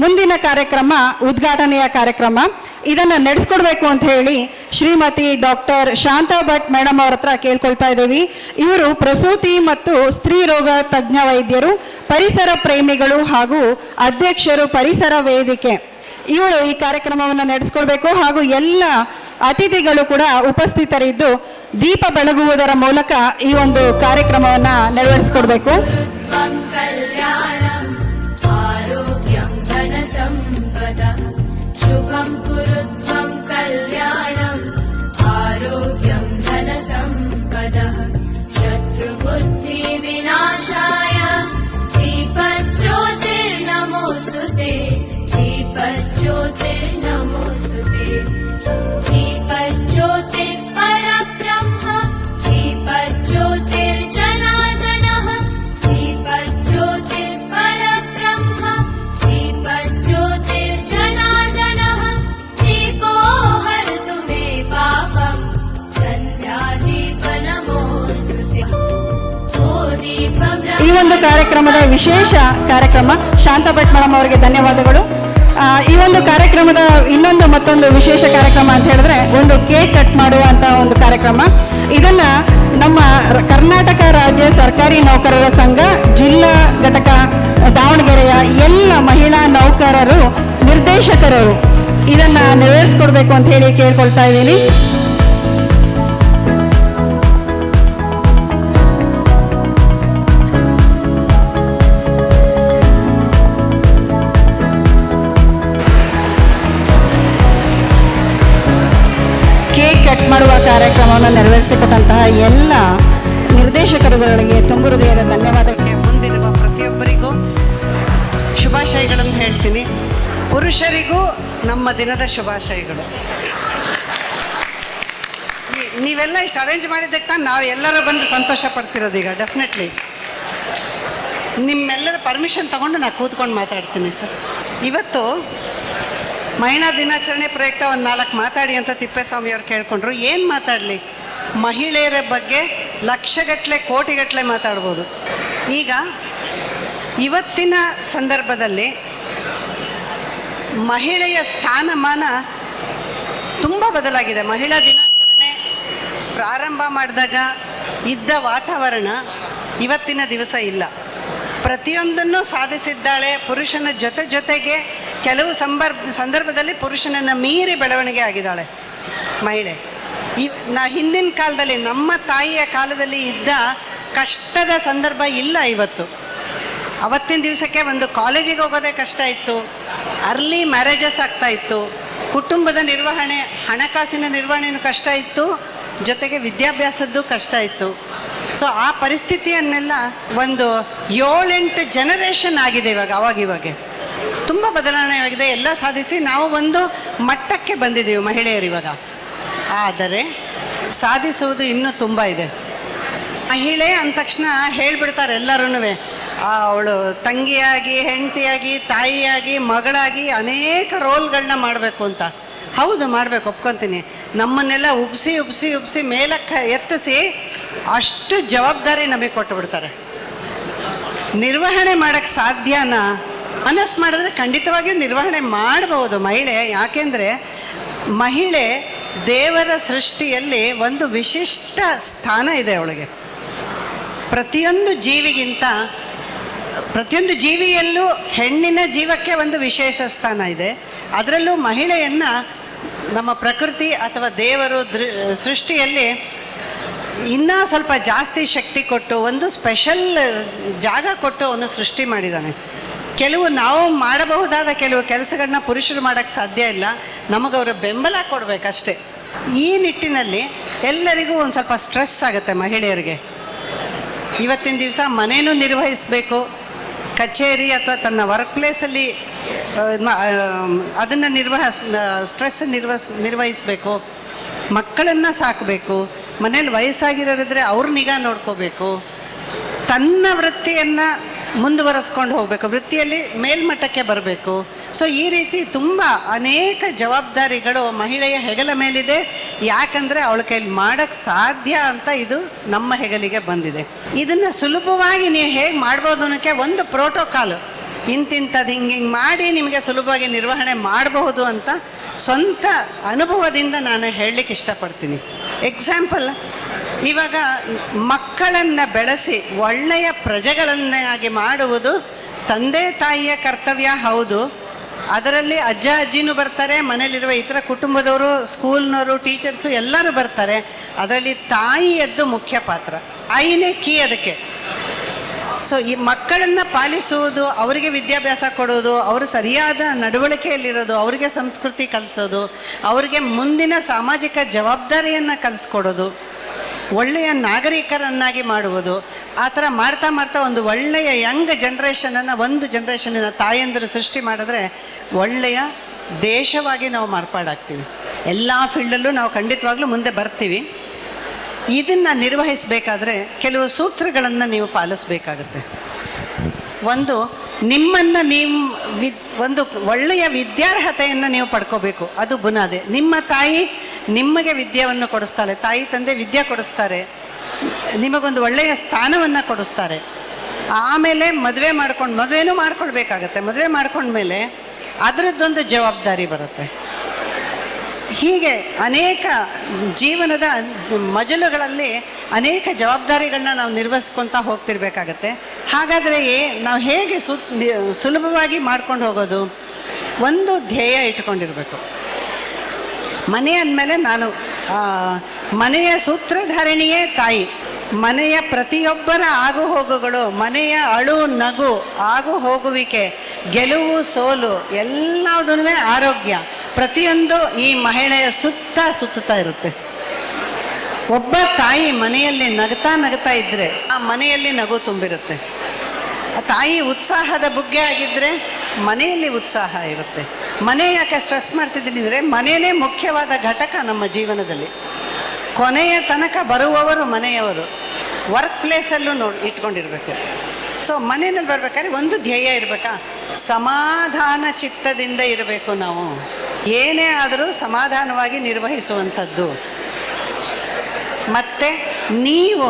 ಮುಂದಿನ ಕಾರ್ಯಕ್ರಮ ಉದ್ಘಾಟನೆಯ ಕಾರ್ಯಕ್ರಮ. ಇದನ್ನು ನಡೆಸ್ಕೊಡ್ಬೇಕು ಅಂತ ಹೇಳಿ ಶ್ರೀಮತಿ ಡಾಕ್ಟರ್ ಶಾಂತಾ ಭಟ್ ಮೇಡಮ್ ಅವ್ರ ಹತ್ರ ಕೇಳ್ಕೊಳ್ತಾ ಇದ್ದೀವಿ. ಇವರು ಪ್ರಸೂತಿ ಮತ್ತು ಸ್ತ್ರೀ ರೋಗ ತಜ್ಞ ವೈದ್ಯರು, ಪರಿಸರ ಪ್ರೇಮಿಗಳು ಹಾಗೂ ಅಧ್ಯಕ್ಷರು ಪರಿಸರ ವೇದಿಕೆ. ಇವರು ಈ ಕಾರ್ಯಕ್ರಮವನ್ನು ನಡೆಸ್ಕೊಡ್ಬೇಕು ಹಾಗೂ ಎಲ್ಲ ಅತಿಥಿಗಳು ಕೂಡ ಉಪಸ್ಥಿತರಿದ್ದು ದೀಪ ಬೆಳಗುವುದರ ಮೂಲಕ ಈ ಒಂದು ಕಾರ್ಯಕ್ರಮವನ್ನು ನೆರವೇರಿಸಿಕೊಡ್ಬೇಕು. शुभं कुरुत्वं कल्याणम् आरोग्यं धनसम्पदः शत्रुबुद्धिविनाशाय दीपज्योतिर्नमोऽस्तुते दीपज्योतिर्नमोऽस्तुते दीपज्योतिर्परब्रह्म दीपज्योतिर्जनार्दनः दीपज्योतिर्परब्रह्म दीपज्योतिर्जनार्दनः दीपो हरतु मे पापम् सन्ध्यादीपनमोऽस्तुते ओ दीप. ಈ ಒಂದು ಕಾರ್ಯಕ್ರಮದ ವಿಶೇಷ ಕಾರ್ಯಕ್ರಮ. ಶಾಂತಾ ಭಟ್ ಮೇಡಮ್ ಅವರಿಗೆ ಧನ್ಯವಾದಗಳು. ಈ ಒಂದು ಕಾರ್ಯಕ್ರಮದ ಮತ್ತೊಂದು ವಿಶೇಷ ಕಾರ್ಯಕ್ರಮ ಅಂತ ಹೇಳಿದ್ರೆ ಒಂದು ಕೇಕ್ ಕಟ್ ಮಾಡುವಂತ ಒಂದು ಕಾರ್ಯಕ್ರಮ. ಇದನ್ನ ನಮ್ಮ ಕರ್ನಾಟಕ ರಾಜ್ಯ ಸರ್ಕಾರಿ ನೌಕರರ ಸಂಘ ಜಿಲ್ಲಾ ಘಟಕ ದಾವಣಗೆರೆಯ ಎಲ್ಲ ಮಹಿಳಾ ನೌಕರರು ನಿರ್ದೇಶಕರು ಇದನ್ನ ನೆರವೇರಿಸ್ಕೊಡ್ಬೇಕು ಅಂತ ಹೇಳಿ ಕೇಳ್ಕೊಳ್ತಾ ಇದ್ದೀನಿ. ಕಟ್ ಮಾಡುವ ಕಾರ್ಯಕ್ರಮವನ್ನು ನೆರವೇರಿಸಿಕೊಟ್ಟಂತಹ ಎಲ್ಲ ನಿರ್ದೇಶಕರುಗಳಿಗೆ ತುಂಬ ಹೃದಯದ ಧನ್ಯವಾದಕ್ಕೆ. ಮುಂದಿರುವ ಪ್ರತಿಯೊಬ್ಬರಿಗೂ ಶುಭಾಶಯಗಳನ್ನು ಹೇಳ್ತೀನಿ. ಪುರುಷರಿಗೂ ನಮ್ಮ ದಿನದ ಶುಭಾಶಯಗಳು. ನೀವೆಲ್ಲ ಇಷ್ಟು ಅರೇಂಜ್ ಮಾಡಿದ್ದಕ್ಕೆ ತಾನು ನಾವು ಎಲ್ಲರೂ ಬಂದು ಸಂತೋಷ ಪಡ್ತಿರೋದು. ಈಗ ಡೆಫಿನೆಟ್ಲಿ ನಿಮ್ಮೆಲ್ಲರ ಪರ್ಮಿಷನ್ ತೊಗೊಂಡು ನಾನು ಕೂತ್ಕೊಂಡು ಮಾತಾಡ್ತೀನಿ ಸರ್. ಇವತ್ತು ಮಹಿಳಾ ದಿನಾಚರಣೆ ಪ್ರಯುಕ್ತ ಒಂದು 4 ಮಾತಾಡಿ ಅಂತ ತಿಪ್ಪೇಸ್ವಾಮಿಯವ್ರು ಕೇಳ್ಕೊಂಡ್ರು. ಏನು ಮಾತಾಡಲಿ? ಮಹಿಳೆಯರ ಬಗ್ಗೆ ಲಕ್ಷಗಟ್ಟಲೆ ಕೋಟಿಗಟ್ಟಲೆ ಮಾತಾಡ್ಬೋದು. ಈಗ ಇವತ್ತಿನ ಸಂದರ್ಭದಲ್ಲಿ ಮಹಿಳೆಯ ಸ್ಥಾನಮಾನ ತುಂಬ ಬದಲಾಗಿದೆ. ಮಹಿಳಾ ದಿನಾಚರಣೆ ಪ್ರಾರಂಭ ಮಾಡಿದಾಗ ಇದ್ದ ವಾತಾವರಣ ಇವತ್ತಿನ ದಿವಸ ಇಲ್ಲ. ಪ್ರತಿಯೊಂದನ್ನು ಸಾಧಿಸಿದ್ದಾಳೆ. ಪುರುಷನ ಜೊತೆಗೆ ಕೆಲವು ಸಂದರ್ಭದಲ್ಲಿ ಪುರುಷನನ್ನು ಮೀರಿ ಬೆಳವಣಿಗೆ ಆಗಿದ್ದಾಳೆ ಮಹಿಳೆ. ಹಿಂದಿನ ಕಾಲದಲ್ಲಿ ನಮ್ಮ ತಾಯಿಯ ಕಾಲದಲ್ಲಿ ಇದ್ದ ಕಷ್ಟದ ಸಂದರ್ಭ ಇಲ್ಲ ಇವತ್ತು. ಅವತ್ತಿನ ದಿವಸಕ್ಕೆ ಒಂದು ಕಾಲೇಜಿಗೆ ಹೋಗೋದೇ ಕಷ್ಟ ಇತ್ತು, ಅರ್ಲಿ ಮ್ಯಾರೇಜಸ್ ಆಗ್ತಾ ಇತ್ತು, ಕುಟುಂಬದ ನಿರ್ವಹಣೆ, ಹಣಕಾಸಿನ ನಿರ್ವಹಣೆಯೂ ಕಷ್ಟ ಇತ್ತು, ಜೊತೆಗೆ ವಿದ್ಯಾಭ್ಯಾಸದ್ದು ಕಷ್ಟ ಇತ್ತು. ಸೊ ಆ ಪರಿಸ್ಥಿತಿಯನ್ನೆಲ್ಲ ಒಂದು 7-8 ಜನರೇಷನ್ ಆಗಿದೆ ಇವಾಗ ತುಂಬ ಬದಲಾವಣೆಯಾಗಿದೆ. ಎಲ್ಲ ಸಾಧಿಸಿ ನಾವು ಒಂದು ಮಟ್ಟಕ್ಕೆ ಬಂದಿದ್ದೀವಿ ಮಹಿಳೆಯರು ಇವಾಗ. ಆದರೆ ಸಾಧಿಸುವುದು ಇನ್ನೂ ತುಂಬ ಇದೆ. ಮಹಿಳೆ ಅಂದ ತಕ್ಷಣ ಹೇಳಿಬಿಡ್ತಾರೆ ಎಲ್ಲರೂ, ಅವಳು ತಂಗಿಯಾಗಿ, ಹೆಂಡತಿಯಾಗಿ, ತಾಯಿಯಾಗಿ, ಮಗಳಾಗಿ ಅನೇಕ ರೋಲ್ಗಳನ್ನ ಮಾಡಬೇಕು ಅಂತ. ಹೌದು, ಮಾಡಬೇಕು, ಒಪ್ಕೊತೀನಿ. ನಮ್ಮನ್ನೆಲ್ಲ ಉಬ್ಸಿ ಮೇಲಕ್ಕೆ ಎತ್ತಿಸಿ ಅಷ್ಟು ಜವಾಬ್ದಾರಿ ನಮಗೆ ಕೊಟ್ಟು ಬಿಡ್ತಾರೆ. ನಿರ್ವಹಣೆ ಮಾಡೋಕ್ಕೆ ಸಾಧ್ಯನಾ? ಮನಸ್ಸು ಮಾಡಿದ್ರೆ ಖಂಡಿತವಾಗಿಯೂ ನಿರ್ವಹಣೆ ಮಾಡಬಹುದು ಮಹಿಳೆ. ಯಾಕೆಂದರೆ ಮಹಿಳೆ ದೇವರ ಸೃಷ್ಟಿಯಲ್ಲಿ ಒಂದು ವಿಶಿಷ್ಟ ಸ್ಥಾನ ಇದೆ ಅವಳಿಗೆ. ಪ್ರತಿಯೊಂದು ಜೀವಿಯಲ್ಲೂ ಹೆಣ್ಣಿನ ಜೀವಕ್ಕೆ ಒಂದು ವಿಶೇಷ ಸ್ಥಾನ ಇದೆ. ಅದರಲ್ಲೂ ಮಹಿಳೆಯನ್ನು ನಮ್ಮ ಪ್ರಕೃತಿ ಅಥವಾ ದೇವರು ಸೃಷ್ಟಿಯಲ್ಲಿ ಇನ್ನೂ ಸ್ವಲ್ಪ ಜಾಸ್ತಿ ಶಕ್ತಿ ಕೊಟ್ಟು ಒಂದು ಸ್ಪೆಷಲ್ ಜಾಗ ಕೊಟ್ಟು ಅವನು ಸೃಷ್ಟಿ ಮಾಡಿದ್ದಾನೆ. ಕೆಲವು ನಾವು ಮಾಡಬಹುದಾದ ಕೆಲವು ಕೆಲಸಗಳನ್ನ ಪುರುಷರು ಮಾಡೋಕ್ಕೆ ಸಾಧ್ಯ ಇಲ್ಲ. ನಮಗವರ ಬೆಂಬಲ ಕೊಡಬೇಕಷ್ಟೆ. ಈ ನಿಟ್ಟಿನಲ್ಲಿ ಎಲ್ಲರಿಗೂ ಒಂದು ಸ್ವಲ್ಪ ಸ್ಟ್ರೆಸ್ ಆಗುತ್ತೆ ಮಹಿಳೆಯರಿಗೆ. ಇವತ್ತಿನ ದಿವಸ ಮನೇನೂ ನಿರ್ವಹಿಸಬೇಕು, ಕಚೇರಿ ಅಥವಾ ತನ್ನ ವರ್ಕ್ ಪ್ಲೇಸಲ್ಲಿ ಅದನ್ನು ಸ್ಟ್ರೆಸ್ ನಿರ್ವಹಿಸಬೇಕು, ಮಕ್ಕಳನ್ನು ಸಾಕಬೇಕು, ಮನೇಲಿ ವಯಸ್ಸಾಗಿರೋರಿದ್ರೆ ಅವ್ರ ನಿಗಾ ನೋಡ್ಕೋಬೇಕು, ತನ್ನ ವೃತ್ತಿಯನ್ನು ಮುಂದುವರಿಸ್ಕೊಂಡು ಹೋಗಬೇಕು, ವೃತ್ತಿಯಲ್ಲಿ ಮೇಲ್ಮಟ್ಟಕ್ಕೆ ಬರಬೇಕು. ಸೊ ಈ ರೀತಿ ತುಂಬ ಅನೇಕ ಜವಾಬ್ದಾರಿಗಳು ಮಹಿಳೆಯ ಹೆಗಲ ಮೇಲಿದೆ. ಯಾಕಂದರೆ ಅವಳ ಕೈಲಿ ಮಾಡೋಕ್ಕೆ ಸಾಧ್ಯ ಅಂತ ಇದು ನಮ್ಮ ಹೆಗಲಿಗೆ ಬಂದಿದೆ. ಇದನ್ನು ಸುಲಭವಾಗಿ ನೀವು ಹೇಗೆ ಮಾಡ್ಬೋದು ಅನ್ನೋಕ್ಕೆ ಒಂದು ಪ್ರೋಟೋಕಾಲು ಇಂತಿಂಥದ್ದು ಹಿಂಗೆ ಮಾಡಿ ನಿಮಗೆ ಸುಲಭವಾಗಿ ನಿರ್ವಹಣೆ ಮಾಡಬಹುದು ಅಂತ ಸ್ವಂತ ಅನುಭವದಿಂದ ನಾನು ಹೇಳಲಿಕ್ಕೆ ಇಷ್ಟಪಡ್ತೀನಿ. ಎಕ್ಸಾಂಪಲ್, ಇವಾಗ ಮಕ್ಕಳನ್ನು ಬೆಳೆಸಿ ಒಳ್ಳೆಯ ಪ್ರಜೆಗಳನ್ನಾಗಿ ಮಾಡುವುದು ತಂದೆ ತಾಯಿಯ ಕರ್ತವ್ಯ ಹೌದು. ಅದರಲ್ಲಿ ಅಜ್ಜ ಅಜ್ಜಿನೂ ಬರ್ತಾರೆ, ಮನೇಲಿರುವ ಇತರ ಕುಟುಂಬದವರು, ಸ್ಕೂಲ್ನವರು, ಟೀಚರ್ಸು ಎಲ್ಲರೂ ಬರ್ತಾರೆ. ಅದರಲ್ಲಿ ತಾಯಿಯದ್ದು ಮುಖ್ಯ ಪಾತ್ರ, ತಾಯಿನೇ ಕೀ ಅದಕ್ಕೆ. ಸೊ ಈ ಮಕ್ಕಳನ್ನು ಪಾಲಿಸುವುದು, ಅವರಿಗೆ ವಿದ್ಯಾಭ್ಯಾಸ ಕೊಡೋದು, ಅವರು ಸರಿಯಾದ ನಡವಳಿಕೆಯಲ್ಲಿರೋದು, ಅವರಿಗೆ ಸಂಸ್ಕೃತಿ ಕಲಿಸೋದು, ಅವರಿಗೆ ಮುಂದಿನ ಸಾಮಾಜಿಕ ಜವಾಬ್ದಾರಿಯನ್ನು ಕಲಿಸ್ಕೊಡೋದು, ಒಳ್ಳೆಯ ನಾಗರಿಕರನ್ನಾಗಿ ಮಾಡುವುದು. ಆ ಥರ ಮಾಡ್ತಾ ಮಾಡ್ತಾ ಒಂದು ಒಳ್ಳೆಯ ಯಂಗ್ ಜನ್ರೇಷನನ್ನು, ಒಂದು ಜನ್ರೇಷನಿನ ತಾಯಂದಿರು ಸೃಷ್ಟಿ ಮಾಡಿದ್ರೆ ಒಳ್ಳೆಯ ದೇಶವಾಗಿ ನಾವು ಮಾರ್ಪಾಡಾಗ್ತೀವಿ. ಎಲ್ಲ ಫೀಲ್ಡಲ್ಲೂ ನಾವು ಖಂಡಿತವಾಗ್ಲೂ ಮುಂದೆ ಬರ್ತೀವಿ. ಇದನ್ನು ನಿರ್ವಹಿಸಬೇಕಾದ್ರೆ ಕೆಲವು ಸೂತ್ರಗಳನ್ನು ನೀವು ಪಾಲಿಸಬೇಕಾಗತ್ತೆ. ಒಂದು, ನಿಮ್ಮನ್ನು ಒಂದು ಒಳ್ಳೆಯ ವಿದ್ಯಾರ್ಹತೆಯನ್ನು ನೀವು ಪಡ್ಕೋಬೇಕು, ಅದು ಬುನಾದಿ. ನಿಮ್ಮ ತಾಯಿ ನಿಮಗೆ ವಿದ್ಯೆಯನ್ನು ಕೊಡಿಸ್ತಾಳೆ, ತಾಯಿ ತಂದೆ ವಿದ್ಯೆ ಕೊಡಿಸ್ತಾರೆ, ನಿಮಗೊಂದು ಒಳ್ಳೆಯ ಸ್ಥಾನವನ್ನು ಕೊಡಿಸ್ತಾರೆ. ಆಮೇಲೆ ಮದುವೆನೂ ಮಾಡ್ಕೊಳ್ಬೇಕಾಗತ್ತೆ. ಮದುವೆ ಮಾಡ್ಕೊಂಡ್ಮೇಲೆ ಅದರದ್ದೊಂದು ಜವಾಬ್ದಾರಿ ಬರುತ್ತೆ. ಹೀಗೆ ಅನೇಕ ಜೀವನದ ಮಜಲುಗಳಲ್ಲಿ ಅನೇಕ ಜವಾಬ್ದಾರಿಗಳನ್ನ ನಾವು ನಿರ್ವಹಿಸ್ಕೊತಾ ಹೋಗ್ತಿರ್ಬೇಕಾಗತ್ತೆ. ಹಾಗಾದರೆ ನಾವು ಹೇಗೆ ಸುಲಭವಾಗಿ ಮಾಡ್ಕೊಂಡು ಹೋಗೋದು? ಒಂದು ಧ್ಯೇಯ ಇಟ್ಕೊಂಡಿರಬೇಕು. ಮನೆ ಅಂದಮೇಲೆ ಮನೆಯ ಸೂತ್ರಧಾರಿಣಿಯೇ ತಾಯಿ. ಮನೆಯ ಪ್ರತಿಯೊಬ್ಬರ ಆಗು ಹೋಗುಗಳು, ಮನೆಯ ಅಳು ನಗು, ಆಗು ಹೋಗುವಿಕೆ, ಗೆಲುವು ಸೋಲು ಎಲ್ಲದೂ ಆರೋಗ್ಯ, ಪ್ರತಿಯೊಂದು ಈ ಮಹಿಳೆಯ ಸುತ್ತಾ ಇರುತ್ತೆ. ಒಬ್ಬ ತಾಯಿ ಮನೆಯಲ್ಲಿ ನಗ್ತಾ ಇದ್ದರೆ ಆ ಮನೆಯಲ್ಲಿ ನಗು ತುಂಬಿರುತ್ತೆ. ತಾಯಿ ಉತ್ಸಾಹದ ಬುಗ್ಗೆ ಆಗಿದ್ದರೆ ಮನೆಯಲ್ಲಿ ಉತ್ಸಾಹ ಇರುತ್ತೆ. ಮನೆ ಯಾಕೆ ಸ್ಟ್ರೆಸ್ ಮಾಡ್ತಿದ್ದೀನಿ ಅಂದರೆ, ಮನೆಯೇ ಮುಖ್ಯವಾದ ಘಟಕ ನಮ್ಮ ಜೀವನದಲ್ಲಿ. ಕೊನೆಯ ತನಕ ಬರುವವರು ಮನೆಯವರು. ವರ್ಕ್ ಪ್ಲೇಸಲ್ಲೂ ಇಟ್ಕೊಂಡಿರಬೇಕು. ಸೊ ಮನೆಯಲ್ಲಿ ಬರ್ಬೇಕಾದ್ರೆ ಒಂದು ಧ್ಯೇಯ ಇರಬೇಕಾ, ಸಮಾಧಾನ ಚಿತ್ತದಿಂದ ಇರಬೇಕು. ನಾವು ಏನೇ ಆದರೂ ಸಮಾಧಾನವಾಗಿ ನಿರ್ವಹಿಸುವಂಥದ್ದು. ಮತ್ತು ನೀವು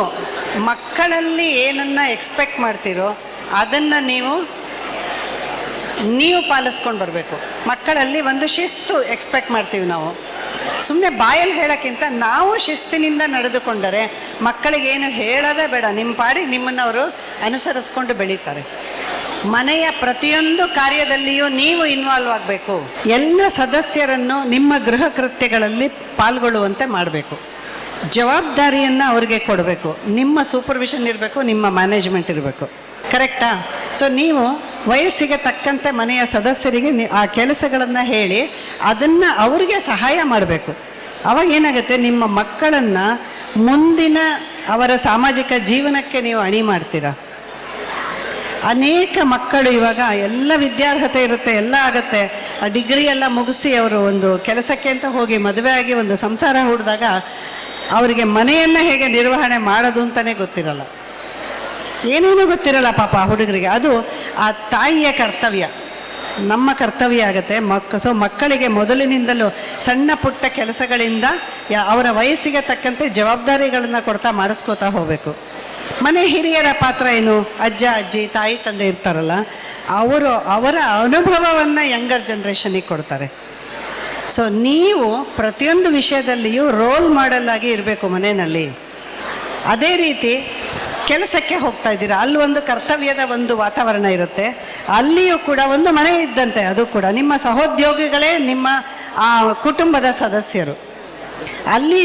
ಮಕ್ಕಳಲ್ಲಿ ಏನನ್ನು ಎಕ್ಸ್ಪೆಕ್ಟ್ ಮಾಡ್ತೀರೋ ಅದನ್ನು ನೀವು ಪಾಲಿಸ್ಕೊಂಡು ಬರಬೇಕು. ಮಕ್ಕಳಲ್ಲಿ ಒಂದು ಶಿಸ್ತು ಎಕ್ಸ್ಪೆಕ್ಟ್ ಮಾಡ್ತೀವಿ ನಾವು. ಸುಮ್ಮನೆ ಬಾಯಲ್ಲಿ ಹೇಳೋಕ್ಕಿಂತ ನಾವು ಶಿಸ್ತಿನಿಂದ ನಡೆದುಕೊಂಡರೆ ಮಕ್ಕಳಿಗೇನು ಹೇಳೋದೇ ಬೇಡ, ನಿಮ್ಮ ಪಾಡಿಗೆ ನಿಮ್ಮನ್ನು ಅವರು ಅನುಸರಿಸ್ಕೊಂಡು ಬೆಳೀತಾರೆ. ಮನೆಯ ಪ್ರತಿಯೊಂದು ಕಾರ್ಯದಲ್ಲಿಯೂ ನೀವು ಇನ್ವಾಲ್ವ್ ಆಗಬೇಕು. ಎಲ್ಲ ಸದಸ್ಯರನ್ನು ನಿಮ್ಮ ಗೃಹ ಕೃತ್ಯಗಳಲ್ಲಿ ಪಾಲ್ಗೊಳ್ಳುವಂತೆ ಮಾಡಬೇಕು. ಜವಾಬ್ದಾರಿಯನ್ನು ಅವರಿಗೆ ಕೊಡಬೇಕು. ನಿಮ್ಮ ಸೂಪರ್ವಿಷನ್ ಇರಬೇಕು, ನಿಮ್ಮ ಮ್ಯಾನೇಜ್ಮೆಂಟ್ ಇರಬೇಕು. ಕರೆಕ್ಟಾ? ಸೊ ನೀವು ವಯಸ್ಸಿಗೆ ತಕ್ಕಂತೆ ಮನೆಯ ಸದಸ್ಯರಿಗೆ ಆ ಕೆಲಸಗಳನ್ನು ಹೇಳಿ ಅದನ್ನು ಅವರಿಗೆ ಸಹಾಯ ಮಾಡಬೇಕು. ಅವಾಗ ಏನಾಗುತ್ತೆ, ನಿಮ್ಮ ಮಕ್ಕಳನ್ನು ಮುಂದಿನ ಅವರ ಸಾಮಾಜಿಕ ಜೀವನಕ್ಕೆ ನೀವು ಅಣಿ ಮಾಡ್ತೀರಾ. ಅನೇಕ ಮಕ್ಕಳು ಇವಾಗ ಎಲ್ಲ ವಿದ್ಯಾರ್ಹತೆ ಇರುತ್ತೆ, ಎಲ್ಲ ಆಗುತ್ತೆ, ಡಿಗ್ರಿ ಎಲ್ಲ ಮುಗಿಸಿ ಅವರು ಒಂದು ಕೆಲಸಕ್ಕೆ ಅಂತ ಹೋಗಿ ಮದುವೆ ಆಗಿ ಒಂದು ಸಂಸಾರ ಹೂಡಿದಾಗ ಅವರಿಗೆ ಮನೆಯನ್ನು ಹೇಗೆ ನಿರ್ವಹಣೆ ಮಾಡೋದು ಅಂತಲೇ ಗೊತ್ತಿರಲ್ಲ, ಏನೇನೂ ಗೊತ್ತಿರಲ್ಲ ಪಾಪ ಹುಡುಗರಿಗೆ. ಅದು ಆ ತಾಯಿಯ ಕರ್ತವ್ಯ, ನಮ್ಮ ಕರ್ತವ್ಯ ಆಗುತ್ತೆ. ಸೊ ಮಕ್ಕಳಿಗೆ ಮೊದಲಿನಿಂದಲೂ ಸಣ್ಣ ಪುಟ್ಟ ಕೆಲಸಗಳಿಂದ ಅವರ ವಯಸ್ಸಿಗೆ ತಕ್ಕಂತೆ ಜವಾಬ್ದಾರಿಗಳನ್ನು ಕೊಡ್ತಾ ಮಾಡಿಸ್ಕೋತಾ ಹೋಗಬೇಕು. ಮನೆ ಹಿರಿಯರ ಪಾತ್ರ ಏನು? ಅಜ್ಜ ಅಜ್ಜಿ ತಾಯಿ ತಂದೆ ಇರ್ತಾರಲ್ಲ, ಅವರ ಅನುಭವವನ್ನು ಯಂಗರ್ ಜನ್ರೇಷನಿಗೆ ಕೊಡ್ತಾರೆ. ಸೊ ನೀವು ಪ್ರತಿಯೊಂದು ವಿಷಯದಲ್ಲಿಯೂ ರೋಲ್ ಮಾಡೆಲ್ ಆಗಿ ಇರಬೇಕು ಮನೆಯಲ್ಲಿ. ಅದೇ ರೀತಿ ಕೆಲಸಕ್ಕೆ ಹೋಗ್ತಾ ಇದ್ದೀರಾ, ಅಲ್ಲಿ ಒಂದು ಕರ್ತವ್ಯದ ಒಂದು ವಾತಾವರಣ ಇರುತ್ತೆ. ಅಲ್ಲಿಯೂ ಕೂಡ ಒಂದು ಮನೆ ಇದ್ದಂತೆ, ಅದು ಕೂಡ ನಿಮ್ಮ ಸಹೋದ್ಯೋಗಿಗಳೇ ನಿಮ್ಮ ಆ ಕುಟುಂಬದ ಸದಸ್ಯರು. ಅಲ್ಲಿ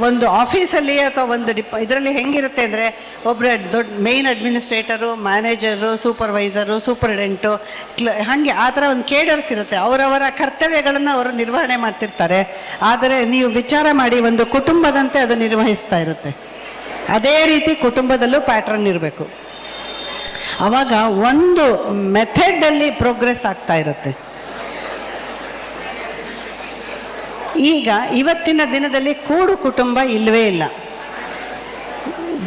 ಒಂದು ಆಫೀಸಲ್ಲಿ ಅಥವಾ ಒಂದು ಇದರಲ್ಲಿ ಹೆಂಗಿರುತ್ತೆ ಅಂದರೆ, ಒಬ್ಬರು ದೊಡ್ಡ ಮೇಯ್ನ್ ಅಡ್ಮಿನಿಸ್ಟ್ರೇಟರು, ಮ್ಯಾನೇಜರು, ಸೂಪರ್ವೈಸರು, ಸೂಪರ್ಡೆಂಟು, ಹಾಗೆ ಆ ಥರ ಒಂದು ಕೇಡರ್ಸ್ ಇರುತ್ತೆ. ಅವರವರ ಕರ್ತವ್ಯಗಳನ್ನು ಅವರು ನಿರ್ವಹಣೆ ಮಾಡ್ತಿರ್ತಾರೆ. ಆದರೆ ನೀವು ವಿಚಾರ ಮಾಡಿ, ಒಂದು ಕುಟುಂಬದಂತೆ ಅದು ನಿರ್ವಹಿಸ್ತಾ ಇರುತ್ತೆ. ಅದೇ ರೀತಿ ಕುಟುಂಬದಲ್ಲೂ ಪ್ಯಾಟ್ರನ್ ಇರಬೇಕು. ಆವಾಗ ಒಂದು ಮೆಥಡಲ್ಲಿ ಪ್ರೋಗ್ರೆಸ್ ಆಗ್ತಾ ಇರುತ್ತೆ. ಈಗ ಇವತ್ತಿನ ದಿನದಲ್ಲಿ ಕೂಡು ಕುಟುಂಬ ಇಲ್ಲವೇ ಇಲ್ಲ.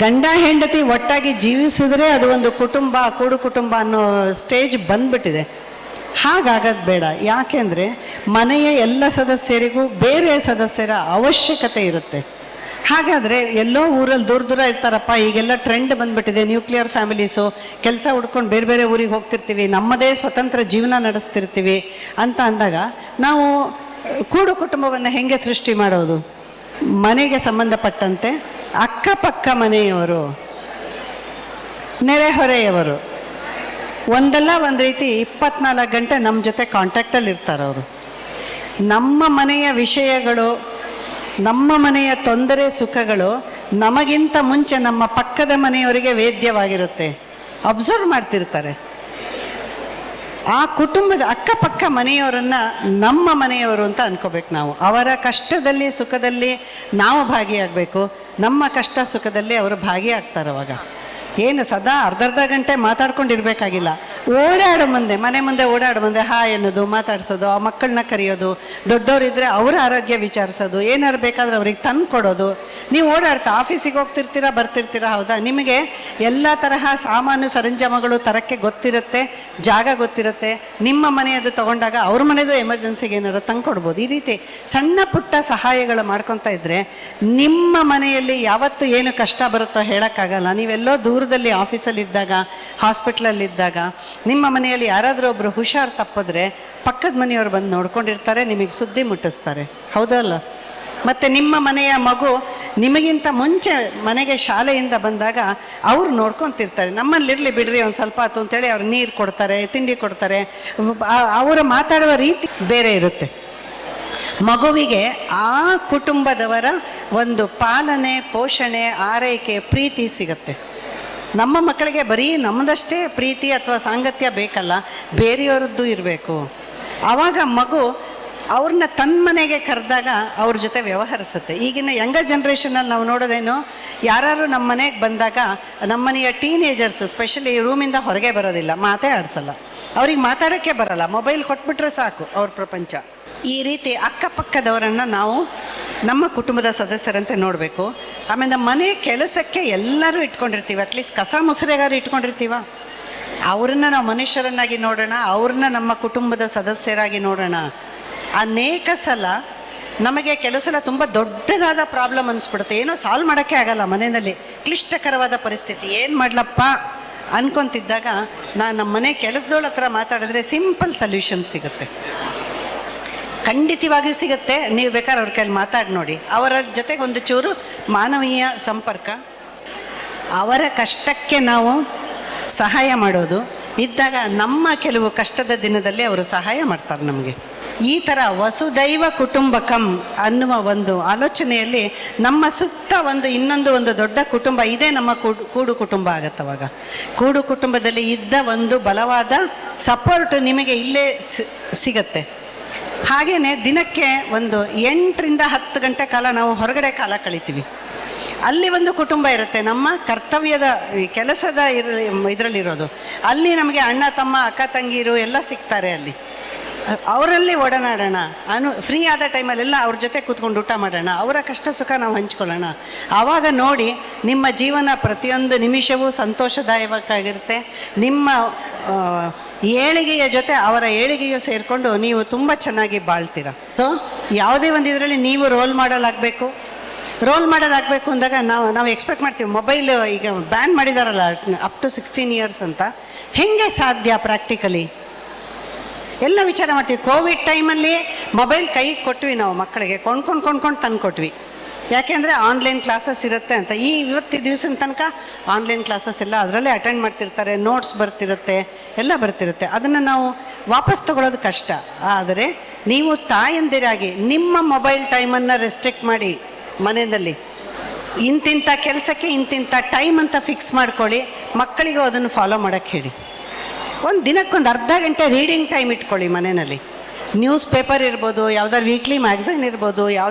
ಗಂಡ ಹೆಂಡತಿ ಒಟ್ಟಾಗಿ ಜೀವಿಸಿದ್ರೆ ಅದು ಒಂದು ಕುಟುಂಬ, ಕೂಡು ಕುಟುಂಬ ಅನ್ನೋ ಸ್ಟೇಜ್ ಬಂದ್ಬಿಟ್ಟಿದೆ. ಹಾಗಾಗೋದು ಬೇಡ. ಯಾಕೆಂದರೆ ಮನೆಯ ಎಲ್ಲ ಸದಸ್ಯರಿಗೂ ಬೇರೆ ಸದಸ್ಯರ ಅವಶ್ಯಕತೆ ಇರುತ್ತೆ. ಹಾಗಾದರೆ ಎಲ್ಲೋ ಊರಲ್ಲಿ ದೂರ ದೂರ ಇರ್ತಾರಪ್ಪ, ಈಗೆಲ್ಲ ಟ್ರೆಂಡ್ ಬಂದ್ಬಿಟ್ಟಿದೆ, ನ್ಯೂಕ್ಲಿಯರ್ ಫ್ಯಾಮಿಲೀಸು, ಕೆಲಸ ಹುಡ್ಕೊಂಡು ಬೇರೆ ಬೇರೆ ಊರಿಗೆ ಹೋಗ್ತಿರ್ತೀವಿ, ನಮ್ಮದೇ ಸ್ವತಂತ್ರ ಜೀವನ ನಡೆಸ್ತಿರ್ತೀವಿ ಅಂತ ಅಂದಾಗ ನಾವು ಕೂಡು ಕುಟುಂಬವನ್ನು ಹೆಂಗೆ ಸೃಷ್ಟಿ ಮಾಡೋದು? ಮನೆಗೆ ಸಂಬಂಧಪಟ್ಟಂತೆ ಅಕ್ಕಪಕ್ಕ ಮನೆಯವರು, ನೆರೆಹೊರೆಯವರು ಒಂದಲ್ಲ ಒಂದು ರೀತಿ 24 ಗಂಟೆ ನಮ್ಮ ಜೊತೆ ಕಾಂಟ್ಯಾಕ್ಟಲ್ಲಿ ಇರ್ತಾರೆ ಅವರು. ನಮ್ಮ ಮನೆಯ ವಿಷಯಗಳು, ನಮ್ಮ ಮನೆಯ ತೊಂದರೆ ಸುಖಗಳು ನಮಗಿಂತ ಮುಂಚೆ ನಮ್ಮ ಪಕ್ಕದ ಮನೆಯವರಿಗೆ ವೇದ್ಯವಾಗಿರುತ್ತೆ. ಅಬ್ಸರ್ವ್ ಮಾಡ್ತಿರ್ತಾರೆ. ಆ ಕುಟುಂಬದ ಅಕ್ಕಪಕ್ಕ ಮನೆಯವರನ್ನು ನಮ್ಮ ಮನೆಯವರು ಅಂತ ಅನ್ಕೋಬೇಕು ನಾವು. ಅವರ ಕಷ್ಟದಲ್ಲಿ ಸುಖದಲ್ಲಿ ನಾವು ಭಾಗಿಯಾಗಬೇಕು, ನಮ್ಮ ಕಷ್ಟ ಸುಖದಲ್ಲಿ ಅವರು ಭಾಗಿಯಾಗ್ತಾರೆ. ಅವಾಗ ಏನು ಸದಾ ಅರ್ಧ ಗಂಟೆ ಮಾತಾಡ್ಕೊಂಡಿರ್ಬೇಕಾಗಿಲ್ಲ. ಓಡಾಡೋ ಮುಂದೆ, ಮನೆ ಮುಂದೆ ಓಡಾಡೋ ಮುಂದೆ ಹಾಯ್ ಅನ್ನೋದು, ಮಾತಾಡ್ಸೋದು, ಆ ಮಕ್ಕಳನ್ನ ಕರೆಯೋದು, ದೊಡ್ಡವರಿದ್ದರೆ ಅವರ ಆರೋಗ್ಯ ವಿಚಾರಿಸೋದು, ಏನಾರು ಬೇಕಾದ್ರೆ ಅವ್ರಿಗೆ ತಂದು ಕೊಡೋದು. ನೀವು ಓಡಾಡ್ತಾ ಆಫೀಸಿಗೆ ಹೋಗ್ತಿರ್ತೀರಾ, ಬರ್ತಿರ್ತೀರಾ, ಹೌದಾ? ನಿಮಗೆ ಎಲ್ಲ ತರಹ ಸಾಮಾನು ಸರಂಜಾಮಗಳು ತರಕ್ಕೆ ಗೊತ್ತಿರುತ್ತೆ, ಜಾಗ ಗೊತ್ತಿರುತ್ತೆ. ನಿಮ್ಮ ಮನೆಯದು ತೊಗೊಂಡಾಗ ಅವ್ರ ಮನೆಯದು ಎಮರ್ಜೆನ್ಸಿಗೆ ಏನಾರು ತಂದು ಕೊಡ್ಬೋದು. ಈ ರೀತಿ ಸಣ್ಣ ಪುಟ್ಟ ಸಹಾಯಗಳು ಮಾಡ್ಕೊತಾ ಇದ್ದರೆ ನಿಮ್ಮ ಮನೆಯಲ್ಲಿ ಯಾವತ್ತು ಏನು ಕಷ್ಟ ಬರುತ್ತೋ ಹೇಳೋಕ್ಕಾಗಲ್ಲ. ನೀವೆಲ್ಲೋ ದೂರದಲ್ಲಿ ಆಫೀಸಲ್ಲಿದ್ದಾಗ, ಹಾಸ್ಪಿಟ್ಲಲ್ಲಿದ್ದಾಗ, ನಿಮ್ಮ ಮನೆಯಲ್ಲಿ ಯಾರಾದರೂ ಒಬ್ಬರು ಹುಷಾರು ತಪ್ಪಿದ್ರೆ ಪಕ್ಕದ ಮನೆಯವರು ಬಂದು ನೋಡ್ಕೊಂಡಿರ್ತಾರೆ, ನಿಮಗೆ ಸುದ್ದಿ ಮುಟ್ಟಿಸ್ತಾರೆ, ಹೌದಲ್ಲ? ಮತ್ತು ನಿಮ್ಮ ಮನೆಯ ಮಗು ನಿಮಗಿಂತ ಮುಂಚೆ ಮನೆಗೆ ಶಾಲೆಯಿಂದ ಬಂದಾಗ ಅವ್ರು ನೋಡ್ಕೊತಿರ್ತಾರೆ. ನಮ್ಮಲ್ಲಿರಲಿ ಬಿಡ್ರಿ ಒಂದು ಸ್ವಲ್ಪ ಹೊತ್ತು ಅಂತೇಳಿ ಅವ್ರು ನೀರು ಕೊಡ್ತಾರೆ, ತಿಂಡಿ ಕೊಡ್ತಾರೆ. ಅವರ ಮಾತಾಡುವ ರೀತಿ ಬೇರೆ ಇರುತ್ತೆ. ಮಗುವಿಗೆ ಆ ಕುಟುಂಬದವರ ಒಂದು ಪಾಲನೆ, ಪೋಷಣೆ, ಆರೈಕೆ, ಪ್ರೀತಿ ಸಿಗುತ್ತೆ. ನಮ್ಮ ಮಕ್ಕಳಿಗೆ ಬರೀ ನಮ್ಮದಷ್ಟೇ ಪ್ರೀತಿ ಅಥವಾ ಸಾಂಗತ್ಯ ಬೇಕಲ್ಲ, ಬೇರೆಯವ್ರದ್ದು ಇರಬೇಕು. ಆವಾಗ ಮಗು ಅವ್ರನ್ನ ತನ್ನ ಮನೆಗೆ ಕರೆದಾಗ ಅವ್ರ ಜೊತೆ ವ್ಯವಹರಿಸುತ್ತೆ. ಈಗಿನ ಯಂಗರ್ ಜನ್ರೇಷನಲ್ಲಿ ನಾವು ನೋಡೋದೇನು, ಯಾರು ನಮ್ಮ ಮನೆಗೆ ಬಂದಾಗ ನಮ್ಮನೆಯ ಟೀನೇಜರ್ಸು ಸ್ಪೆಷಲಿ ರೂಮಿಂದ ಹೊರಗೆ ಬರೋದಿಲ್ಲ, ಮಾತೇ ಆಡಿಸಲ್ಲ. ಅವ್ರಿಗೆ ಮಾತಾಡೋಕ್ಕೆ ಬರಲ್ಲ, ಮೊಬೈಲ್ ಕೊಟ್ಬಿಟ್ರೆ ಸಾಕು ಅವ್ರ ಪ್ರಪಂಚ. ಈ ರೀತಿ ಅಕ್ಕಪಕ್ಕದವರನ್ನು ನಾವು ನಮ್ಮ ಕುಟುಂಬದ ಸದಸ್ಯರಂತೆ ನೋಡಬೇಕು. ಆಮೇಲೆ ನಮ್ಮ ಮನೆ ಕೆಲಸಕ್ಕೆ ಎಲ್ಲರೂ ಇಟ್ಕೊಂಡಿರ್ತೀವಿ, ಅಟ್ಲೀಸ್ಟ್ ಕಸ ಮುಸುರೆಗಾರು ಇಟ್ಕೊಂಡಿರ್ತೀವ. ಅವ್ರನ್ನ ನಾವು ಮನುಷ್ಯರನ್ನಾಗಿ ನೋಡೋಣ, ಅವ್ರನ್ನ ನಮ್ಮ ಕುಟುಂಬದ ಸದಸ್ಯರಾಗಿ ನೋಡೋಣ. ಅನೇಕ ಸಲ ನಮಗೆ ಕೆಲವು ಸಲ ತುಂಬ ದೊಡ್ಡದಾದ ಪ್ರಾಬ್ಲಮ್ ಅನಿಸ್ಬಿಡುತ್ತೆ, ಏನೋ ಸಾಲ್ವ್ ಮಾಡೋಕ್ಕೆ ಆಗಲ್ಲ, ಮನೆಯಲ್ಲಿ ಕ್ಲಿಷ್ಟಕರವಾದ ಪರಿಸ್ಥಿತಿ, ಏನು ಮಾಡ್ಲಪ್ಪ ಅನ್ಕೊತಿದ್ದಾಗ ನಾನು ನಮ್ಮ ಮನೆ ಕೆಲಸದೋಳ ಹತ್ರ ಮಾತಾಡಿದ್ರೆ ಸಿಂಪಲ್ ಸೊಲ್ಯೂಷನ್ ಸಿಗುತ್ತೆ. ಖಂಡಿತವಾಗಿಯೂ ಸಿಗುತ್ತೆ. ನೀವು ಬೇಕಾದ್ರೆ ಅವ್ರ ಕೈಲಿ ಮಾತಾಡಿ ನೋಡಿ. ಅವರ ಜೊತೆಗೆ ಒಂದು ಚೂರು ಮಾನವೀಯ ಸಂಪರ್ಕ, ಅವರ ಕಷ್ಟಕ್ಕೆ ನಾವು ಸಹಾಯ ಮಾಡೋದು ಇದ್ದಾಗ ನಮ್ಮ ಕೆಲವು ಕಷ್ಟದ ದಿನದಲ್ಲಿ ಅವರು ಸಹಾಯ ಮಾಡ್ತಾರೆ ನಮಗೆ. ಈ ಥರ ವಸುದೈವ ಕುಟುಂಬಕಂ ಅನ್ನುವ ಒಂದು ಆಲೋಚನೆಯಲ್ಲಿ ನಮ್ಮ ಸುತ್ತ ಇನ್ನೊಂದು ದೊಡ್ಡ ಕುಟುಂಬ ಇದೆ, ನಮ್ಮ ಕೂಡು ಕುಟುಂಬ ಆಗತ್ತೆ. ಅವಾಗ ಕೂಡು ಕುಟುಂಬದಲ್ಲಿ ಇದ್ದ ಒಂದು ಬಲವಾದ ಸಪೋರ್ಟ್ ನಿಮಗೆ ಇಲ್ಲೇ ಸಿಗತ್ತೆ. ಹಾಗೆಯೇ ದಿನಕ್ಕೆ 8 ರಿಂದ 10 ಗಂಟೆ ಕಾಲ ನಾವು ಹೊರಗಡೆ ಕಾಲ ಕಳಿತೀವಿ. ಅಲ್ಲಿ ಒಂದು ಕುಟುಂಬ ಇರುತ್ತೆ, ನಮ್ಮ ಕರ್ತವ್ಯದ ಕೆಲಸದ ಇದರಲ್ಲಿರೋದು. ಅಲ್ಲಿ ನಮಗೆ ಅಣ್ಣ ತಮ್ಮ, ಅಕ್ಕ ತಂಗಿರು ಎಲ್ಲ ಸಿಗ್ತಾರೆ. ಅಲ್ಲಿ ಅವರಲ್ಲಿ ಒಡನಾಡೋಣ, ಫ್ರೀ ಆದ ಟೈಮಲ್ಲೆಲ್ಲ ಅವ್ರ ಜೊತೆ ಕೂತ್ಕೊಂಡು ಊಟ ಮಾಡೋಣ, ಅವರ ಕಷ್ಟ ಸುಖ ನಾವು ಹಂಚ್ಕೊಳ್ಳೋಣ. ಆವಾಗ ನೋಡಿ ನಿಮ್ಮ ಜೀವನ ಪ್ರತಿಯೊಂದು ನಿಮಿಷವೂ ಸಂತೋಷದಾಯಕವಾಗಿರುತ್ತೆ. ನಿಮ್ಮ ಏಳಿಗೆಯ ಜೊತೆ ಅವರ ಏಳಿಗೆಯು ಸೇರಿಕೊಂಡು ನೀವು ತುಂಬ ಚೆನ್ನಾಗಿ ಬಾಳ್ತೀರ. ಸೊ ಯಾವುದೇ ಒಂದು ಇದರಲ್ಲಿ ನೀವು ರೋಲ್ ಮಾಡೆಲ್ ಆಗಬೇಕು. ರೋಲ್ ಮಾಡೆಲ್ ಆಗಬೇಕು ಅಂದಾಗ ನಾವು ಎಕ್ಸ್ಪೆಕ್ಟ್ ಮಾಡ್ತೀವಿ. ಮೊಬೈಲ್ ಈಗ ಬ್ಯಾನ್ ಮಾಡಿದಾರಲ್ಲ ಅಪ್ ಟು 16 ಇಯರ್ಸ್ ಅಂತ, ಹೇಗೆ ಸಾಧ್ಯ ಪ್ರಾಕ್ಟಿಕಲಿ ಎಲ್ಲ ವಿಚಾರ ಮಾಡ್ತೀವಿ. ಕೋವಿಡ್ ಟೈಮಲ್ಲಿ ಮೊಬೈಲ್ ಕೈಗೆ ಕೊಟ್ವಿ ನಾವು ಮಕ್ಕಳಿಗೆ, ಕೊಂಡ್ಕೊಂಡು ತಂದು ಕೊಟ್ವಿ. ಯಾಕೆಂದರೆ ಆನ್ಲೈನ್ ಕ್ಲಾಸಸ್ ಇರುತ್ತೆ ಅಂತ. ಇವತ್ತಿನ ದಿವಸದ ತನಕ ಆನ್ಲೈನ್ ಕ್ಲಾಸಸ್ ಎಲ್ಲ ಅದರಲ್ಲೇ ಅಟೆಂಡ್ ಮಾಡ್ತಿರ್ತಾರೆ, ನೋಟ್ಸ್ ಬರ್ತಿರುತ್ತೆ, ಎಲ್ಲ ಬರ್ತಿರುತ್ತೆ. ಅದನ್ನು ನಾವು ವಾಪಸ್ ತಗೊಳ್ಳೋದು ಕಷ್ಟ. ಆದರೆ ನೀವು ತಾಯಂದಿರಾಗಿ ನಿಮ್ಮ ಮೊಬೈಲ್ ಟೈಮನ್ನು ರೆಸ್ಟ್ರಿಕ್ಟ್ ಮಾಡಿ, ಮನೆಯಲ್ಲಿ ಇಂತಿಂಥ ಕೆಲಸಕ್ಕೆ ಇಂತಿಂಥ ಟೈಮ್ ಅಂತ ಫಿಕ್ಸ್ ಮಾಡ್ಕೊಳ್ಳಿ. ಮಕ್ಕಳಿಗೂ ಅದನ್ನು ಫಾಲೋ ಮಾಡೋಕ್ಕೆ ಹೇಳಿ. ಒಂದು ದಿನಕ್ಕೊಂದು ಅರ್ಧ ಗಂಟೆ ರೀಡಿಂಗ್ ಟೈಮ್ ಇಟ್ಕೊಳ್ಳಿ ಮನೆಯಲ್ಲಿ. ನ್ಯೂಸ್ ಪೇಪರ್ ಇರ್ಬೋದು, ಯಾವ್ದಾರು ವೀಕ್ಲಿ ಮ್ಯಾಗಝೈನ್ ಇರ್ಬೋದು,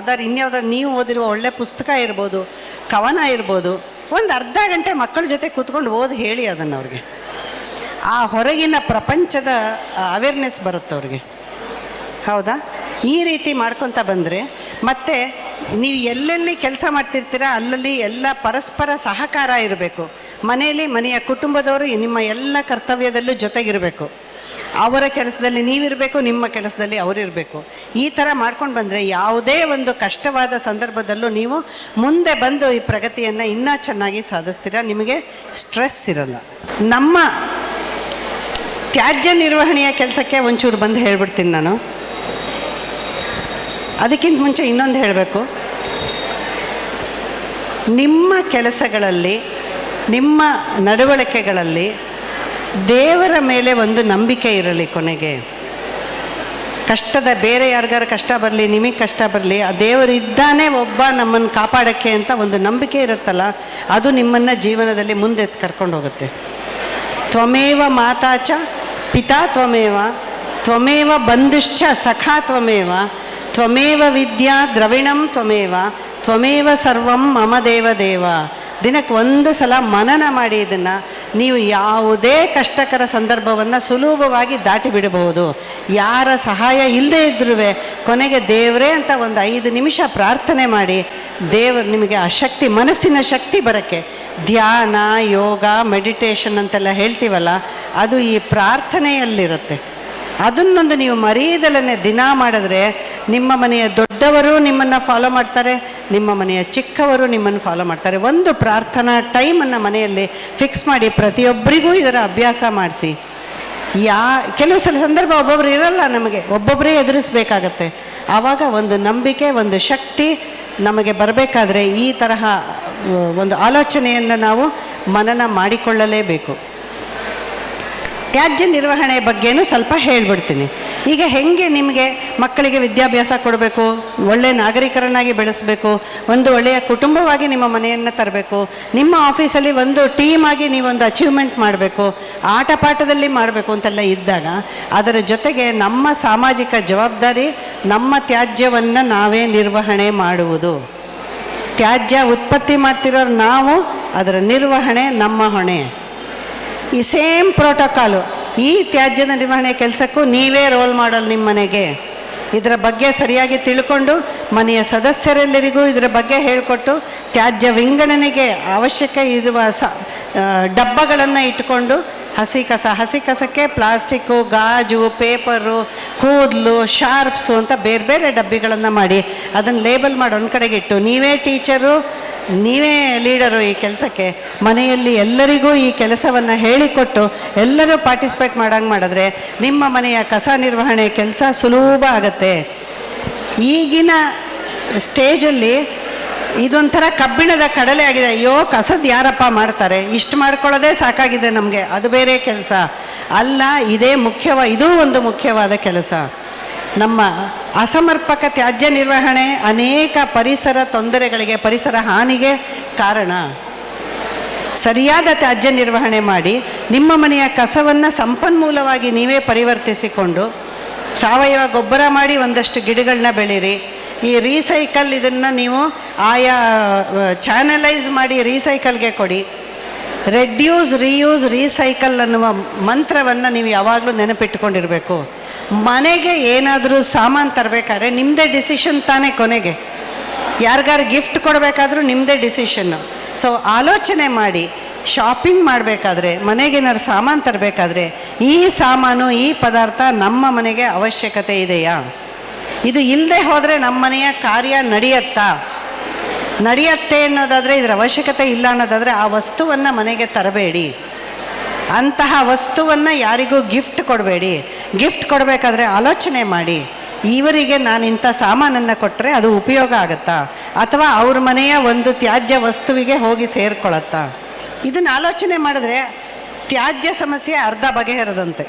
ಇನ್ಯಾವ್ದಾರು ನೀವು ಓದಿರುವ ಒಳ್ಳೆ ಪುಸ್ತಕ ಇರ್ಬೋದು, ಕವನ ಇರ್ಬೋದು, ಒಂದು ಅರ್ಧ ಗಂಟೆ ಮಕ್ಕಳ ಜೊತೆ ಕೂತ್ಕೊಂಡು ಓದಿ ಹೇಳಿ ಅದನ್ನು ಅವ್ರಿಗೆ. ಆ ಹೊರಗಿನ ಪ್ರಪಂಚದ ಅವೇರ್ನೆಸ್ ಬರುತ್ತೆ ಅವ್ರಿಗೆ, ಹೌದಾ? ಈ ರೀತಿ ಮಾಡ್ಕೊತ ಬಂದರೆ ಮತ್ತು ನೀವು ಎಲ್ಲೆಲ್ಲಿ ಕೆಲಸ ಮಾಡ್ತಿರ್ತೀರ ಅಲ್ಲಲ್ಲಿ ಎಲ್ಲ ಪರಸ್ಪರ ಸಹಕಾರ ಇರಬೇಕು. ಮನೆಯಲ್ಲಿ ಮನೆಯ ಕುಟುಂಬದವರು ನಿಮ್ಮ ಎಲ್ಲ ಕರ್ತವ್ಯದಲ್ಲೂ ಜೊತೆಗಿರಬೇಕು. ಅವರ ಕೆಲಸದಲ್ಲಿ ನೀವಿರಬೇಕು, ನಿಮ್ಮ ಕೆಲಸದಲ್ಲಿ ಅವರಿರಬೇಕು. ಈ ಥರ ಮಾಡ್ಕೊಂಡು ಬಂದರೆ ಯಾವುದೇ ಒಂದು ಕಷ್ಟವಾದ ಸಂದರ್ಭದಲ್ಲೂ ನೀವು ಮುಂದೆ ಬಂದು ಈ ಪ್ರಗತಿಯನ್ನು ಇನ್ನೂ ಚೆನ್ನಾಗಿ ಸಾಧಿಸ್ತೀರ. ನಿಮಗೆ ಸ್ಟ್ರೆಸ್ ಇರಲ್ಲ. ನಮ್ಮ ತ್ಯಾಜ್ಯ ನಿರ್ವಹಣೆಯ ಕೆಲಸಕ್ಕೆ ಒಂಚೂರು ಬಂದು ಹೇಳ್ಬಿಡ್ತೀನಿ ನಾನು. ಅದಕ್ಕಿಂತ ಮುಂಚೆ ಇನ್ನೊಂದು ಹೇಳಬೇಕು. ನಿಮ್ಮ ಕೆಲಸಗಳಲ್ಲಿ, ನಿಮ್ಮ ನಡವಳಿಕೆಗಳಲ್ಲಿ ದೇವರ ಮೇಲೆ ಒಂದು ನಂಬಿಕೆ ಇರಲಿ. ಕೊನೆಗೆ ಬೇರೆ ಯಾರಿಗಾರ ಕಷ್ಟ ಬರಲಿ, ನಿಮಗೆ ಕಷ್ಟ ಬರಲಿ, ಆ ದೇವರು ಇದ್ದಾನೆ ಒಬ್ಬ ನಮ್ಮನ್ನು ಕಾಪಾಡೋಕ್ಕೆ ಅಂತ ಒಂದು ನಂಬಿಕೆ ಇರುತ್ತಲ್ಲ, ಅದು ನಿಮ್ಮನ್ನು ಜೀವನದಲ್ಲಿ ಮುಂದೆ ಕರ್ಕೊಂಡು ಹೋಗುತ್ತೆ. ತ್ವಮೇವ ಮಾತಾ ಚ ಪಿತಾ ತ್ವಮೇವ, ತ್ವಮೇವ ಬಂಧುಶ್ಚ ಸಖಾ ತ್ವಮೇವ, ತ್ವಮೇವ ವಿದ್ಯಾ ದ್ರವಿಣಂ ತ್ವಮೇವ, ತ್ವಮೇವ ಸರ್ವಂ ಮಮ ದೇವ. ದಿನಕ್ಕೆ ಒಂದು ಸಲ ಮನನ ಮಾಡಿ ಇದನ್ನು. ನೀವು ಯಾವುದೇ ಕಷ್ಟಕರ ಸಂದರ್ಭವನ್ನು ಸುಲಭವಾಗಿ ದಾಟಿ ಬಿಡಬಹುದು. ಯಾರ ಸಹಾಯ ಇಲ್ಲದೇ ಇದ್ರೂ ಕೊನೆಗೆ ದೇವರೇ ಅಂತ ಒಂದು 5 ನಿಮಿಷ ಪ್ರಾರ್ಥನೆ ಮಾಡಿ, ದೇವರು ನಿಮಗೆ ಆ ಶಕ್ತಿ, ಮನಸ್ಸಿನ ಶಕ್ತಿ ಬರೋಕ್ಕೆ, ಧ್ಯಾನ, ಯೋಗ, ಮೆಡಿಟೇಷನ್ ಅಂತೆಲ್ಲ ಹೇಳ್ತೀವಲ್ಲ, ಅದು ಈ ಪ್ರಾರ್ಥನೆಯಲ್ಲಿರುತ್ತೆ. ಅದನ್ನೊಂದು ನೀವು ಮರೀದಲೇ ದಿನ ಮಾಡಿದ್ರೆ ನಿಮ್ಮ ಮನೆಯ ದೊಡ್ಡವರು ನಿಮ್ಮನ್ನು ಫಾಲೋ ಮಾಡ್ತಾರೆ, ನಿಮ್ಮ ಮನೆಯ ಚಿಕ್ಕವರು ನಿಮ್ಮನ್ನು ಫಾಲೋ ಮಾಡ್ತಾರೆ. ಒಂದು ಪ್ರಾರ್ಥನಾ ಟೈಮನ್ನು ಮನೆಯಲ್ಲಿ ಫಿಕ್ಸ್ ಮಾಡಿ ಪ್ರತಿಯೊಬ್ಬರಿಗೂ ಇದರ ಅಭ್ಯಾಸ ಮಾಡಿಸಿ. ಕೆಲವು ಸಲ ಸಂದರ್ಭ ಒಬ್ಬೊಬ್ಬರು ಇರಲ್ಲ, ನಮಗೆ ಒಬ್ಬೊಬ್ಬರೇ ಎದುರಿಸಬೇಕಾಗತ್ತೆ. ಆವಾಗ ಒಂದು ನಂಬಿಕೆ, ಒಂದು ಶಕ್ತಿ ನಮಗೆ ಬರಬೇಕಾದ್ರೆ ಈ ತರಹ ಒಂದು ಆಲೋಚನೆಯನ್ನು ನಾವು ಮನನ ಮಾಡಿಕೊಳ್ಳಲೇಬೇಕು. ತ್ಯಾಜ್ಯ ನಿರ್ವಹಣೆ ಬಗ್ಗೆನೂ ಸ್ವಲ್ಪ ಹೇಳ್ಬಿಡ್ತೀನಿ. ಈಗ ಹೇಗೆ ನಿಮಗೆ ಮಕ್ಕಳಿಗೆ ವಿದ್ಯಾಭ್ಯಾಸ ಕೊಡಬೇಕು, ಒಳ್ಳೆಯ ನಾಗರಿಕರನ್ನಾಗಿ ಬೆಳೆಸಬೇಕು, ಒಂದು ಒಳ್ಳೆಯ ಕುಟುಂಬವಾಗಿ ನಿಮ್ಮ ಮನೆಯನ್ನು ತರಬೇಕು, ನಿಮ್ಮ ಆಫೀಸಲ್ಲಿ ಒಂದು ಟೀಮಾಗಿ ನೀವೊಂದು ಅಚೀವ್ಮೆಂಟ್ ಮಾಡಬೇಕು, ಆಟ ಪಾಠದಲ್ಲಿ ಮಾಡಬೇಕು ಅಂತೆಲ್ಲ ಇದ್ದಾಗ, ಅದರ ಜೊತೆಗೆ ನಮ್ಮ ಸಾಮಾಜಿಕ ಜವಾಬ್ದಾರಿ ನಮ್ಮ ತ್ಯಾಜ್ಯವನ್ನು ನಾವೇ ನಿರ್ವಹಣೆ ಮಾಡುವುದು. ತ್ಯಾಜ್ಯ ಉತ್ಪತ್ತಿ ಮಾಡ್ತಿರೋರು ನಾವು, ಅದರ ನಿರ್ವಹಣೆ ನಮ್ಮ ಹೊಣೆ. ಈ ಸೇಮ್ ಪ್ರೋಟೋಕಾಲು ಈ ತ್ಯಾಜ್ಯದ ನಿರ್ವಹಣೆ ಕೆಲಸಕ್ಕೂ ನೀವೇ ರೋಲ್ ಮಾಡಲ್. ನಿಮ್ಮ ಮನೆಗೆ ಇದರ ಬಗ್ಗೆ ಸರಿಯಾಗಿ ತಿಳ್ಕೊಂಡು ಮನೆಯ ಸದಸ್ಯರೆಲ್ಲರಿಗೂ ಇದರ ಬಗ್ಗೆ ಹೇಳಿಕೊಟ್ಟು ತ್ಯಾಜ್ಯ ವಿಂಗಡಣೆಗೆ ಅವಶ್ಯಕ ಇರುವ ಡಬ್ಬಗಳನ್ನು ಇಟ್ಕೊಂಡು ಹಸಿ ಕಸಕ್ಕೆ ಪ್ಲಾಸ್ಟಿಕ್ಕು, ಗಾಜು, ಪೇಪರು, ಕೂದಲು, ಶಾರ್ಪ್ಸು ಅಂತ ಬೇರೆ ಬೇರೆ ಡಬ್ಬಿಗಳನ್ನು ಮಾಡಿ ಅದನ್ನು ಲೇಬಲ್ ಮಾಡಿ ಒಂದು ಕಡೆಗೆ ಇಟ್ಟು, ನೀವೇ ಟೀಚರು, ನೀವೇ ಲೀಡರು ಈ ಕೆಲಸಕ್ಕೆ, ಮನೆಯಲ್ಲಿ ಎಲ್ಲರಿಗೂ ಈ ಕೆಲಸವನ್ನು ಹೇಳಿಕೊಟ್ಟು ಎಲ್ಲರೂ ಪಾರ್ಟಿಸಿಪೇಟ್ ಮಾಡಂಗೆ ಮಾಡಿದ್ರೆ ನಿಮ್ಮ ಮನೆಯ ಕಸ ನಿರ್ವಹಣೆ ಕೆಲಸ ಸುಲಭ ಆಗುತ್ತೆ. ಈಗಿನ ಸ್ಟೇಜಲ್ಲಿ ಇದೊಂಥರ ಕಬ್ಬಿಣದ ಕಡಲೆ ಆಗಿದೆ. ಅಯ್ಯೋ, ಕಸದ ಯಾರಪ್ಪ ಮಾಡ್ತಾರೆ, ಇಷ್ಟು ಮಾಡ್ಕೊಳ್ಳೋದೇ ಸಾಕಾಗಿದೆ ನಮಗೆ, ಅದು ಬೇರೆ ಕೆಲಸ ಅಲ್ಲ. ಇದೂ ಒಂದು ಮುಖ್ಯವಾದ ಕೆಲಸ. ನಮ್ಮ ಅಸಮರ್ಪಕ ತ್ಯಾಜ್ಯ ನಿರ್ವಹಣೆ ಅನೇಕ ಪರಿಸರ ತೊಂದರೆಗಳಿಗೆ, ಪರಿಸರ ಹಾನಿಗೆ ಕಾರಣ. ಸರಿಯಾದ ತ್ಯಾಜ್ಯ ನಿರ್ವಹಣೆ ಮಾಡಿ ನಿಮ್ಮ ಮನೆಯ ಕಸವನ್ನು ಸಂಪನ್ಮೂಲವಾಗಿ ನೀವೇ ಪರಿವರ್ತಿಸಿಕೊಂಡು ಸಾವಯವ ಗೊಬ್ಬರ ಮಾಡಿ ಒಂದಷ್ಟು ಗಿಡಗಳನ್ನ ಬೆಳೀರಿ. ಈ ರೀಸೈಕಲ್ ಇದನ್ನು ನೀವು ಆಯಾ ಚಾನಲೈಸ್ ಮಾಡಿ ರೀಸೈಕಲ್ಗೆ ಕೊಡಿ. ರೆಡ್ಯೂಸ್, ರೀಯೂಸ್, ರೀಸೈಕಲ್ ಅನ್ನುವ ಮಂತ್ರವನ್ನು ನೀವು ಯಾವಾಗಲೂ ನೆನಪಿಟ್ಕೊಂಡಿರಬೇಕು. ಮನೆಗೆ ಏನಾದರೂ ಸಾಮಾನು ತರಬೇಕಾದ್ರೆ ನಿಮ್ಮದೇ ಡಿಸಿಷನ್ ತಾನೇ. ಕೊನೆಗೆ ಯಾರಿಗಾರು ಗಿಫ್ಟ್ ಕೊಡಬೇಕಾದ್ರೂ ನಿಮ್ಮದೇ ಡಿಸಿಷನ್ನು. ಸೊ ಆಲೋಚನೆ ಮಾಡಿ ಶಾಪಿಂಗ್ ಮಾಡಬೇಕಾದ್ರೆ, ಮನೆಗೇನಾದ್ರು ಸಾಮಾನು ತರಬೇಕಾದ್ರೆ, ಈ ಸಾಮಾನು, ಈ ಪದಾರ್ಥ ನಮ್ಮ ಮನೆಗೆ ಅವಶ್ಯಕತೆ ಇದೆಯಾ? ಇದು ಇಲ್ಲದೆ ಹೋದರೆ ನಮ್ಮ ಮನೆಯ ಕಾರ್ಯ ನಡೆಯುತ್ತೆ ಅನ್ನೋದಾದರೆ, ಇದರ ಅವಶ್ಯಕತೆ ಇಲ್ಲ ಅನ್ನೋದಾದರೆ ಆ ವಸ್ತುವನ್ನು ಮನೆಗೆ ತರಬೇಡಿ. ಅಂತಹ ವಸ್ತುವನ್ನು ಯಾರಿಗೂ ಗಿಫ್ಟ್ ಕೊಡಬೇಡಿ. ಗಿಫ್ಟ್ ಕೊಡಬೇಕಾದ್ರೆ ಆಲೋಚನೆ ಮಾಡಿ, ಇವರಿಗೆ ನಾನು ಇಂಥ ಸಾಮಾನನ್ನು ಕೊಟ್ಟರೆ ಅದು ಉಪಯೋಗ ಆಗುತ್ತಾ, ಅಥವಾ ಅವ್ರ ಮನೆಯ ಒಂದು ತ್ಯಾಜ್ಯ ವಸ್ತುವಿಗೆ ಹೋಗಿ ಸೇರ್ಕೊಳ್ಳುತ್ತಾ? ಇದನ್ನು ಆಲೋಚನೆ ಮಾಡಿದ್ರೆ ತ್ಯಾಜ್ಯ ಸಮಸ್ಯೆ ಅರ್ಧ ಬಗೆಹರದಂತೆ.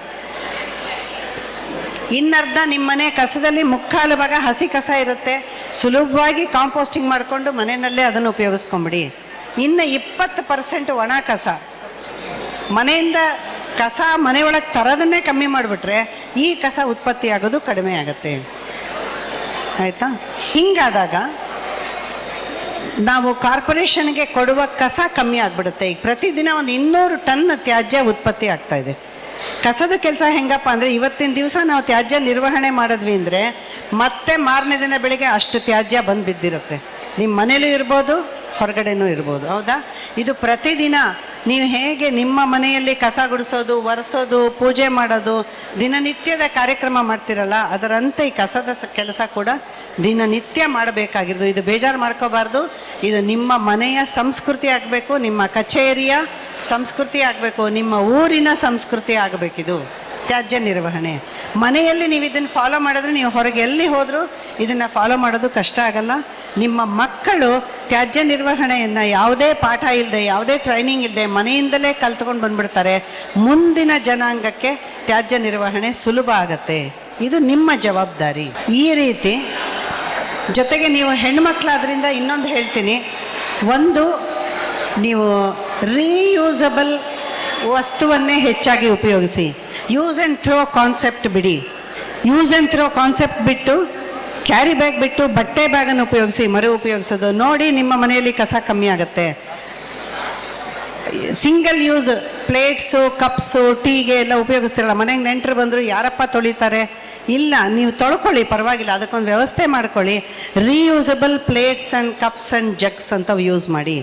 ಇನ್ನರ್ಧ ನಿಮ್ಮನೆ ಕಸದಲ್ಲಿ 3/4 ಭಾಗ ಹಸಿ ಕಸ ಇರುತ್ತೆ. ಸುಲಭವಾಗಿ ಕಾಂಪೋಸ್ಟಿಂಗ್ ಮಾಡಿಕೊಂಡು ಮನೆಯಲ್ಲೇ ಅದನ್ನು ಉಪಯೋಗಿಸ್ಕೊಂಬಿಡಿ. ಇನ್ನು 20% ಒಣ ಕಸ. ಮನೆಯಿಂದ ಕಸ ಮನೆಯೊಳಗೆ ತರೋದನ್ನೇ ಕಮ್ಮಿ ಮಾಡಿಬಿಟ್ರೆ ಈ ಕಸ ಉತ್ಪತ್ತಿ ಆಗೋದು ಕಡಿಮೆ ಆಗುತ್ತೆ. ಆಯಿತಾ? ಹಿಂಗಾದಾಗ ನಾವು ಕಾರ್ಪೊರೇಷನ್ಗೆ ಕೊಡುವ ಕಸ ಕಮ್ಮಿ ಆಗಿಬಿಡುತ್ತೆ. ಈಗ ಪ್ರತಿದಿನ ಒಂದು 200 ಟನ್ ತ್ಯಾಜ್ಯ ಉತ್ಪತ್ತಿ ಆಗ್ತಾಯಿದೆ. ಕಸದ ಕೆಲಸ ಹೆಂಗಪ್ಪ ಅಂದರೆ, ಇವತ್ತಿನ ದಿವಸ ನಾವು ತ್ಯಾಜ್ಯ ನಿರ್ವಹಣೆ ಮಾಡಿದ್ವಿ ಅಂದರೆ ಮತ್ತೆ ಮಾರನೇ ದಿನ ಬೆಳಿಗ್ಗೆ ಅಷ್ಟು ತ್ಯಾಜ್ಯ ಬಂದು ಬಿದ್ದಿರುತ್ತೆ. ನಿಮ್ಮ ಮನೇಲೂ ಇರ್ಬೋದು, ಹೊರಗಡೆನೂ ಇರ್ಬೋದು. ಹೌದಾ? ಇದು ಪ್ರತಿದಿನ ನೀವು ಹೇಗೆ ನಿಮ್ಮ ಮನೆಯಲ್ಲಿ ಕಸ ಗುಡಿಸೋದು, ಒರೆಸೋದು, ಪೂಜೆ ಮಾಡೋದು, ದಿನನಿತ್ಯದ ಕಾರ್ಯಕ್ರಮ ಮಾಡ್ತಿರಲ್ಲ, ಅದರಂತೆ ಈ ಕಸದ ಕೆಲಸ ಕೂಡ ದಿನನಿತ್ಯ ಮಾಡಬೇಕಾಗಿರೋದು. ಇದು ಬೇಜಾರು ಮಾಡ್ಕೋಬಾರ್ದು. ಇದು ನಿಮ್ಮ ಮನೆಯ ಸಂಸ್ಕೃತಿ ಆಗಬೇಕು, ನಿಮ್ಮ ಕಚೇರಿಯ ಸಂಸ್ಕೃತಿ ಆಗಬೇಕು, ನಿಮ್ಮ ಊರಿನ ಸಂಸ್ಕೃತಿ ಆಗಬೇಕಿದು ತ್ಯಾಜ್ಯ ನಿರ್ವಹಣೆ. ಮನೆಯಲ್ಲಿ ನೀವು ಇದನ್ನು ಫಾಲೋ ಮಾಡಿದ್ರೆ ನೀವು ಹೊರಗೆ ಎಲ್ಲಿ ಹೋದರೂ ಇದನ್ನು ಫಾಲೋ ಮಾಡೋದು ಕಷ್ಟ ಆಗಲ್ಲ. ನಿಮ್ಮ ಮಕ್ಕಳು ತ್ಯಾಜ್ಯ ನಿರ್ವಹಣೆಯನ್ನು ಯಾವುದೇ ಪಾಠ ಇಲ್ಲದೆ, ಯಾವುದೇ ಟ್ರೈನಿಂಗ್ ಇಲ್ಲದೆ ಮನೆಯಿಂದಲೇ ಕಲ್ತ್ಕೊಂಡು ಬಂದ್ಬಿಡ್ತಾರೆ. ಮುಂದಿನ ಜನಾಂಗಕ್ಕೆ ತ್ಯಾಜ್ಯ ನಿರ್ವಹಣೆ ಸುಲಭ ಆಗತ್ತೆ. ಇದು ನಿಮ್ಮ ಜವಾಬ್ದಾರಿ. ಈ ರೀತಿ ಜೊತೆಗೆ ನೀವು ಹೆಣ್ಮಕ್ಳಾದ್ರಿಂದ ಇನ್ನೊಂದು ಹೇಳ್ತೀನಿ. ಒಂದು, ನೀವು ರೀಯೂಸಬಲ್ ವಸ್ತುವನ್ನೇ ಹೆಚ್ಚಾಗಿ ಉಪಯೋಗಿಸಿ. ಯೂಸ್ ಆ್ಯಂಡ್ ಥ್ರೋ ಕಾನ್ಸೆಪ್ಟ್ ಬಿಡಿ. ಯೂಸ್ ಆ್ಯಂಡ್ ಥ್ರೋ ಕಾನ್ಸೆಪ್ಟ್ ಬಿಟ್ಟು, ಕ್ಯಾರಿ ಬ್ಯಾಗ್ ಬಿಟ್ಟು ಬಟ್ಟೆ ಬ್ಯಾಗನ್ನು ಉಪಯೋಗಿಸಿ, ಮರು ಉಪಯೋಗಿಸೋದು ನೋಡಿ. ನಿಮ್ಮ ಮನೆಯಲ್ಲಿ ಕಸ ಕಮ್ಮಿ ಆಗುತ್ತೆ. ಸಿಂಗಲ್ ಯೂಸ್ ಪ್ಲೇಟ್ಸು, ಕಪ್ಸು, ಟೀಗೆ ಎಲ್ಲ ಉಪಯೋಗಿಸ್ತಿರಲ್ಲ. ಮನೆಗೆ ನೆಂಟರು ಬಂದರು ಯಾರಪ್ಪ ತೊಳಿತಾರೆ? ಇಲ್ಲ, ನೀವು ತೊಳ್ಕೊಳ್ಳಿ, ಪರವಾಗಿಲ್ಲ, ಅದಕ್ಕೊಂದು ವ್ಯವಸ್ಥೆ ಮಾಡ್ಕೊಳ್ಳಿ. Reusable plates and cups and jugs ಅಂತ ಯೂಸ್ ಮಾಡಿ.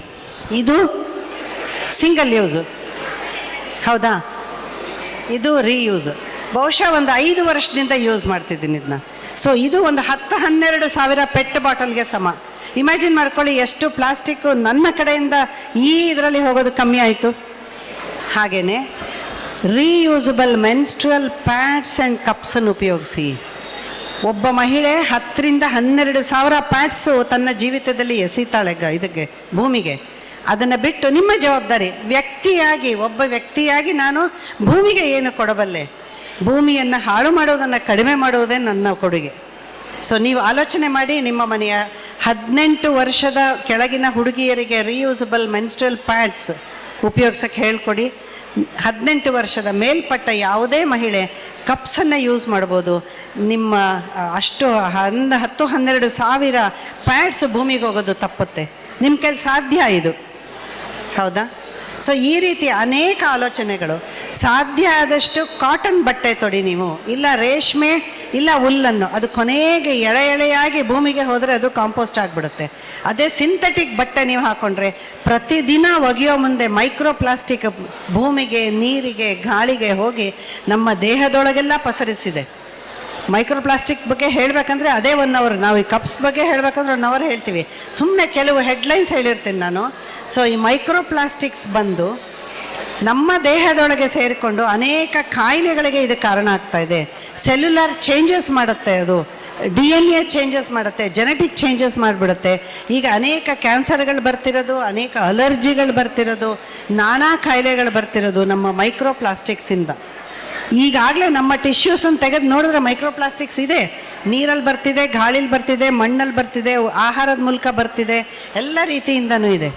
ಇದು ಸಿಂಗಲ್ ಯೂಸು, ಹೌದಾ? ಇದು ರೀಯೂಸ್. ಬಹುಶಃ ಒಂದು 5 ವರ್ಷದಿಂದ ಯೂಸ್ ಮಾಡ್ತಿದ್ದೀನಿ ಇದನ್ನ. ಸೊ ಇದು ಒಂದು 10-12 ಸಾವಿರ ಪೆಟ್ ಬಾಟಲ್ಗೆ ಸಮ. ಇಮ್ಯಾಜಿನ್ ಮಾಡ್ಕೊಳ್ಳಿ ಎಷ್ಟು ಪ್ಲಾಸ್ಟಿಕ್ಕು ನನ್ನ ಕಡೆಯಿಂದ ಈ ಇದರಲ್ಲಿ ಹೋಗೋದು ಕಮ್ಮಿ ಆಯಿತು. ಹಾಗೆಯೇ ರೀಯೂಸಬಲ್ ಮೆನ್ಸ್ಟ್ರುವಲ್ ಪ್ಯಾಡ್ಸ್ ಆ್ಯಂಡ್ ಕಪ್ಸನ್ನು ಉಪಯೋಗಿಸಿ. ಒಬ್ಬ ಮಹಿಳೆ 10-12 ಸಾವಿರ ಪ್ಯಾಡ್ಸು ತನ್ನ ಜೀವಿತದಲ್ಲಿ ಎಸೀತಾಳೆ ಇದಕ್ಕೆ, ಭೂಮಿಗೆ. ಅದನ್ನು ಬಿಟ್ಟು ನಿಮ್ಮ ಜವಾಬ್ದಾರಿ ವ್ಯಕ್ತಿಯಾಗಿ, ಒಬ್ಬ ವ್ಯಕ್ತಿಯಾಗಿ ನಾನು ಭೂಮಿಗೆ ಏನು ಕೊಡಬಲ್ಲೆ? ಭೂಮಿಯನ್ನು ಹಾಳು ಮಾಡೋದನ್ನು ಕಡಿಮೆ ಮಾಡುವುದೇ ನನ್ನ ಕೊಡುಗೆ. ಸೊ ನೀವು ಆಲೋಚನೆ ಮಾಡಿ, ನಿಮ್ಮ ಮನೆಯ 18 ವರ್ಷದ ಕೆಳಗಿನ ಹುಡುಗಿಯರಿಗೆ ರೀಯೂಸಬಲ್ ಮೆನ್ಸ್ಟ್ರುವಲ್ ಪ್ಯಾಡ್ಸ್ ಉಪಯೋಗಿಸೋಕ್ಕೆ ಹೇಳ್ಕೊಡಿ. 18 ವರ್ಷದ ಮೇಲ್ಪಟ್ಟ ಯಾವುದೇ ಮಹಿಳೆ ಕಪ್ಸನ್ನು ಯೂಸ್ ಮಾಡ್ಬೋದು. ನಿಮ್ಮ ಅಷ್ಟು 10-12 ಸಾವಿರ ಪ್ಯಾಡ್ಸ್ ಭೂಮಿಗೆ ಹೋಗೋದು ತಪ್ಪುತ್ತೆ. ನಿಮ್ಮ ಕೈಲಿ ಸಾಧ್ಯ ಇದು, ಹೌದಾ? ಸೊ ಈ ರೀತಿ ಅನೇಕ ಆಲೋಚನೆಗಳು. ಸಾಧ್ಯ ಆದಷ್ಟು ಕಾಟನ್ ಬಟ್ಟೆ ತೊಡಿ ನೀವು, ಇಲ್ಲ ರೇಷ್ಮೆ, ಇಲ್ಲ ಹುಲ್ಲನ್ನು. ಅದು ಕೊನೆಗೆ ಎಳೆಯಾಗಿ ಭೂಮಿಗೆ ಹೋದರೆ ಅದು ಕಾಂಪೋಸ್ಟ್ ಆಗಿಬಿಡುತ್ತೆ. ಅದೇ ಸಿಂಥೆಟಿಕ್ ಬಟ್ಟೆ ನೀವು ಹಾಕ್ಕೊಂಡ್ರೆ ಪ್ರತಿದಿನ ಒಗೆಯೋ ಮುಂದೆ ಮೈಕ್ರೋ ಪ್ಲಾಸ್ಟಿಕ್ ಭೂಮಿಗೆ, ನೀರಿಗೆ, ಗಾಳಿಗೆ ಹೋಗಿ ನಮ್ಮ ದೇಹದೊಳಗೆಲ್ಲ ಪಸರಿಸಿದೆ. ಮೈಕ್ರೋ ಪ್ಲಾಸ್ಟಿಕ್ ಬಗ್ಗೆ ಹೇಳಬೇಕಂದ್ರೆ ಅದೇ 1 ಅವರ್. ನಾವು ಈ ಕಪ್ಸ್ ಬಗ್ಗೆ ಹೇಳಬೇಕಂದ್ರೆ 1 ಅವರ್ ಹೇಳ್ತೀವಿ. ಸುಮ್ಮನೆ ಕೆಲವು ಹೆಡ್ಲೈನ್ಸ್ ಹೇಳಿರ್ತೀನಿ ನಾನು. ಸೊ ಈ ಮೈಕ್ರೋ ಪ್ಲಾಸ್ಟಿಕ್ಸ್ ಬಂದು ನಮ್ಮ ದೇಹದೊಳಗೆ ಸೇರಿಕೊಂಡು ಅನೇಕ ಕಾಯಿಲೆಗಳಿಗೆ ಇದು ಕಾರಣ ಆಗ್ತಾ ಇದೆ. ಸೆಲ್ಯುಲರ್ ಚೇಂಜಸ್ ಮಾಡುತ್ತೆ, ಅದು DNA ಚೇಂಜಸ್ ಮಾಡುತ್ತೆ, ಜೆನೆಟಿಕ್ ಚೇಂಜಸ್ ಮಾಡಿಬಿಡುತ್ತೆ. ಈಗ ಅನೇಕ ಕ್ಯಾನ್ಸರ್ಗಳು ಬರ್ತಿರೋದು, ಅನೇಕ ಅಲರ್ಜಿಗಳು ಬರ್ತಿರೋದು, ನಾನಾ ಕಾಯಿಲೆಗಳು ಬರ್ತಿರೋದು ನಮ್ಮ ಮೈಕ್ರೋ ಪ್ಲಾಸ್ಟಿಕ್ಸಿಂದ. ಈಗಾಗಲೇ ನಮ್ಮ ಟಿಶ್ಯೂಸನ್ನು ತೆಗೆದು ನೋಡಿದ್ರೆ ಮೈಕ್ರೋ ಪ್ಲಾಸ್ಟಿಕ್ಸ್ ಇದೆ. ನೀರಲ್ಲಿ ಬರ್ತಿದೆ, ಗಾಳಿಲಿ ಬರ್ತಿದೆ, ಮಣ್ಣಲ್ಲಿ ಬರ್ತಿದೆ, ಆಹಾರದ ಮೂಲಕ ಬರ್ತಿದೆ, ಎಲ್ಲ ರೀತಿಯಿಂದನೂ ಇದೆ.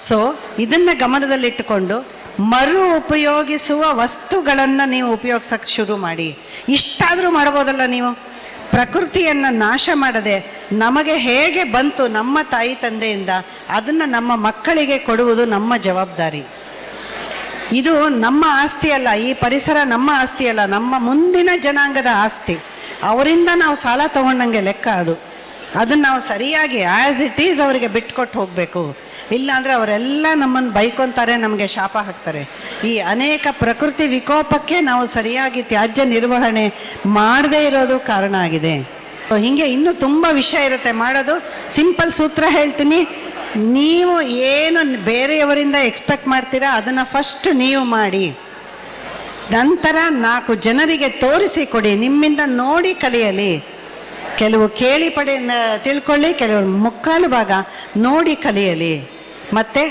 ಸೊ ಇದನ್ನು ಗಮನದಲ್ಲಿಟ್ಟುಕೊಂಡು ಮರು ಉಪಯೋಗಿಸುವ ವಸ್ತುಗಳನ್ನು ನೀವು ಉಪಯೋಗಿಸೋಕ್ಕೆ ಶುರು ಮಾಡಿ. ಇಷ್ಟಾದರೂ ಮಾಡ್ಬೋದಲ್ಲ ನೀವು? ಪ್ರಕೃತಿಯನ್ನು ನಾಶ ಮಾಡದೆ ನಮಗೆ ಹೇಗೆ ಬಂತು ನಮ್ಮ ತಾಯಿ ತಂದೆಯಿಂದ, ಅದನ್ನು ನಮ್ಮ ಮಕ್ಕಳಿಗೆ ಕೊಡುವುದು ನಮ್ಮ ಜವಾಬ್ದಾರಿ. ಇದು ನಮ್ಮ ಆಸ್ತಿ ಅಲ್ಲ, ಈ ಪರಿಸರ ನಮ್ಮ ಆಸ್ತಿ ಅಲ್ಲ, ನಮ್ಮ ಮುಂದಿನ ಜನಾಂಗದ ಆಸ್ತಿ. ಅವರಿಂದ ನಾವು ಸಾಲ ತೊಗೊಂಡಂಗೆ ಲೆಕ್ಕ ಅದು. ಅದನ್ನು ನಾವು ಸರಿಯಾಗಿ ಆ್ಯಸ್ ಇಟ್ ಈಸ್ ಅವರಿಗೆ ಬಿಟ್ಕೊಟ್ಟು ಹೋಗಬೇಕು. ಇಲ್ಲಾಂದರೆ ಅವರೆಲ್ಲ ನಮ್ಮನ್ನು ಬೈಕೊತಾರೆ, ನಮಗೆ ಶಾಪ ಹಾಕ್ತಾರೆ. ಈ ಅನೇಕ ಪ್ರಕೃತಿ ವಿಕೋಪಕ್ಕೆ ನಾವು ಸರಿಯಾಗಿ ತ್ಯಾಜ್ಯ ನಿರ್ವಹಣೆ ಮಾಡದೇ ಇರೋದು ಕಾರಣ ಆಗಿದೆ. ಹೀಗೆ ಇನ್ನೂ ತುಂಬ ವಿಷಯ ಇರುತ್ತೆ ಮಾಡೋದು. ಸಿಂಪಲ್ ಸೂತ್ರ ಹೇಳ್ತೀನಿ. ನೀವು ಏನು ಬೇರೆಯವರಿಂದ ಎಕ್ಸ್ಪೆಕ್ಟ್ ಮಾಡ್ತೀರಾ ಅದನ್ನು ಫಸ್ಟ್ ನೀವು ಮಾಡಿ, ನಂತರ 4 ಜನರಿಗೆ ತೋರಿಸಿ ಕೊಡಿ. ನಿಮ್ಮಿಂದ ನೋಡಿ ಕಲಿಯಲಿ. ಕೆಲವು ಕೇಳಿ ತಿಳ್ಕೊಳ್ಳಿ, ಕೆಲವರು ಮುಕ್ಕಾಲು ಭಾಗ ನೋಡಿ ಕಲಿಯಲಿ. ಮತ್ತು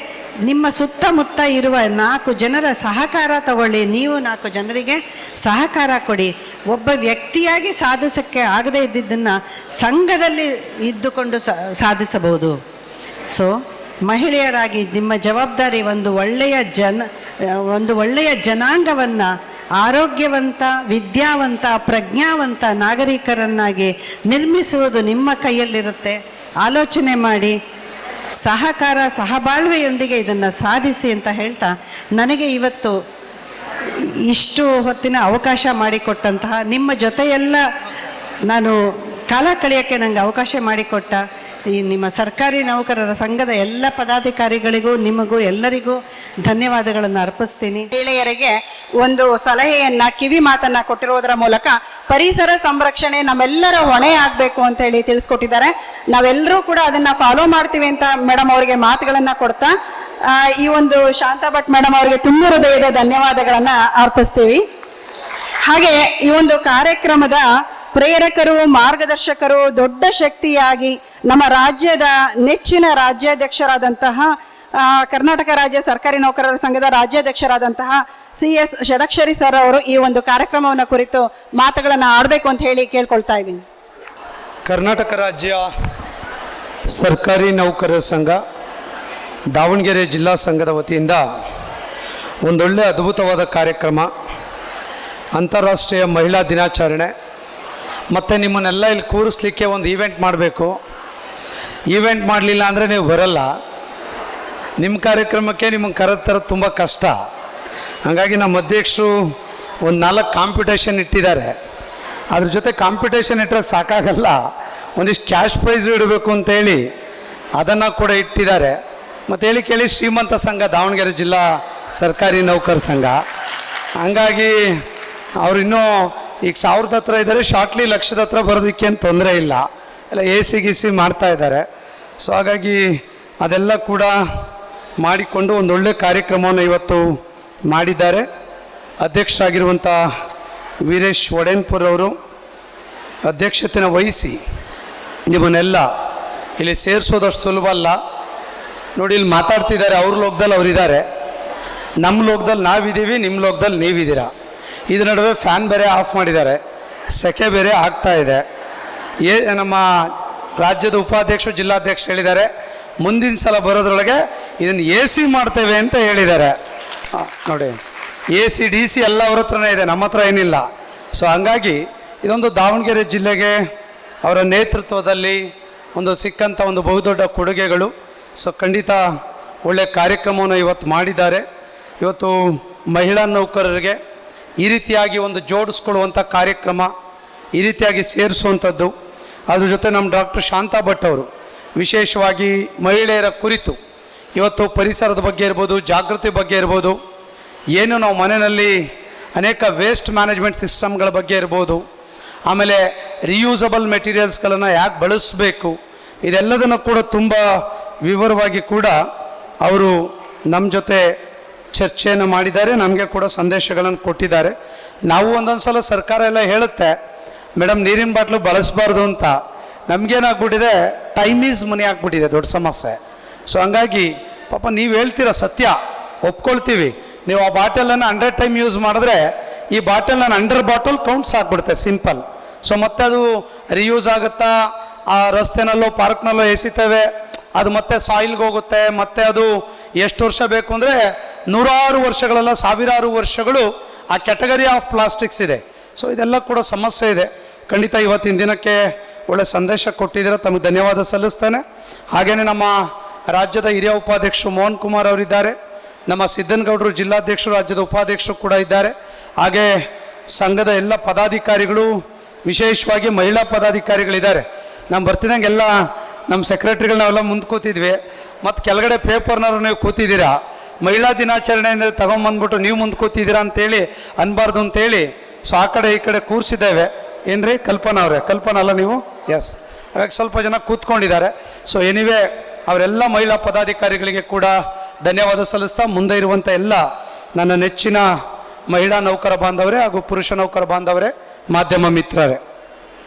ನಿಮ್ಮ ಸುತ್ತಮುತ್ತ ಇರುವ 4 ಜನರ ಸಹಕಾರ ತಗೊಳ್ಳಿ. ನೀವು 4 ಜನರಿಗೆ ಸಹಕಾರ ಕೊಡಿ. ಒಬ್ಬ ವ್ಯಕ್ತಿಯಾಗಿ ಸಾಧಿಸೋಕ್ಕೆ ಆಗದೇ ಇದ್ದಿದ್ದನ್ನು ಸಂಘದಲ್ಲಿ ಇದ್ದುಕೊಂಡು ಸಾಧಿಸಬಹುದು. ಸೊ ಮಹಿಳೆಯರಾಗಿ ನಿಮ್ಮ ಜವಾಬ್ದಾರಿ ಒಂದು ಒಳ್ಳೆಯ ಜನಾಂಗವನ್ನು, ಆರೋಗ್ಯವಂತ, ವಿದ್ಯಾವಂತ, ಪ್ರಜ್ಞಾವಂತ ನಾಗರಿಕರನ್ನಾಗಿ ನಿರ್ಮಿಸುವುದು ನಿಮ್ಮ ಕೈಯಲ್ಲಿರುತ್ತೆ. ಆಲೋಚನೆ ಮಾಡಿ, ಸಹಕಾರ ಸಹಬಾಳ್ವೆಯೊಂದಿಗೆ ಇದನ್ನು ಸಾಧಿಸಿ ಅಂತ ಹೇಳ್ತಾ, ನನಗೆ ಇವತ್ತು ಇಷ್ಟು ಹೊತ್ತಿನ ಅವಕಾಶ ಮಾಡಿಕೊಟ್ಟಂತಹ ನಿಮ್ಮ ಜೊತೆಯೆಲ್ಲ ನಾನು ಕಾಲ ಕಳೆಯೋಕ್ಕೆ ನನಗೆ ಅವಕಾಶ ಮಾಡಿಕೊಟ್ಟ ಈ ನಿಮ್ಮ ಸರ್ಕಾರಿ ನೌಕರರ ಸಂಘದ ಎಲ್ಲ ಪದಾಧಿಕಾರಿಗಳಿಗೂ ನಿಮಗೂ ಎಲ್ಲರಿಗೂ ಧನ್ಯವಾದಗಳನ್ನು ಅರ್ಪಿಸ್ತೀನಿ. ಮಹಿಳೆಯರಿಗೆ ಒಂದು ಸಲಹೆಯನ್ನ ಕಿವಿ ಮಾತನ್ನ ಕೊಟ್ಟಿರೋದರ ಮೂಲಕ ಪರಿಸರ ಸಂರಕ್ಷಣೆ ನಮ್ಮೆಲ್ಲರ ಹೊಣೆ ಆಗ್ಬೇಕು ಅಂತ ಹೇಳಿ ತಿಳಿಸ್ಕೊಟ್ಟಿದ್ದಾರೆ. ನಾವೆಲ್ಲರೂ ಕೂಡ ಅದನ್ನ ಫಾಲೋ ಮಾಡ್ತೀವಿ ಅಂತ ಮೇಡಮ್ ಅವರಿಗೆ ಮಾತುಗಳನ್ನ ಕೊಡ್ತಾ ಈ ಒಂದು ಶಾಂತಾ ಭಟ್ ಮೇಡಮ್ ಅವರಿಗೆ ತುಂಬ ಹೃದಯದ ಧನ್ಯವಾದಗಳನ್ನ ಅರ್ಪಿಸ್ತೀವಿ. ಹಾಗೆ ಈ ಒಂದು ಕಾರ್ಯಕ್ರಮದ ಪ್ರೇರಕರು, ಮಾರ್ಗದರ್ಶಕರು, ದೊಡ್ಡ ಶಕ್ತಿಯಾಗಿ ನಮ್ಮ ರಾಜ್ಯದ ನೆಚ್ಚಿನ ರಾಜ್ಯಾಧ್ಯಕ್ಷರಾದಂತಹ ಕರ್ನಾಟಕ ರಾಜ್ಯ ಸರ್ಕಾರಿ ನೌಕರರ ಸಂಘದ ರಾಜ್ಯಾಧ್ಯಕ್ಷರಾದಂತಹ CS ಷಡಕ್ಷರಿ ಸರ್ ಅವರು ಈ ಒಂದು ಕಾರ್ಯಕ್ರಮವನ್ನು ಕುರಿತು ಮಾತುಗಳನ್ನು ಆಡಬೇಕು ಅಂತ ಹೇಳಿ ಕೇಳ್ಕೊಳ್ತಾ ಇದ್ದೀನಿ. ಕರ್ನಾಟಕ ರಾಜ್ಯ ಸರ್ಕಾರಿ ನೌಕರರ ಸಂಘ ದಾವಣಗೆರೆ ಜಿಲ್ಲಾ ಸಂಘದ ವತಿಯಿಂದ ಒಂದೊಳ್ಳೆ ಅದ್ಭುತವಾದ ಕಾರ್ಯಕ್ರಮ, ಅಂತಾರಾಷ್ಟ್ರೀಯ ಮಹಿಳಾ ದಿನಾಚರಣೆ. ಮತ್ತು ನಿಮ್ಮನ್ನೆಲ್ಲ ಇಲ್ಲಿ ಕೂರಿಸ್ಲಿಕ್ಕೆ ಒಂದು ಈವೆಂಟ್ ಮಾಡಬೇಕು. ಈವೆಂಟ್ ಮಾಡಲಿಲ್ಲ ಅಂದರೆ ನೀವು ಬರಲ್ಲ. ನಿಮ್ಮ ಕಾರ್ಯಕ್ರಮಕ್ಕೆ ನಿಮಗೆ ಕರೆತರೋದು ತುಂಬ ಕಷ್ಟ. ಹಾಗಾಗಿ ನಮ್ಮ ಅಧ್ಯಕ್ಷರು ಒಂದು 4 ಕಾಂಪಿಟೇಷನ್ ಇಟ್ಟಿದ್ದಾರೆ. ಅದ್ರ ಜೊತೆ ಕಾಂಪಿಟೇಷನ್ ಇಟ್ಟರೆ ಸಾಕಾಗಲ್ಲ, ಒಂದಿಷ್ಟು ಕ್ಯಾಶ್ ಪ್ರೈಸು ಇಡಬೇಕು ಅಂತೇಳಿ ಅದನ್ನು ಕೂಡ ಇಟ್ಟಿದ್ದಾರೆ. ಮತ್ತು ಹೇಳಿ ಕೇಳಿ ಶ್ರೀಮಂತ ಸಂಘ ದಾವಣಗೆರೆ ಜಿಲ್ಲಾ ಸರ್ಕಾರಿ ನೌಕರ ಸಂಘ. ಹಂಗಾಗಿ ಅವ್ರು ಇನ್ನೂ ಈಗ 1000 ಹತ್ರ ಇದ್ದಾರೆ, ಶಾರ್ಟ್ಲಿ 1,00,000 ಹತ್ರ ಬರೋದಕ್ಕೆ ಏನು ತೊಂದರೆ ಇಲ್ಲ, ಎಲ್ಲ AC ಮಾಡ್ತಾ ಇದ್ದಾರೆ. ಸೊ ಹಾಗಾಗಿ ಅದೆಲ್ಲ ಕೂಡ ಮಾಡಿಕೊಂಡು ಒಂದೊಳ್ಳೆ ಕಾರ್ಯಕ್ರಮವನ್ನು ಇವತ್ತು ಮಾಡಿದ್ದಾರೆ. ಅಧ್ಯಕ್ಷರಾಗಿರುವಂಥ ವೀರೇಶ್ ಒಡೆನ್ಪುರ್ ಅವರು ಅಧ್ಯಕ್ಷತೆಯನ್ನು ವಹಿಸಿ ನಿಮ್ಮನ್ನೆಲ್ಲ ಇಲ್ಲಿ ಸೇರಿಸೋದಷ್ಟು ಸುಲಭ ಅಲ್ಲ. ನೋಡಿ, ಇಲ್ಲಿ ಮಾತಾಡ್ತಿದ್ದಾರೆ, ಅವ್ರ ಲೋಕದಲ್ಲಿ ಅವರಿದ್ದಾರೆ, ನಮ್ಮ ಲೋಕದಲ್ಲಿ ನಾವಿದ್ದೀವಿ, ನಿಮ್ಮ ಲೋಕದಲ್ಲಿ ನೀವಿದ್ದೀರಾ. ಇದ್ರ ನಡುವೆ ಫ್ಯಾನ್ ಬೇರೆ ಆಫ್ ಮಾಡಿದ್ದಾರೆ, ಸೆಕೆ ಬೇರೆ ಆಗ್ತಾ ಇದೆ. ನಮ್ಮ ರಾಜ್ಯದ ಉಪಾಧ್ಯಕ್ಷರು, ಜಿಲ್ಲಾಧ್ಯಕ್ಷರು ಹೇಳಿದ್ದಾರೆ, ಮುಂದಿನ ಸಲ ಬರೋದ್ರೊಳಗೆ ಇದನ್ನು AC ಮಾಡ್ತೇವೆ ಅಂತ ಹೇಳಿದ್ದಾರೆ. ನೋಡಿ, AC DC ಎಲ್ಲ ಅವ್ರ ಹತ್ರನೇ ಇದೆ, ನಮ್ಮ ಹತ್ರ ಏನಿಲ್ಲ. ಸೊ ಹಂಗಾಗಿ ಇದೊಂದು ದಾವಣಗೆರೆ ಜಿಲ್ಲೆಗೆ ಅವರ ನೇತೃತ್ವದಲ್ಲಿ ಒಂದು ಸಿಕ್ಕಂಥ ಒಂದು ಬಹುದೊಡ್ಡ ಕೊಡುಗೆಗಳು. ಸೊ ಖಂಡಿತ ಒಳ್ಳೆಯ ಕಾರ್ಯಕ್ರಮವನ್ನು ಇವತ್ತು ಮಾಡಿದ್ದಾರೆ. ಇವತ್ತು ಮಹಿಳಾ ನೌಕರರಿಗೆ ಈ ರೀತಿಯಾಗಿ ಒಂದು ಜೋಡಿಸ್ಕೊಳ್ಳುವಂಥ ಕಾರ್ಯಕ್ರಮ, ಈ ರೀತಿಯಾಗಿ ಸೇರಿಸುವಂಥದ್ದು. ಅದ್ರ ಜೊತೆ ನಮ್ಮ ಡಾಕ್ಟರ್ ಶಾಂತಾ ಭಟ್ ಅವರು ವಿಶೇಷವಾಗಿ ಮಹಿಳೆಯರ ಕುರಿತು ಇವತ್ತು ಪರಿಸರದ ಬಗ್ಗೆ ಇರ್ಬೋದು, ಜಾಗೃತಿ ಬಗ್ಗೆ ಇರ್ಬೋದು, ಏನು ನಾವು ಮನೆಯಲ್ಲಿ ಅನೇಕ ವೇಸ್ಟ್ ಮ್ಯಾನೇಜ್ಮೆಂಟ್ ಸಿಸ್ಟಮ್ಗಳ ಬಗ್ಗೆ ಇರ್ಬೋದು, ಆಮೇಲೆ ರಿಯೂಸಬಲ್ ಮೆಟೀರಿಯಲ್ಸ್ಗಳನ್ನು ಯಾಕೆ ಬಳಸಬೇಕು, ಇದೆಲ್ಲದನ್ನು ಕೂಡ ತುಂಬ ವಿವರವಾಗಿ ಕೂಡ ಅವರು ನಮ್ಮ ಜೊತೆ ಚರ್ಚೆಯನ್ನು ಮಾಡಿದ್ದಾರೆ. ನಮಗೆ ಕೂಡ ಸಂದೇಶಗಳನ್ನು ಕೊಟ್ಟಿದ್ದಾರೆ. ನಾವು ಒಂದೊಂದು ಸಲ ಸರ್ಕಾರ ಎಲ್ಲ ಹೇಳುತ್ತೆ, ಮೇಡಮ್ ನೀರಿನ ಬಾಟ್ಲು ಬಳಸಬಾರ್ದು ಅಂತ. ನಮಗೇನಾಗ್ಬಿಟ್ಟಿದೆ, ಟೈಮ್ ಈಸ್ ಮನಿ ಆಗ್ಬಿಟ್ಟಿದೆ, ದೊಡ್ಡ ಸಮಸ್ಯೆ. ಸೊ ಹಂಗಾಗಿ ಪಾಪ ನೀವು ಹೇಳ್ತೀರ, ಸತ್ಯ ಒಪ್ಕೊಳ್ತೀವಿ. ನೀವು ಆ ಬಾಟಲನ್ನು 100 ಟೈಮ್ ಯೂಸ್ ಮಾಡಿದ್ರೆ ಈ ಬಾಟಲ್ ನಾನು 100 ಬಾಟಲ್ ಕೌಂಟ್ಸ್ ಆಗಿಬಿಡುತ್ತೆ, ಸಿಂಪಲ್. ಸೊ ಮತ್ತೆ ಅದು ರಿಯೂಸ್ ಆಗುತ್ತಾ, ಆ ರಸ್ತೆನಲ್ಲೋ ಪಾರ್ಕ್ನಲ್ಲೋ ಎಸಿತೇವೆ, ಅದು ಮತ್ತೆ ಸಾಯಿಲ್ಗೆ ಹೋಗುತ್ತೆ. ಮತ್ತು ಅದು ಎಷ್ಟು ವರ್ಷ ಬೇಕು ಅಂದರೆ 100 ವರ್ಷಗಳೆಲ್ಲ, 1000 ವರ್ಷಗಳು ಆ ಕ್ಯಾಟಗರಿ ಆಫ್ ಪ್ಲಾಸ್ಟಿಕ್ಸ್ ಇದೆ. ಸೊ ಇದೆಲ್ಲ ಕೂಡ ಸಮಸ್ಯೆ ಇದೆ. ಖಂಡಿತ ಇವತ್ತಿನ ದಿನಕ್ಕೆ ಒಳ್ಳೆ ಸಂದೇಶ ಕೊಟ್ಟಿದ್ದೀರ, ತಮಗೆ ಧನ್ಯವಾದ ಸಲ್ಲಿಸ್ತೇನೆ. ಹಾಗೆಯೇ ನಮ್ಮ ರಾಜ್ಯದ ಹಿರಿಯ ಉಪಾಧ್ಯಕ್ಷರು ಮೋಹನ್ ಕುಮಾರ್ ಅವರಿದ್ದಾರೆ, ನಮ್ಮ ಸಿದ್ದನಗೌಡರು ಜಿಲ್ಲಾಧ್ಯಕ್ಷರು, ರಾಜ್ಯದ ಉಪಾಧ್ಯಕ್ಷರು ಕೂಡ ಇದ್ದಾರೆ. ಹಾಗೆ ಸಂಘದ ಎಲ್ಲ ಪದಾಧಿಕಾರಿಗಳು, ವಿಶೇಷವಾಗಿ ಮಹಿಳಾ ಪದಾಧಿಕಾರಿಗಳಿದ್ದಾರೆ. ನಾನು ಬರ್ತಿದ್ದಂಗೆಲ್ಲ ನಮ್ಮ ಸೆಕ್ರೆಟರಿಗಳು ನಾವೆಲ್ಲ ಮುಂದೆ ಕೂತಿದ್ವಿ, ಮತ್ತು ಕೆಳಗಡೆ ಪೇಪರ್ನವರು ನೀವು ಕೂತಿದ್ದೀರಾ, ಮಹಿಳಾ ದಿನಾಚರಣೆಯಿಂದ ತಗೊಂಬಂದ್ಬಿಟ್ಟು ನೀವು ಮುಂದೆ ಕೂತಿದ್ದೀರಾ ಅಂತೇಳಿ ಅನ್ಬಾರ್ದು ಅಂತೇಳಿ. ಸೊ ಆ ಕಡೆ ಈ ಕಡೆ ಕೂರಿಸಿದ್ದೇವೆ. ಏನ್ರಿ ಕಲ್ಪನಾ ಅವರೇ? ಕಲ್ಪನಾ ಅಲ್ಲ ನೀವು? ಎಸ್. ಹಾಗಾಗಿ ಸ್ವಲ್ಪ ಜನ ಕೂತ್ಕೊಂಡಿದ್ದಾರೆ. ಸೊ ಎನಿವೇ ಅವರೆಲ್ಲ ಮಹಿಳಾ ಪದಾಧಿಕಾರಿಗಳಿಗೆ ಕೂಡ ಧನ್ಯವಾದ ಸಲ್ಲಿಸ್ತಾ, ಮುಂದೆ ಇರುವಂಥ ಎಲ್ಲ ನನ್ನ ನೆಚ್ಚಿನ ಮಹಿಳಾ ನೌಕರ ಬಾಂಧವರೇ ಹಾಗೂ ಪುರುಷ ನೌಕರ ಬಾಂಧವರೇ, ಮಾಧ್ಯಮ ಮಿತ್ರರೇ,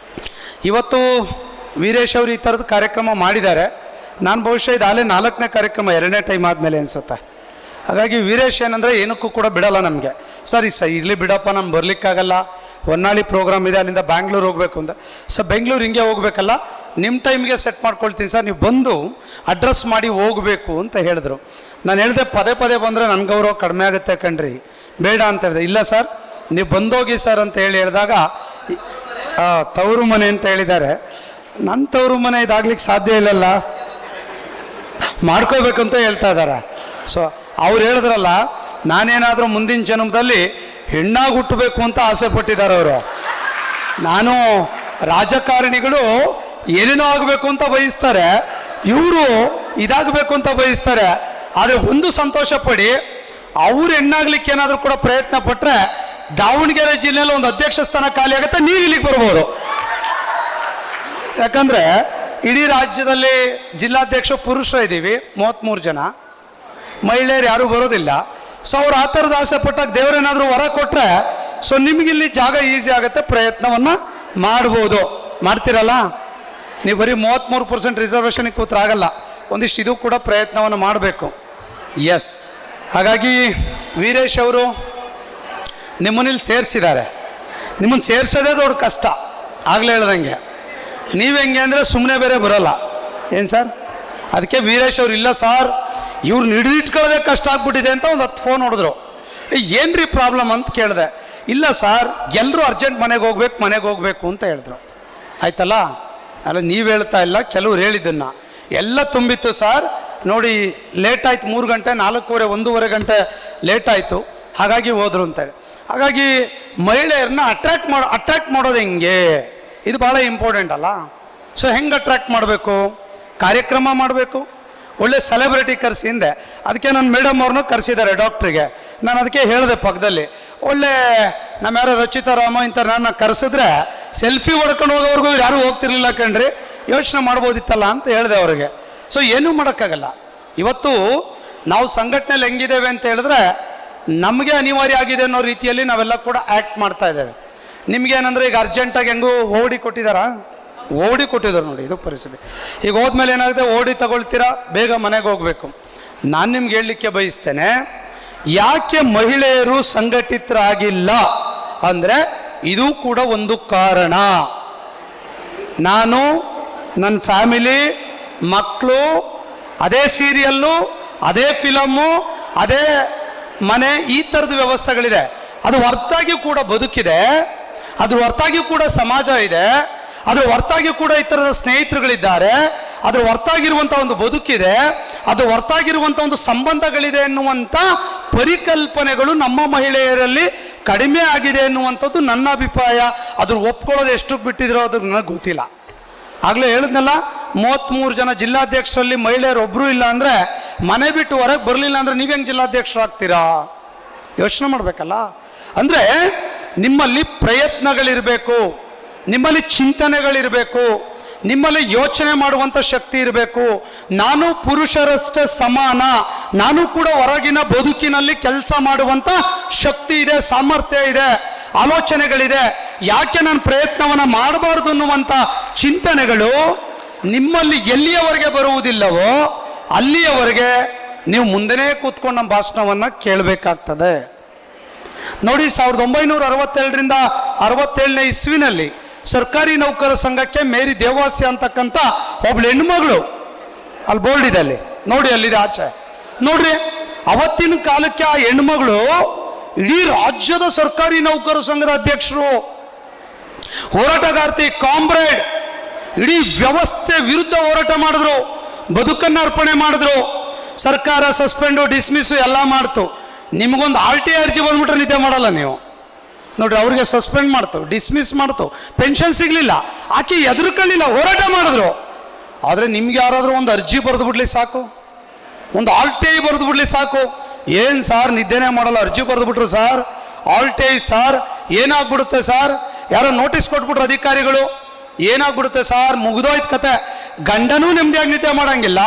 ಇವತ್ತು ವೀರೇಶ್ ಅವರು ಈ ಥರದ ಕಾರ್ಯಕ್ರಮ ಮಾಡಿದ್ದಾರೆ. ನಾನು ಬಹುಶಃ ಇದು ಆಲೇ 4ನೇ ಕಾರ್ಯಕ್ರಮ, 2ನೇ ಟೈಮ್ ಆದಮೇಲೆ ಅನಿಸುತ್ತೆ. ಹಾಗಾಗಿ ವೀರೇಶ್ ಏನಂದರೆ ಏನಕ್ಕೂ ಕೂಡ ಬಿಡಲ್ಲ ನಮಗೆ. ಸರಿ ಇರಲಿ ಬಿಡಪ್ಪ, ನಾನು ಬರಲಿಕ್ಕಾಗಲ್ಲ, ಹೊನ್ನಾಳಿ ಪ್ರೋಗ್ರಾಮ್ ಇದೆ, ಅಲ್ಲಿಂದ ಬ್ಯಾಂಗ್ಳೂರು ಹೋಗಬೇಕು ಅಂತ. ಸೊ ಬೆಂಗಳೂರು ಹಿಂಗೆ ಹೋಗ್ಬೇಕಲ್ಲ, ನಿಮ್ಮ ಟೈಮ್ಗೆ ಸೆಟ್ ಮಾಡ್ಕೊಳ್ತೀನಿ ಸರ್, ನೀವು ಬಂದು ಅಡ್ರೆಸ್ ಮಾಡಿ ಹೋಗಬೇಕು ಅಂತ ಹೇಳಿದ್ರು. ನಾನು ಹೇಳಿದೆ, ಪದೇ ಪದೇ ಬಂದರೆ ನನ್ನ ಗೌರವ ಕಡಿಮೆ ಆಗುತ್ತೆ ಕಣ್ರಿ, ಬೇಡ ಅಂತ ಹೇಳಿದೆ. ಇಲ್ಲ ಸರ್, ನೀವು ಬಂದೋಗಿ ಸರ್ ಅಂತ ಹೇಳಿದಾಗ ತವರು ಮನೆ ಅಂತ ಹೇಳಿದ್ದಾರೆ. ನನ್ನ ತವರು ಮನೆ ಇದಾಗ್ಲಿಕ್ಕೆ ಸಾಧ್ಯ ಇಲ್ಲಲ್ಲ, ಮಾಡ್ಕೋಬೇಕಂತ ಹೇಳ್ತಾ ಇದ್ದಾರೆ. ಸೊ ಅವ್ರು ಹೇಳಿದ್ರಲ್ಲ, ನಾನೇನಾದರೂ ಮುಂದಿನ ಜನ್ಮದಲ್ಲಿ ಹೆಣ್ಣಾಗಿ ಹುಟ್ಟಬೇಕು ಅಂತ ಆಸೆ ಪಟ್ಟಿದ್ದಾರೆ ಅವರು. ನಾನು ರಾಜಕಾರಣಿಗಳು ಏನೇನೋ ಆಗಬೇಕು ಅಂತ ಬಯಸ್ತಾರೆ, ಇವರು ಇದಾಗಬೇಕು ಅಂತ ಬಯಸ್ತಾರೆ. ಆದರೆ ಒಂದು ಸಂತೋಷ ಪಡಿ, ಅವ್ರು ಹೆಣ್ಣಾಗ್ಲಿಕ್ಕೆ ಏನಾದರೂ ಕೂಡ ಪ್ರಯತ್ನ ಪಟ್ಟರೆ ದಾವಣಗೆರೆ ಜಿಲ್ಲೆಯಲ್ಲಿ ಒಂದು ಅಧ್ಯಕ್ಷ ಸ್ಥಾನ ಖಾಲಿ ಆಗುತ್ತೆ, ನೀವು ಇಲ್ಲಿಗೆ ಬರ್ಬೋದು. ಯಾಕಂದ್ರೆ ಇಡೀ ರಾಜ್ಯದಲ್ಲಿ ಜಿಲ್ಲಾಧ್ಯಕ್ಷ ಪುರುಷರು ಇದ್ದೀವಿ 33 ಜನ, ಮಹಿಳೆಯರು ಯಾರೂ ಬರೋದಿಲ್ಲ. ಸೊ ಅವ್ರು ಆ ಥರದ ಆಸೆ ಪಟ್ಟಾಗ ದೇವರೇನಾದರೂ ವರ ಕೊಟ್ಟರೆ ಸೊ ನಿಮಗಿಲ್ಲಿ ಜಾಗ ಈಸಿ ಆಗುತ್ತೆ, ಪ್ರಯತ್ನವನ್ನು ಮಾಡ್ಬೋದು. ಮಾಡ್ತೀರಲ್ಲ? ನೀವು ಬರೀ 33% ರಿಸರ್ವೇಷನ್ಗೆ ಕೂತ್ರಾಗಲ್ಲ, ಒಂದಿಷ್ಟು ಇದು ಕೂಡ ಪ್ರಯತ್ನವನ್ನು ಮಾಡಬೇಕು. ಎಸ್, ಹಾಗಾಗಿ ವೀರೇಶ್ ಅವರು ನಿಮ್ಮನ್ನಿಲ್ಲಿ ಸೇರಿಸಿದ್ದಾರೆ. ನಿಮ್ಮನ್ನು ಸೇರಿಸೋದೇ ದೊಡ್ಡ ಕಷ್ಟ. ಆಗಲೇ ಹೇಳ್ದಂಗೆ ನೀವು ಹೆಂಗೆ ಅಂದರೆ ಸುಮ್ಮನೆ ಬೇರೆ ಬರೋಲ್ಲ. ಏನು ಸರ್? ಅದಕ್ಕೆ ವೀರೇಶ್ ಅವ್ರು, ಇಲ್ಲ ಸರ್ ಇವ್ರನ್ನ ಹಿಡಿದಿಟ್ಕೊಳ್ಳೋದೇ ಕಷ್ಟ ಆಗ್ಬಿಟ್ಟಿದೆ ಅಂತ ಒಂದು 10 ಫೋನ್ ಹೊಡೆದ್ರು. ಏನ್ರಿ ಪ್ರಾಬ್ಲಮ್ ಅಂತ ಕೇಳಿದೆ. ಇಲ್ಲ ಸರ್, ಎಲ್ಲರೂ ಅರ್ಜೆಂಟ್ ಮನೆಗೆ ಹೋಗ್ಬೇಕು ಅಂತ ಹೇಳಿದ್ರು. ಆಯ್ತಲ್ಲ? ಅಲ್ಲ, ನೀವು ಹೇಳ್ತಾ ಇಲ್ಲ, ಕೆಲವ್ರು ಹೇಳಿದ್ದನ್ನು ಎಲ್ಲ ತುಂಬಿತ್ತು ಸರ್. ನೋಡಿ ಲೇಟ್ ಆಯ್ತು, 3 ಗಂಟೆ 4:15 1:30 ಗಂಟೆ ಲೇಟ್ ಆಯಿತು, ಹಾಗಾಗಿ ಹೋದ್ರು ಅಂತೇಳಿ. ಹಾಗಾಗಿ ಮಹಿಳೆಯರನ್ನ ಅಟ್ರಾಕ್ಟ್ ಮಾಡೋದು ಹೆಂಗೆ, ಇದು ಭಾಳ ಇಂಪಾರ್ಟೆಂಟ್ ಅಲ್ಲ? ಸೊ ಹೆಂಗೆ ಅಟ್ರಾಕ್ಟ್ ಮಾಡಬೇಕು? ಕಾರ್ಯಕ್ರಮ ಮಾಡಬೇಕು, ಒಳ್ಳೆ ಸೆಲೆಬ್ರಿಟಿ ಕರೆಸಿ. ಹಿಂದೆ ಅದಕ್ಕೆ ನನ್ನ ಮೇಡಮ್ ಅವ್ರನ್ನೂ ಕರೆಸಿದ್ದಾರೆ ಡಾಕ್ಟ್ರಿಗೆ. ನಾನು ಅದಕ್ಕೆ ಹೇಳಿದೆ ಪಕ್ಕದಲ್ಲಿ, ಒಳ್ಳೆ ನಮ್ಮ ಯಾರೋ ರಚಿತಾರಾಮ ಇಂಥ ನನ್ನ ಕರೆಸಿದ್ರೆ ಸೆಲ್ಫಿ ಹೊಡ್ಕೊಂಡು ಹೋಗೋವ್ರಿಗೂ ಯಾರೂ ಹೋಗ್ತಿರ್ಲಿಲ್ಲ ಕಣ್ರಿ, ಯೋಚನೆ ಮಾಡ್ಬೋದಿತ್ತಲ್ಲ ಅಂತ ಹೇಳಿದೆ ಅವ್ರಿಗೆ. ಸೊ ಏನೂ ಮಾಡೋಕ್ಕಾಗಲ್ಲ. ಇವತ್ತು ನಾವು ಸಂಘಟನೆಯಲ್ಲಿ ಹೆಂಗಿದ್ದೇವೆ ಅಂತ ಹೇಳಿದ್ರೆ ನಮಗೆ ಅನಿವಾರ್ಯ ಆಗಿದೆ ಅನ್ನೋ ರೀತಿಯಲ್ಲಿ ನಾವೆಲ್ಲ ಕೂಡ ಆ್ಯಕ್ಟ್ ಮಾಡ್ತಾ ಇದ್ದೇವೆ. ನಿಮ್ಗೇನಂದ್ರೆ ಈಗ ಅರ್ಜೆಂಟಾಗಿ ಹೆಂಗೂ ಓಡಿ ಕೊಟ್ಟಿದ್ದಾರೆ ನೋಡಿ, ಇದು ಪರಿಸ್ಥಿತಿ. ಈಗ ಹೋದ್ಮೇಲೆ ಏನಾಗುತ್ತೆ, ಓಡಿ ತಗೊಳ್ತೀರಾ, ಬೇಗ ಮನೆಗೆ ಹೋಗಬೇಕು. ನಾನು ನಿಮ್ಗೆ ಹೇಳಲಿಕ್ಕೆ ಬಯಸ್ತೇನೆ, ಯಾಕೆ ಮಹಿಳೆಯರು ಸಂಘಟಿತರಾಗಿಲ್ಲ ಅಂದರೆ ಇದು ಕೂಡ ಒಂದು ಕಾರಣ. ನಾನು, ನನ್ನ ಫ್ಯಾಮಿಲಿ, ಮಕ್ಕಳು, ಅದೇ ಸೀರಿಯಲ್ಲು, ಅದೇ ಫಿಲಮ್ಮು, ಅದೇ ಮನೆ, ಈ ಥರದ ವ್ಯವಸ್ಥೆಗಳಿದೆ. ಅದು ಹೊರತಾಗಿ ಕೂಡ ಬದುಕಿದೆ, ಅದ್ರ ಹೊರತಾಗಿ ಕೂಡ ಸಮಾಜ ಇದೆ, ಅದ್ರ ಹೊರತಾಗಿ ಕೂಡ ಈ ಥರದ ಸ್ನೇಹಿತರುಗಳಿದ್ದಾರೆ, ಅದ್ರ ಹೊರತಾಗಿರುವಂಥ ಒಂದು ಬದುಕಿದೆ, ಅದು ಹೊರತಾಗಿರುವಂಥ ಒಂದು ಸಂಬಂಧಗಳಿದೆ ಎನ್ನುವಂಥ ಪರಿಕಲ್ಪನೆಗಳು ನಮ್ಮ ಮಹಿಳೆಯರಲ್ಲಿ ಕಡಿಮೆ ಆಗಿದೆ ಎನ್ನುವಂಥದ್ದು ನನ್ನ ಅಭಿಪ್ರಾಯ. ಅದ್ರ ಒಪ್ಕೊಳ್ಳೋದು ಎಷ್ಟು ಬಿಟ್ಟಿದ್ರೋ ಅದು ನನಗೆ ಗೊತ್ತಿಲ್ಲ. ಆಗಲೇ ಹೇಳಿದ್ನಲ್ಲ, 33 ಜನ ಜಿಲ್ಲಾಧ್ಯಕ್ಷರಲ್ಲಿ ಮಹಿಳೆಯರು ಒಬ್ಬರು ಇಲ್ಲ ಅಂದರೆ, ಮನೆ ಬಿಟ್ಟು ಹೊರಗೆ ಬರಲಿಲ್ಲ ಅಂದರೆ ನೀವು ಹೆಂಗೆ ಜಿಲ್ಲಾಧ್ಯಕ್ಷರಾಗ್ತೀರಾ? ಯೋಚನೆ ಮಾಡಬೇಕಲ್ಲ. ಅಂದರೆ ನಿಮ್ಮಲ್ಲಿ ಪ್ರಯತ್ನಗಳಿರಬೇಕು, ನಿಮ್ಮಲ್ಲಿ ಚಿಂತನೆಗಳಿರಬೇಕು, ನಿಮ್ಮಲ್ಲಿ ಯೋಚನೆ ಮಾಡುವಂಥ ಶಕ್ತಿ ಇರಬೇಕು. ನಾನು ಪುರುಷರಷ್ಟೇ ಸಮಾನ, ನಾನು ಕೂಡ ಹೊರಗಿನ ಬದುಕಿನಲ್ಲಿ ಕೆಲಸ ಮಾಡುವಂಥ ಶಕ್ತಿ ಇದೆ, ಸಾಮರ್ಥ್ಯ ಇದೆ, ಆಲೋಚನೆಗಳಿದೆ. ಯಾಕೆ ನಾನು ಪ್ರಯತ್ನವನ್ನು ಮಾಡಬಾರ್ದು ಅನ್ನುವಂಥ ಚಿಂತನೆಗಳು ನಿಮ್ಮಲ್ಲಿ ಎಲ್ಲಿಯವರೆಗೆ ಬರುವುದಿಲ್ಲವೋ ಅಲ್ಲಿಯವರೆಗೆ ನೀವು ಮುಂದೆನೇ ಕೂತ್ಕೊಂಡು ನಮ್ಮ ಭಾಷಣವನ್ನು ಕೇಳಬೇಕಾಗ್ತದೆ. ನೋಡಿ, 1967ರಿಂದ 67ನೇ ಇಸ್ವಿನಲ್ಲಿ ಸರ್ಕಾರಿ ನೌಕರ ಸಂಘಕ್ಕೆ ಮೇರಿ ದೇವಾಸಿ ಅಂತಕ್ಕಂಥ ಒಬ್ಳು ಹೆಣ್ಮಗಳು, ಅಲ್ಲಿ ಬೋರ್ಡ್ ಇದೆ, ಅಲ್ಲಿ ನೋಡಿ, ಅಲ್ಲಿದೆ ಆಚೆ ನೋಡ್ರಿ. ಅವತ್ತಿನ ಕಾಲಕ್ಕೆ ಆ ಹೆಣ್ಮಗಳು ಇಡೀ ರಾಜ್ಯದ ಸರ್ಕಾರಿ ನೌಕರ ಸಂಘದ ಅಧ್ಯಕ್ಷರು, ಹೋರಾಟಗಾರ್ತಿ, ಕಾಮ್ರೇಡ್, ಇಡೀ ವ್ಯವಸ್ಥೆ ವಿರುದ್ಧ ಹೋರಾಟ ಮಾಡಿದ್ರು, ಬದುಕನ್ನು ಅರ್ಪಣೆ ಮಾಡಿದ್ರು. ಸರ್ಕಾರ ಸಸ್ಪೆಂಡು, ಡಿಸ್ಮಿಸ್ಸು ಎಲ್ಲ ಮಾಡ್ತು. ನಿಮಗೊಂದು RTI ಅರ್ಜಿ ಬಂದ್ಬಿಟ್ರೆ ನಿದ್ದೆ ಮಾಡಲ್ಲ ನೀವು ನೋಡ್ರಿ. ಅವ್ರಿಗೆ ಸಸ್ಪೆಂಡ್ ಮಾಡ್ತು, ಡಿಸ್ಮಿಸ್ ಮಾಡ್ತು, ಪೆನ್ಷನ್ ಸಿಗಲಿಲ್ಲ, ಆಕೆ ಎದುರುಕೊಳ್ಳಿಲ್ಲ, ಹೋರಾಟ ಮಾಡಿದ್ರು. ಆದರೆ ನಿಮ್ಗೆ ಯಾರಾದರೂ ಒಂದು ಅರ್ಜಿ ಬರೆದು ಬಿಡ್ಲಿ ಸಾಕು, ಒಂದು RTI ಬರೆದು ಬಿಡ್ಲಿ ಸಾಕು. ಏನು ಸಾರ್ ನಿದ್ದೆನೇ ಮಾಡಲ್ಲ, ಅರ್ಜಿ ಬರೆದು ಬಿಟ್ರು ಸಾರ್, RTI ಸಾರ್, ಏನಾಗ್ಬಿಡುತ್ತೆ ಸಾರ್, ಯಾರೋ ನೋಟಿಸ್ ಕೊಟ್ಬಿಟ್ರು ಅಧಿಕಾರಿಗಳು, ಏನಾಗ್ಬಿಡುತ್ತೆ ಸಾರ್, ಮುಗಿದೋಯ್ತು ಕತೆ. ಗಂಡನೂ ನೆಮ್ಮದಿಯಾಗಿ ನಿದ್ದೆ ಮಾಡೋಂಗಿಲ್ಲ,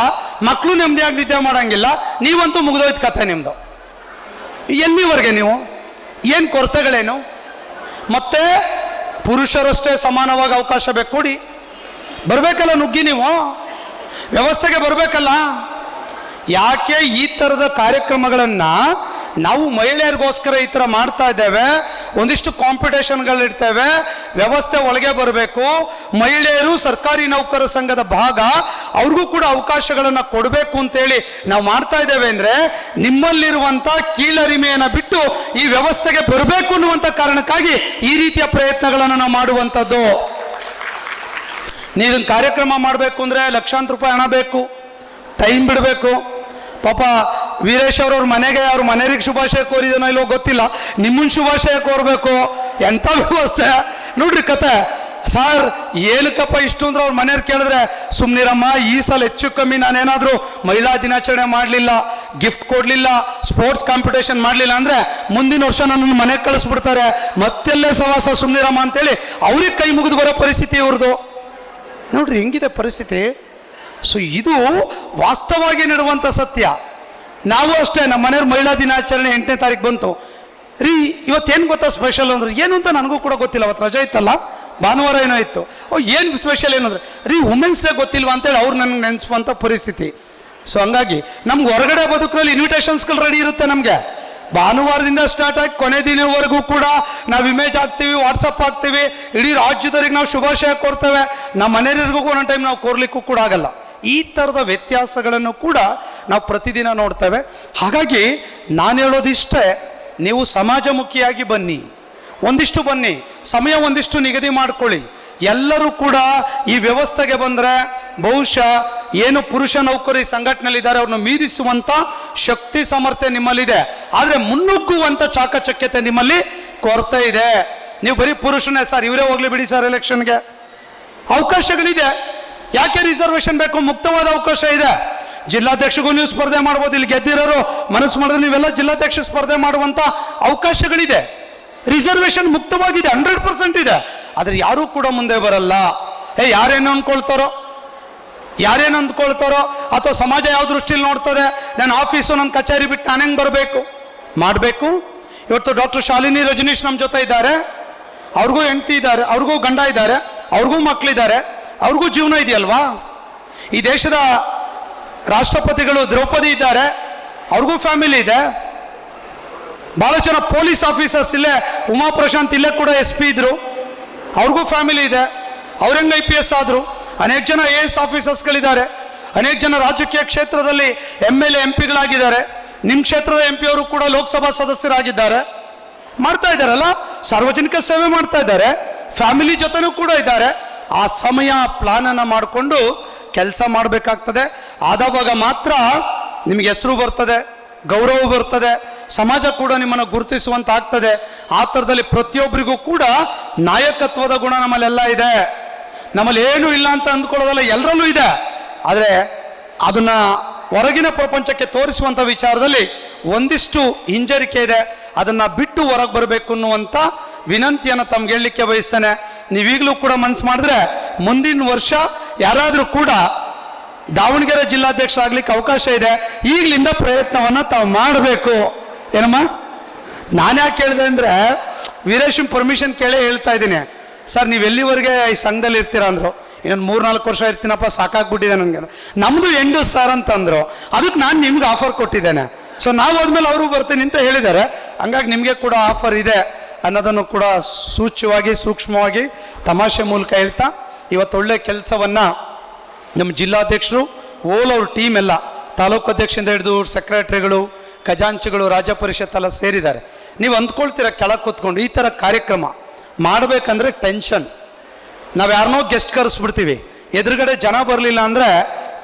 ಮಕ್ಕಳು ನೆಮ್ಮದಿಯಾಗಿ ನಿದ್ದೆ ಮಾಡೋಂಗಿಲ್ಲ, ನೀವಂತೂ ಮುಗಿದೋಯ್ತು ಕತೆ ನಿಮ್ಮದು. ಎಲ್ಲಿವರೆಗೆ ನೀವು? ಏನು ಕೊರತೆಗಳೇನು? ಮತ್ತೆ ಪುರುಷರಷ್ಟೇ ಸಮಾನವಾಗಿ ಅವಕಾಶ ಬೇಕು, ಕೊಡಿ, ಬರಬೇಕಲ್ಲ, ನುಗ್ಗಿ ನೀವು ವ್ಯವಸ್ಥೆಗೆ ಬರಬೇಕಲ್ಲ. ಯಾಕೆ ಈ ಥರದ ಕಾರ್ಯಕ್ರಮಗಳನ್ನು ನಾವು ಮಹಿಳೆಯರಿಗೋಸ್ಕರ ಈ ಥರ ಮಾಡ್ತಾ ಇದ್ದೇವೆ? ಒಂದಿಷ್ಟು ಕಾಂಪಿಟೇಷನ್ಗಳಿರ್ತೇವೆ, ವ್ಯವಸ್ಥೆ ಒಳಗೆ ಬರಬೇಕು, ಮಹಿಳೆಯರು ಸರ್ಕಾರಿ ನೌಕರ ಸಂಘದ ಭಾಗ, ಅವ್ರಿಗೂ ಕೂಡ ಅವಕಾಶಗಳನ್ನು ಕೊಡಬೇಕು ಅಂತೇಳಿ ನಾವು ಮಾಡ್ತಾ ಇದ್ದೇವೆ. ಅಂದರೆ ನಿಮ್ಮಲ್ಲಿರುವಂಥ ಕೀಳರಿಮೆಯನ್ನು ಬಿಟ್ಟು ಈ ವ್ಯವಸ್ಥೆಗೆ ಬರಬೇಕು ಅನ್ನುವಂಥ ಕಾರಣಕ್ಕಾಗಿ ಈ ರೀತಿಯ ಪ್ರಯತ್ನಗಳನ್ನು ನಾವು ಮಾಡುವಂಥದ್ದು. ನೀವು ಕಾರ್ಯಕ್ರಮ ಮಾಡಬೇಕು ಅಂದರೆ ಲಕ್ಷಾಂತರ ರೂಪಾಯಿ ಹಣ ಬೇಕು, ಟೈಮ್ ಬಿಡಬೇಕು. ಪಾಪ ವೀರೇಶ್ ಅವ್ರ ಮನೆಗೆ ಅವ್ರ ಮನೆಯವರಿಗೆ ಶುಭಾಶಯ ಕೋರಿದನೋ ಇಲ್ಲೋ ಗೊತ್ತಿಲ್ಲ, ನಿಮ್ಮನ್ನು ಶುಭಾಶಯ ಕೋರಬೇಕು. ಎಂಥ ವ್ಯವಸ್ಥೆ ನೋಡ್ರಿ ಕತೆ. ಸರ್ ಏನಕ್ಕಪ್ಪ ಇಷ್ಟು ಅಂದ್ರೆ ಅವ್ರ ಮನೆಯವ್ರು ಕೇಳಿದ್ರೆ, ಸುಮ್ನಿರಮ್ಮ, ಈ ಸಲ ಹೆಚ್ಚು ಕಮ್ಮಿ ನಾನೇನಾದರೂ ಮಹಿಳಾ ದಿನಾಚರಣೆ ಮಾಡಲಿಲ್ಲ, ಗಿಫ್ಟ್ ಕೊಡಲಿಲ್ಲ, ಸ್ಪೋರ್ಟ್ಸ್ ಕಾಂಪಿಟೇಷನ್ ಮಾಡಲಿಲ್ಲ ಅಂದರೆ ಮುಂದಿನ ವರ್ಷ ನನ್ನನ್ನು ಮನೆಗೆ ಕಳಿಸ್ಬಿಡ್ತಾರೆ, ಮತ್ತೆಲ್ಲೇ ಸವಾಸ, ಸುಮ್ನಿರಮ್ಮ ಅಂತೇಳಿ ಅವ್ರಿಗೆ ಕೈ ಮುಗಿದು ಬರೋ ಪರಿಸ್ಥಿತಿ ಇವ್ರದ್ದು. ನೋಡ್ರಿ ಹೆಂಗಿದೆ ಪರಿಸ್ಥಿತಿ. ಸೊ ಇದು ವಾಸ್ತವವಾಗಿ ನಡೆಯುವಂಥ ಸತ್ಯ. ನಾವು ಅಷ್ಟೇ, ನಮ್ಮ ಮನೆಯವ್ರ ಮಹಿಳಾ ದಿನಾಚರಣೆ 8ನೇ ತಾರೀಕು ಬಂತು ರೀ, ಇವತ್ತೇನು ಗೊತ್ತಾ ಸ್ಪೆಷಲ್ ಅಂದ್ರೆ, ಏನು ಅಂತ ನನಗೂ ಕೂಡ ಗೊತ್ತಿಲ್ಲ, ಅವತ್ತು ರಜೆ ಇತ್ತಲ್ಲ, ಭಾನುವಾರ ಏನೋ ಇತ್ತು. ಏನು ಸ್ಪೆಷಲ್ ಏನಂದ್ರೆ ರೀ ವುಮೆನ್ಸ್ ಡೇ ಗೊತ್ತಿಲ್ವಾ ಅಂತೇಳಿ ಅವ್ರು ನನಗೆ ನೆನೆಸುವಂಥ ಪರಿಸ್ಥಿತಿ. ಸೊ ಹಂಗಾಗಿ ನಮ್ಗೆ ಹೊರಗಡೆ ಬದುಕಲ್ಲಿ ಇನ್ವಿಟೇಷನ್ಸ್ಗಳು ರೆಡಿ ಇರುತ್ತೆ. ನಮಗೆ ಭಾನುವಾರದಿಂದ ಸ್ಟಾರ್ಟ್ ಆಗಿ ಕೊನೆ ದಿನವರೆಗೂ ಕೂಡ ನಾವು ಇಮೇಜ್ ಹಾಕ್ತೀವಿ, ವಾಟ್ಸಪ್ ಹಾಕ್ತೀವಿ, ಇಡೀ ರಾಜ್ಯದವರಿಗೆ ನಾವು ಶುಭಾಶಯ ಕೋರ್ತೇವೆ, ನಮ್ಮ ಮನೆಯವರಿಗೂ ಒಂದೊಂದು ಟೈಮ್ ನಾವು ಕೋರ್ಲಿಕ್ಕೂ ಕೂಡ ಆಗಲ್ಲ. ಈ ಥರದ ವ್ಯತ್ಯಾಸಗಳನ್ನು ಕೂಡ ನಾವು ಪ್ರತಿದಿನ ನೋಡ್ತೇವೆ. ಹಾಗಾಗಿ ನಾನು ಹೇಳೋದಿಷ್ಟೇ, ನೀವು ಸಮಾಜಮುಖಿಯಾಗಿ ಬನ್ನಿ, ಒಂದಿಷ್ಟು ಬನ್ನಿ, ಸಮಯ ಒಂದಿಷ್ಟು ನಿಗದಿ ಮಾಡ್ಕೊಳ್ಳಿ. ಎಲ್ಲರೂ ಕೂಡ ಈ ವ್ಯವಸ್ಥೆಗೆ ಬಂದರೆ ಬಹುಶಃ ಏನು ಪುರುಷ ನೌಕರಿ ಸಂಘಟನೆಯಲ್ಲಿದ್ದಾರೆ ಅವ್ರನ್ನ ಮೀರಿಸುವಂಥ ಶಕ್ತಿ ಸಾಮರ್ಥ್ಯ ನಿಮ್ಮಲ್ಲಿದೆ. ಆದರೆ ಮುನ್ನುಗ್ಗುವಂಥ ಚಾಕಚಕ್ಯತೆ ನಿಮ್ಮಲ್ಲಿ ಕೊರತೆ ಇದೆ. ನೀವು ಬರೀ ಪುರುಷನೇ ಸರ್, ಇವರೇ ಹೋಗ್ಲಿ ಬಿಡಿ ಸರ್ ಎಲೆಕ್ಷನ್ಗೆ, ಅವಕಾಶಗಳಿದೆ. ಯಾಕೆ ರಿಸರ್ವೇಷನ್ ಬೇಕು? ಮುಕ್ತವಾದ ಅವಕಾಶ ಇದೆ. ಜಿಲ್ಲಾಧ್ಯಕ್ಷಗೂ ನೀವು ಸ್ಪರ್ಧೆ ಮಾಡ್ಬೋದು, ಇಲ್ಲಿ ಗೆದ್ದಿರೋರು ಮನಸ್ಸು ಮಾಡಿದ್ರೆ ನೀವೆಲ್ಲ ಜಿಲ್ಲಾಧ್ಯಕ್ಷ ಸ್ಪರ್ಧೆ ಮಾಡುವಂಥ ಅವಕಾಶಗಳಿದೆ. ರಿಸರ್ವೇಷನ್ ಮುಕ್ತವಾಗಿದೆ, 100% ಇದೆ. ಆದರೆ ಯಾರೂ ಕೂಡ ಮುಂದೆ ಬರಲ್ಲ. ಯಾರೇನು ಅಂದ್ಕೊಳ್ತಾರೋ ಅಥವಾ ಸಮಾಜ ಯಾವ ದೃಷ್ಟಿಯಲ್ಲಿ ನೋಡ್ತದೆ, ನನ್ನ ಆಫೀಸು ನನ್ನ ಕಚೇರಿ ಬಿಟ್ಟು ನಾನು ಹೆಂಗೆ ಬರಬೇಕು ಮಾಡಬೇಕು. ಇವತ್ತು ಡಾಕ್ಟರ್ ಶಾಲಿನಿ ರಜನೀಶ್ ನಮ್ಮ ಜೊತೆ ಇದ್ದಾರೆ, ಅವ್ರಿಗೂ ಹೆಂಡತಿ ಇದ್ದಾರೆ, ಅವ್ರಿಗೂ ಗಂಡ ಇದ್ದಾರೆ, ಅವ್ರಿಗೂ ಮಕ್ಕಳಿದ್ದಾರೆ, ಅವ್ರಿಗೂ ಜೀವನ ಇದೆಯಲ್ವಾ. ಈ ದೇಶದ ರಾಷ್ಟ್ರಪತಿಗಳು ದ್ರೌಪದಿ ಇದ್ದಾರೆ, ಅವ್ರಿಗೂ ಫ್ಯಾಮಿಲಿ ಇದೆ. ಭಾಳ ಜನ ಪೊಲೀಸ್ ಆಫೀಸರ್ಸ್ ಇಲ್ಲೇ, ಉಮಾ ಪ್ರಶಾಂತ್ ಇಲ್ಲೇ ಕೂಡ SP ಇದ್ರು, ಅವ್ರಿಗೂ ಫ್ಯಾಮಿಲಿ ಇದೆ. ಅವ್ರಂಗೆ IPS ಆದರು. ಅನೇಕ ಜನ AS ಆಫೀಸರ್ಸ್ಗಳಿದ್ದಾರೆ, ಅನೇಕ ಜನ ರಾಜಕೀಯ ಕ್ಷೇತ್ರದಲ್ಲಿ MLA MP ಗಳಾಗಿದ್ದಾರೆ. ನಿಮ್ಮ ಕ್ಷೇತ್ರದ MP ಅವರು ಕೂಡ ಲೋಕಸಭಾ ಸದಸ್ಯರಾಗಿದ್ದಾರೆ, ಮಾಡ್ತಾ ಇದ್ದಾರಲ್ಲ, ಸಾರ್ವಜನಿಕ ಸೇವೆ ಮಾಡ್ತಾ ಇದ್ದಾರೆ, ಫ್ಯಾಮಿಲಿ ಜೊತೆನೂ ಕೂಡ ಇದ್ದಾರೆ. ಆ ಸಮಯ ಪ್ಲಾನನ್ನು ಮಾಡಿಕೊಂಡು ಕೆಲಸ ಮಾಡಬೇಕಾಗ್ತದೆ. ಆದವಾಗ ಮಾತ್ರ ನಿಮಗೆ ಹೆಸರು ಬರ್ತದೆ, ಗೌರವ ಬರ್ತದೆ, ಸಮಾಜ ಕೂಡ ನಿಮ್ಮನ್ನು ಗುರುತಿಸುವಂತ ಆಗ್ತದೆ. ಆ ಥರದಲ್ಲಿ ಪ್ರತಿಯೊಬ್ಬರಿಗೂ ಕೂಡ ನಾಯಕತ್ವದ ಗುಣ ನಮ್ಮಲ್ಲೆಲ್ಲ ಇದೆ. ನಮ್ಮಲ್ಲಿ ಏನೂ ಇಲ್ಲ ಅಂತ ಅಂದ್ಕೊಳ್ಳೋದಲ್ಲ, ಎಲ್ಲರಲ್ಲೂ ಇದೆ. ಆದರೆ ಅದನ್ನು ಹೊರಗಿನ ಪ್ರಪಂಚಕ್ಕೆ ತೋರಿಸುವಂಥ ವಿಚಾರದಲ್ಲಿ ಒಂದಿಷ್ಟು ಹಿಂಜರಿಕೆ ಇದೆ. ಅದನ್ನು ಬಿಟ್ಟು ಹೊರಗೆ ಬರಬೇಕು ಅನ್ನುವಂಥ ವಿನಂತಿಯನ್ನು ತಮ್ಗೆ ಹೇಳಲಿಕ್ಕೆ ಬಯಸ್ತೇನೆ. ನೀವೀಗಲೂ ಕೂಡ ಮನಸ್ಸು ಮಾಡಿದ್ರೆ ಮುಂದಿನ ವರ್ಷ ಯಾರಾದರೂ ಕೂಡ ದಾವಣಗೆರೆ ಜಿಲ್ಲಾಧ್ಯಕ್ಷ ಆಗ್ಲಿಕ್ಕೆ ಅವಕಾಶ ಇದೆ. ಈಗಲಿಂದ ಪ್ರಯತ್ನವನ್ನು ತಾವು ಮಾಡಬೇಕು. ಏನಮ್ಮ, ನಾನು ಯಾಕೆ ಹೇಳಿದೆ ಅಂದರೆ, ವೀರೇಶನ್ ಪರ್ಮಿಷನ್ ಕೇಳೇ ಹೇಳ್ತಾ ಇದ್ದೀನಿ. ಸರ್ ನೀವು ಎಲ್ಲಿವರೆಗೆ ಈ ಸಂಘದಲ್ಲಿ ಇರ್ತೀರಾ ಅಂದರು. ಇನ್ನೊಂದು 3-4 ವರ್ಷ ಇರ್ತೀನಪ್ಪ, ಸಾಕಾಗ್ಬಿಟ್ಟಿದೆ ನನಗೆ. ನಮ್ಮದು ಎಂಡು ಸರ್ ಅಂತಂದರು. ಅದಕ್ಕೆ ನಾನು ನಿಮ್ಗೆ ಆಫರ್ ಕೊಟ್ಟಿದ್ದೇನೆ. ಸೊ ನಾವು ಹೋದ್ಮೇಲೆ ಅವರು ಬರ್ತೀನಿ ಅಂತ ಹೇಳಿದ್ದಾರೆ. ಹಂಗಾಗಿ ನಿಮಗೆ ಕೂಡ ಆಫರ್ ಇದೆ ಅನ್ನೋದನ್ನು ಕೂಡ ಸೂಚ್ಯವಾಗಿ ಸೂಕ್ಷ್ಮವಾಗಿ ತಮಾಷೆ ಮೂಲಕ ಹೇಳ್ತಾ, ಇವತ್ತು ಒಳ್ಳೆ ಕೆಲಸವನ್ನು ನಮ್ಮ ಜಿಲ್ಲಾಧ್ಯಕ್ಷರು ಅವ್ರ ಟೀಮ್ ಎಲ್ಲ, ತಾಲೂಕು ಅಧ್ಯಕ್ಷದಿಂದ ಹಿಡಿದು ಸೆಕ್ರೆಟರಿಗಳು, ಖಜಾಂಚಿಗಳು, ರಾಜ್ಯ ಪರಿಷತ್ ಎಲ್ಲ ಸೇರಿದ್ದಾರೆ. ನೀವು ಅಂದ್ಕೊಳ್ತೀರ ಕೆಳಗೆ ಕೂತ್ಕೊಂಡು ಈ ಥರ ಕಾರ್ಯಕ್ರಮ ಮಾಡಬೇಕಂದ್ರೆ ಟೆನ್ಷನ್. ನಾವು ಯಾರನ್ನೋ ಗೆಸ್ಟ್ ಕರೆಸ್ಬಿಡ್ತೀವಿ, ಎದುರುಗಡೆ ಜನ ಬರಲಿಲ್ಲ ಅಂದರೆ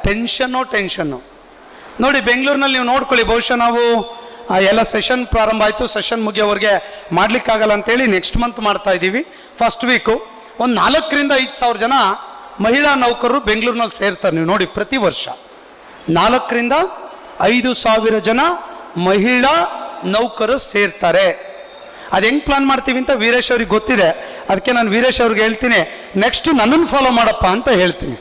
ಟೆನ್ಷನ್ನು. ನೋಡಿ ಬೆಂಗಳೂರಿನಲ್ಲಿ ನೀವು ನೋಡ್ಕೊಳ್ಳಿ, ಬಹುಶಃ ನಾವು ಎಲ್ಲ ಸೆಷನ್ ಪ್ರಾರಂಭ ಆಯಿತು, ಸೆಷನ್ ಮುಗಿಯೋವರೆಗೆ ಮಾಡಲಿಕ್ಕಾಗಲ್ಲ ಅಂತೇಳಿ ನೆಕ್ಸ್ಟ್ ಮಂತ್ ಮಾಡ್ತಾ ಇದ್ದೀವಿ. ಫಸ್ಟ್ ವೀಕು ಒಂದು 4,000 to 5,000 ಜನ ಮಹಿಳಾ ನೌಕರರು ಬೆಂಗಳೂರಿನಲ್ಲಿ ಸೇರ್ತಾರೆ. ನೀವು ನೋಡಿ, ಪ್ರತಿ ವರ್ಷ 4,000 to 5,000 ಜನ ಮಹಿಳಾ ನೌಕರರು ಸೇರ್ತಾರೆ. ಅದು ಹೆಂಗೆ ಪ್ಲಾನ್ ಮಾಡ್ತೀವಿ ಅಂತ ವೀರೇಶ್ ಅವ್ರಿಗೆ ಗೊತ್ತಿದೆ. ಅದಕ್ಕೆ ನಾನು ವೀರೇಶ್ ಅವ್ರಿಗೆ ಹೇಳ್ತೀನಿ, ನೆಕ್ಸ್ಟ್ ನನ್ನನ್ನು ಫಾಲೋ ಮಾಡಪ್ಪ ಅಂತ ಹೇಳ್ತೀನಿ.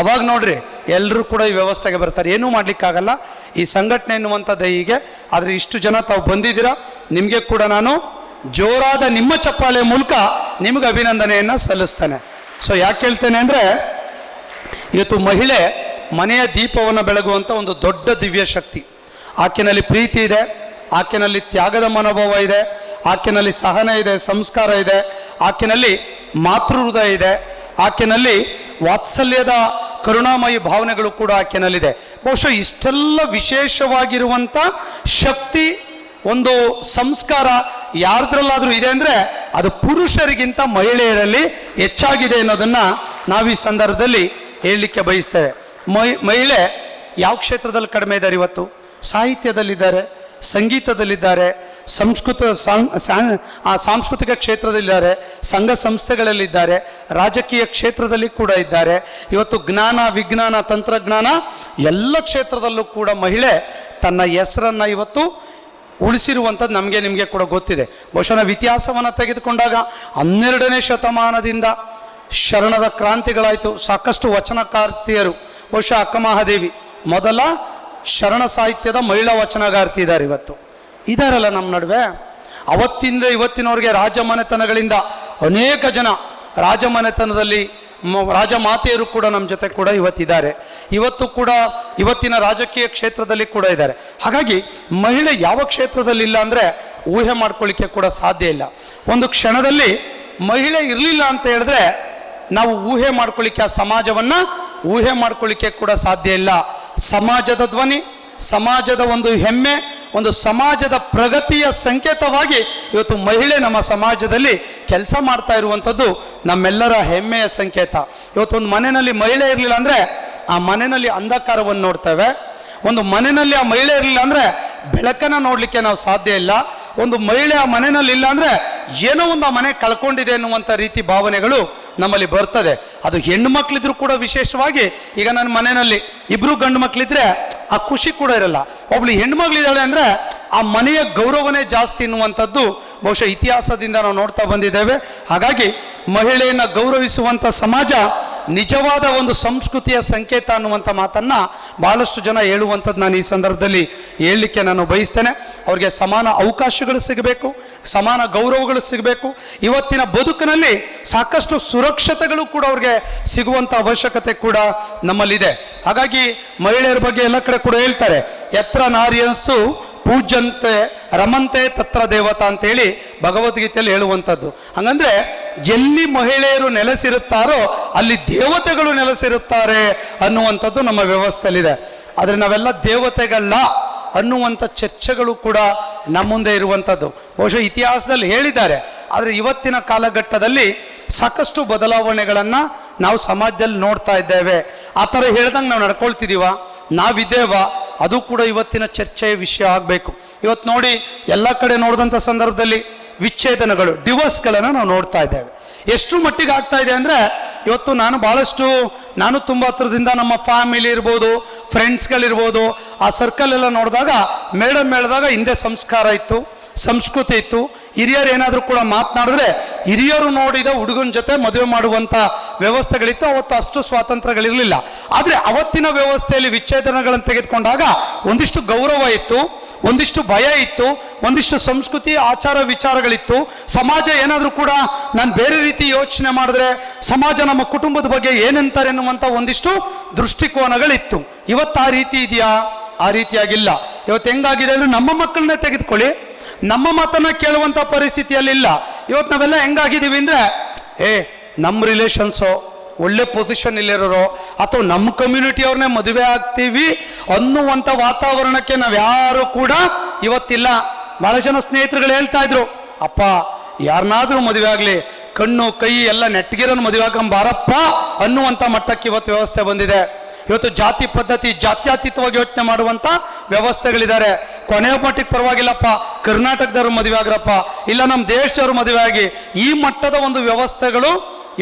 ಅವಾಗ ನೋಡ್ರಿ ಎಲ್ಲರೂ ಕೂಡ ಈ ವ್ಯವಸ್ಥೆಗೆ ಬರ್ತಾರೆ. ಏನೂ ಮಾಡಲಿಕ್ಕಾಗಲ್ಲ ಈ ಸಂಘಟನೆ ಎನ್ನುವಂಥದ್ದು ಹೀಗೆ. ಆದರೆ ಇಷ್ಟು ಜನ ತಾವು ಬಂದಿದ್ದೀರಾ, ನಿಮಗೆ ಕೂಡ ನಾನು ಜೋರಾದ ನಿಮ್ಮ ಚಪ್ಪಾಳೆ ಮೂಲಕ ನಿಮಗೆ ಅಭಿನಂದನೆಯನ್ನು ಸಲ್ಲಿಸ್ತೇನೆ. ಸೊ ಯಾಕೆ ಹೇಳ್ತೇನೆ ಅಂದರೆ, ಇವತ್ತು ಮಹಿಳೆ ಮನೆಯ ದೀಪವನ್ನು ಬೆಳಗುವಂಥ ಒಂದು ದೊಡ್ಡ ದಿವ್ಯ ಶಕ್ತಿ. ಆಕೆನಲ್ಲಿ ಪ್ರೀತಿ ಇದೆ, ಆಕೆನಲ್ಲಿ ತ್ಯಾಗದ ಮನೋಭಾವ ಇದೆ, ಆಕೆನಲ್ಲಿ ಸಹನೆ ಇದೆ, ಸಂಸ್ಕಾರ ಇದೆ, ಆಕೆನಲ್ಲಿ ಮಾತೃ ಹೃದಯ ಇದೆ, ಆಕೆನಲ್ಲಿ ವಾತ್ಸಲ್ಯದ ಕರುಣಾಮಯಿ ಭಾವನೆಗಳು ಕೂಡ ಆಕೆನಲ್ಲಿದೆ. ಬಹುಶಃ ಇಷ್ಟೆಲ್ಲ ವಿಶೇಷವಾಗಿರುವಂಥ ಶಕ್ತಿ, ಒಂದು ಸಂಸ್ಕಾರ ಯಾರ್ದ್ರಲ್ಲಾದರೂ ಇದೆ ಅಂದರೆ ಅದು ಪುರುಷರಿಗಿಂತ ಮಹಿಳೆಯರಲ್ಲಿ ಹೆಚ್ಚಾಗಿದೆ ಅನ್ನೋದನ್ನು ನಾವು ಈ ಸಂದರ್ಭದಲ್ಲಿ ಹೇಳಲಿಕ್ಕೆ ಬಯಸ್ತೇವೆ. ಮಹಿಳೆ ಯಾವ ಕ್ಷೇತ್ರದಲ್ಲಿ ಕಡಿಮೆ ಇದ್ದಾರೆ? ಇವತ್ತು ಸಾಹಿತ್ಯದಲ್ಲಿದ್ದಾರೆ, ಸಂಗೀತದಲ್ಲಿದ್ದಾರೆ, ಸಾಂಸ್ಕೃತಿಕ ಕ್ಷೇತ್ರದಲ್ಲಿದ್ದಾರೆ, ಸಂಘ ಸಂಸ್ಥೆಗಳಲ್ಲಿದ್ದಾರೆ, ರಾಜಕೀಯ ಕ್ಷೇತ್ರದಲ್ಲಿ ಕೂಡ ಇದ್ದಾರೆ. ಇವತ್ತು ಜ್ಞಾನ, ವಿಜ್ಞಾನ, ತಂತ್ರಜ್ಞಾನ ಎಲ್ಲ ಕ್ಷೇತ್ರದಲ್ಲೂ ಕೂಡ ಮಹಿಳೆ ತನ್ನ ಹೆಸರನ್ನು ಇವತ್ತು ಉಳಿಸಿರುವಂಥದ್ದು ನಮಗೆ ನಿಮಗೆ ಕೂಡ ಗೊತ್ತಿದೆ. ಬಹುಶಃ ನಾವು ಇತಿಹಾಸವನ್ನು ತೆಗೆದುಕೊಂಡಾಗ 12ನೇ ಶತಮಾನದಿಂದ ಶರಣದ ಕ್ರಾಂತಿಗಳಾಯಿತು. ಸಾಕಷ್ಟು ವಚನಕಾರ್ತಿಯರು, ಬಹುಶಃ ಅಕ್ಕಮಹಾದೇವಿ ಮೊದಲ ಶರಣ ಸಾಹಿತ್ಯದ ಮಹಿಳಾ ವಚನಗಾರ್ತಿ ಇದ್ದಾರೆ, ಇವತ್ತು ಇದಾರಲ್ಲ ನಮ್ಮ ನಡುವೆ. ಅವತ್ತಿಂದ ಇವತ್ತಿನವರೆಗೆ ರಾಜಮನೆತನಗಳಿಂದ ಅನೇಕ ಜನ ರಾಜಮನೆತನದಲ್ಲಿ ರಾಜಮಾತೆಯರು ಕೂಡ ನಮ್ಮ ಜೊತೆ ಕೂಡ ಇವತ್ತಿದ್ದಾರೆ. ಇವತ್ತು ಕೂಡ ಇವತ್ತಿನ ರಾಜಕೀಯ ಕ್ಷೇತ್ರದಲ್ಲಿ ಕೂಡ ಇದ್ದಾರೆ. ಹಾಗಾಗಿ ಮಹಿಳೆ ಯಾವ ಕ್ಷೇತ್ರದಲ್ಲಿ ಇಲ್ಲ ಅಂದರೆ ಊಹೆ ಮಾಡ್ಕೊಳ್ಳಿಕ್ಕೆ ಕೂಡ ಸಾಧ್ಯ ಇಲ್ಲ. ಒಂದು ಕ್ಷಣದಲ್ಲಿ ಮಹಿಳೆ ಇರಲಿಲ್ಲ ಅಂತ ಹೇಳಿದ್ರೆ ನಾವು ಊಹೆ ಮಾಡ್ಕೊಳ್ಳಿಕ್ಕೆ, ಆ ಸಮಾಜವನ್ನು ಊಹೆ ಮಾಡ್ಕೊಳ್ಳಿಕ್ಕೆ ಕೂಡ ಸಾಧ್ಯ ಇಲ್ಲ. ಸಮಾಜದ ಧ್ವನಿ, ಸಮಾಜದ ಒಂದು ಹೆಮ್ಮೆ, ಒಂದು ಸಮಾಜದ ಪ್ರಗತಿಯ ಸಂಕೇತವಾಗಿ ಇವತ್ತು ಮಹಿಳೆ ನಮ್ಮ ಸಮಾಜದಲ್ಲಿ ಕೆಲಸ ಮಾಡ್ತಾ ಇರುವಂಥದ್ದು ನಮ್ಮೆಲ್ಲರ ಹೆಮ್ಮೆಯ ಸಂಕೇತ. ಇವತ್ತು ಒಂದು ಮನೆಯಲ್ಲಿ ಮಹಿಳೆ ಇರಲಿಲ್ಲ ಅಂದರೆ ಆ ಮನೆಯಲ್ಲಿ ಅಂಧಕಾರವನ್ನು ನೋಡ್ತೇವೆ. ಒಂದು ಮನೆಯಲ್ಲಿ ಆ ಮಹಿಳೆ ಇರಲಿಲ್ಲ ಅಂದರೆ ಬೆಳಕನ್ನು ನೋಡಲಿಕ್ಕೆ ನಾವು ಸಾಧ್ಯ ಇಲ್ಲ. ಒಂದು ಮಹಿಳೆ ಆ ಮನೆಯಲ್ಲಿ ಇಲ್ಲ ಅಂದರೆ ಏನೋ ಒಂದು ಆ ಮನೆ ಕಳ್ಕೊಂಡಿದೆ ಅನ್ನುವಂಥ ರೀತಿ ಭಾವನೆಗಳು ನಮ್ಮಲ್ಲಿ ಬರ್ತದೆ. ಅದು ಹೆಣ್ಣು ಮಕ್ಕಳಿದ್ರು ಕೂಡ ವಿಶೇಷವಾಗಿ. ಈಗ ನನ್ನ ಮನೆಯಲ್ಲಿ ಇಬ್ಬರು ಗಂಡು ಮಕ್ಕಳಿದ್ರೆ ಆ ಖುಷಿ ಕೂಡ ಇರಲ್ಲ. ಒಬ್ಳು ಹೆಣ್ಣು ಮಗಳಿದ್ದಾಳೆ ಅಂದರೆ ಆ ಮನೆಯ ಗೌರವನೇ ಜಾಸ್ತಿ ಎನ್ನುವಂಥದ್ದು ಬಹುಶಃ ಇತಿಹಾಸದಿಂದ ನಾವು ನೋಡ್ತಾ ಬಂದಿದ್ದೇವೆ. ಹಾಗಾಗಿ ಮಹಿಳೆಯನ್ನು ಗೌರವಿಸುವಂಥ ಸಮಾಜ ನಿಜವಾದ ಒಂದು ಸಂಸ್ಕೃತಿಯ ಸಂಕೇತ ಅನ್ನುವಂಥ ಮಾತನ್ನು ಭಾಳಷ್ಟು ಜನ ಹೇಳುವಂಥದ್ದು ನಾನು ಈ ಸಂದರ್ಭದಲ್ಲಿ ಹೇಳಲಿಕ್ಕೆ ನಾನು ಬಯಸ್ತೇನೆ. ಅವ್ರಿಗೆ ಸಮಾನ ಅವಕಾಶಗಳು ಸಿಗಬೇಕು, ಸಮಾನ ಗೌರವಗಳು ಸಿಗಬೇಕು. ಇವತ್ತಿನ ಬದುಕಿನಲ್ಲಿ ಸಾಕಷ್ಟು ಸುರಕ್ಷತೆಗಳು ಕೂಡ ಅವ್ರಿಗೆ ಸಿಗುವಂಥ ಅವಶ್ಯಕತೆ ಕೂಡ ನಮ್ಮಲ್ಲಿದೆ. ಹಾಗಾಗಿ ಮಹಿಳೆಯರ ಬಗ್ಗೆ ಎಲ್ಲ ಕಡೆ ಕೂಡ ಹೇಳ್ತಾರೆ, ಎತ್ರ ನಾರಿಯಸ್ಸು ಪೂಜ್ಯಂತೆ ರಮಂತೆ ತತ್ರ ದೇವತಾ ಅಂತೇಳಿ ಭಗವದ್ಗೀತೆಯಲ್ಲಿ ಹೇಳುವಂಥದ್ದು. ಹಂಗಂದ್ರೆ ಎಲ್ಲಿ ಮಹಿಳೆಯರು ನೆಲೆಸಿರುತ್ತಾರೋ ಅಲ್ಲಿ ದೇವತೆಗಳು ನೆಲೆಸಿರುತ್ತಾರೆ ಅನ್ನುವಂಥದ್ದು ನಮ್ಮ ವ್ಯವಸ್ಥೆಯಲ್ಲಿದೆ. ಆದರೆ ನಾವೆಲ್ಲ ದೇವತೆಗಳಲ್ಲ ಅನ್ನುವಂಥ ಚರ್ಚೆಗಳು ಕೂಡ ನಮ್ಮ ಮುಂದೆ ಇರುವಂಥದ್ದು ಬಹುಶಃ ಇತಿಹಾಸದಲ್ಲಿ ಹೇಳಿದ್ದಾರೆ. ಆದರೆ ಇವತ್ತಿನ ಕಾಲಘಟ್ಟದಲ್ಲಿ ಸಾಕಷ್ಟು ಬದಲಾವಣೆಗಳನ್ನು ನಾವು ಸಮಾಜದಲ್ಲಿ ನೋಡ್ತಾ ಇದ್ದೇವೆ. ಆ ಥರ ಹೇಳ್ದಂಗೆ ನಾವು ನಡ್ಕೊಳ್ತಿದ್ದೀವ, ನಾವಿದ್ದೇವ, ಅದು ಕೂಡ ಇವತ್ತಿನ ಚರ್ಚೆಯ ವಿಷಯ ಆಗಬೇಕು. ಇವತ್ತು ನೋಡಿ ಎಲ್ಲ ಕಡೆ ನೋಡಿದಂಥ ಸಂದರ್ಭದಲ್ಲಿ ವಿಚ್ಛೇದನಗಳು, ಡಿವೋರ್ಸ್ಗಳನ್ನು ನಾವು ನೋಡ್ತಾ ಇದ್ದೇವೆ. ಎಷ್ಟು ಮಟ್ಟಿಗೆ ಆಗ್ತಾ ಇದೆ ಅಂದರೆ ಇವತ್ತು ನಾನು ತುಂಬ ಹತ್ರದಿಂದ ನಮ್ಮ ಫ್ಯಾಮಿಲಿ ಇರ್ಬೋದು, ಫ್ರೆಂಡ್ಸ್ಗಳಿರ್ಬೋದು, ಆ ಸರ್ಕಲ್ ಎಲ್ಲ ನೋಡಿದಾಗ ಮೇಡಮ್ ಹೇಳಿದಾಗ ಹಿಂದೆ ಸಂಸ್ಕಾರ ಇತ್ತು, ಸಂಸ್ಕೃತಿ ಇತ್ತು. ಹಿರಿಯರು ಏನಾದರೂ ಕೂಡ ಮಾತನಾಡಿದ್ರೆ ಹಿರಿಯರು ನೋಡಿದ ಹುಡುಗನ ಜೊತೆ ಮದುವೆ ಮಾಡುವಂಥ ವ್ಯವಸ್ಥೆಗಳಿತ್ತು. ಅವತ್ತು ಅಷ್ಟು ಸ್ವಾತಂತ್ರ್ಯಗಳಿರಲಿಲ್ಲ. ಆದರೆ ಅವತ್ತಿನ ವ್ಯವಸ್ಥೆಯಲ್ಲಿ ವಿಚ್ಛೇದನಗಳನ್ನು ತೆಗೆದುಕೊಂಡಾಗ ಒಂದಿಷ್ಟು ಗೌರವ ಇತ್ತು, ಒಂದಿಷ್ಟು ಭಯ ಇತ್ತು, ಒಂದಿಷ್ಟು ಸಂಸ್ಕೃತಿ ಆಚಾರ ವಿಚಾರಗಳಿತ್ತು. ಸಮಾಜ ಏನಾದರೂ ಕೂಡ ನಾನು ಬೇರೆ ರೀತಿ ಯೋಚನೆ ಮಾಡಿದ್ರೆ ಸಮಾಜ ನಮ್ಮ ಕುಟುಂಬದ ಬಗ್ಗೆ ಏನಂತಾರೆ ಎನ್ನುವಂಥ ಒಂದಿಷ್ಟು ದೃಷ್ಟಿಕೋನಗಳಿತ್ತು. ಇವತ್ತು ಆ ರೀತಿ ಇದೆಯಾ? ಆ ರೀತಿಯಾಗಿಲ್ಲ. ಇವತ್ತು ಹೆಂಗಾಗಿದೆ ಅಂದರೆ ನಮ್ಮ ಮಕ್ಕಳನ್ನೇ ತೆಗೆದುಕೊಳ್ಳಿ, ನಮ್ಮ ಮಾತನ್ನ ಕೇಳುವಂಥ ಪರಿಸ್ಥಿತಿಯಲ್ಲಿಲ್ಲ. ಇವತ್ತು ನಾವೆಲ್ಲ ಹೆಂಗಾಗಿದ್ದೀವಿ ಅಂದರೆ ನಮ್ಮ ರಿಲೇಷನ್ಸು ಒಳ್ಳೆ ಪೊಸಿಷನ್ ಇಲ್ಲಿರೋರು ಅಥವಾ ನಮ್ಮ ಕಮ್ಯುನಿಟಿಯವ್ರನ್ನೇ ಮದುವೆ ಆಗ್ತೀವಿ ಅನ್ನುವಂಥ ವಾತಾವರಣಕ್ಕೆ ನಾವ್ಯಾರು ಕೂಡ ಇವತ್ತಿಲ್ಲ. ಭಾಳ ಜನ ಸ್ನೇಹಿತರುಗಳು ಹೇಳ್ತಾ ಇದ್ರು, ಅಪ್ಪ ಯಾರನ್ನಾದ್ರೂ ಮದುವೆ ಆಗಲಿ ಕಣ್ಣು ಕೈ ಎಲ್ಲ ನೆಟ್ಟಗಿರೋನು ಮದುವೆ ಹಾಕೊಂಬಾರಪ್ಪ ಅನ್ನುವಂಥ ಮಟ್ಟಕ್ಕೆ ಇವತ್ತು ವ್ಯವಸ್ಥೆ ಬಂದಿದೆ. ಇವತ್ತು ಜಾತಿ ಪದ್ಧತಿ ಜಾತ್ಯತೀತವಾಗಿ ಯೋಚನೆ ಮಾಡುವಂಥ ವ್ಯವಸ್ಥೆಗಳಿದ್ದಾರೆ. ಕೊನೆಯ ಮಟ್ಟಿಗೆ ಪರವಾಗಿಲ್ಲಪ್ಪ ಕರ್ನಾಟಕದವ್ರು ಮದುವೆ ಆಗ್ರಪ್ಪ, ಇಲ್ಲ ನಮ್ಮ ದೇಶದವ್ರು ಮದುವೆ ಆಗಿ, ಈ ಮಟ್ಟದ ಒಂದು ವ್ಯವಸ್ಥೆಗಳು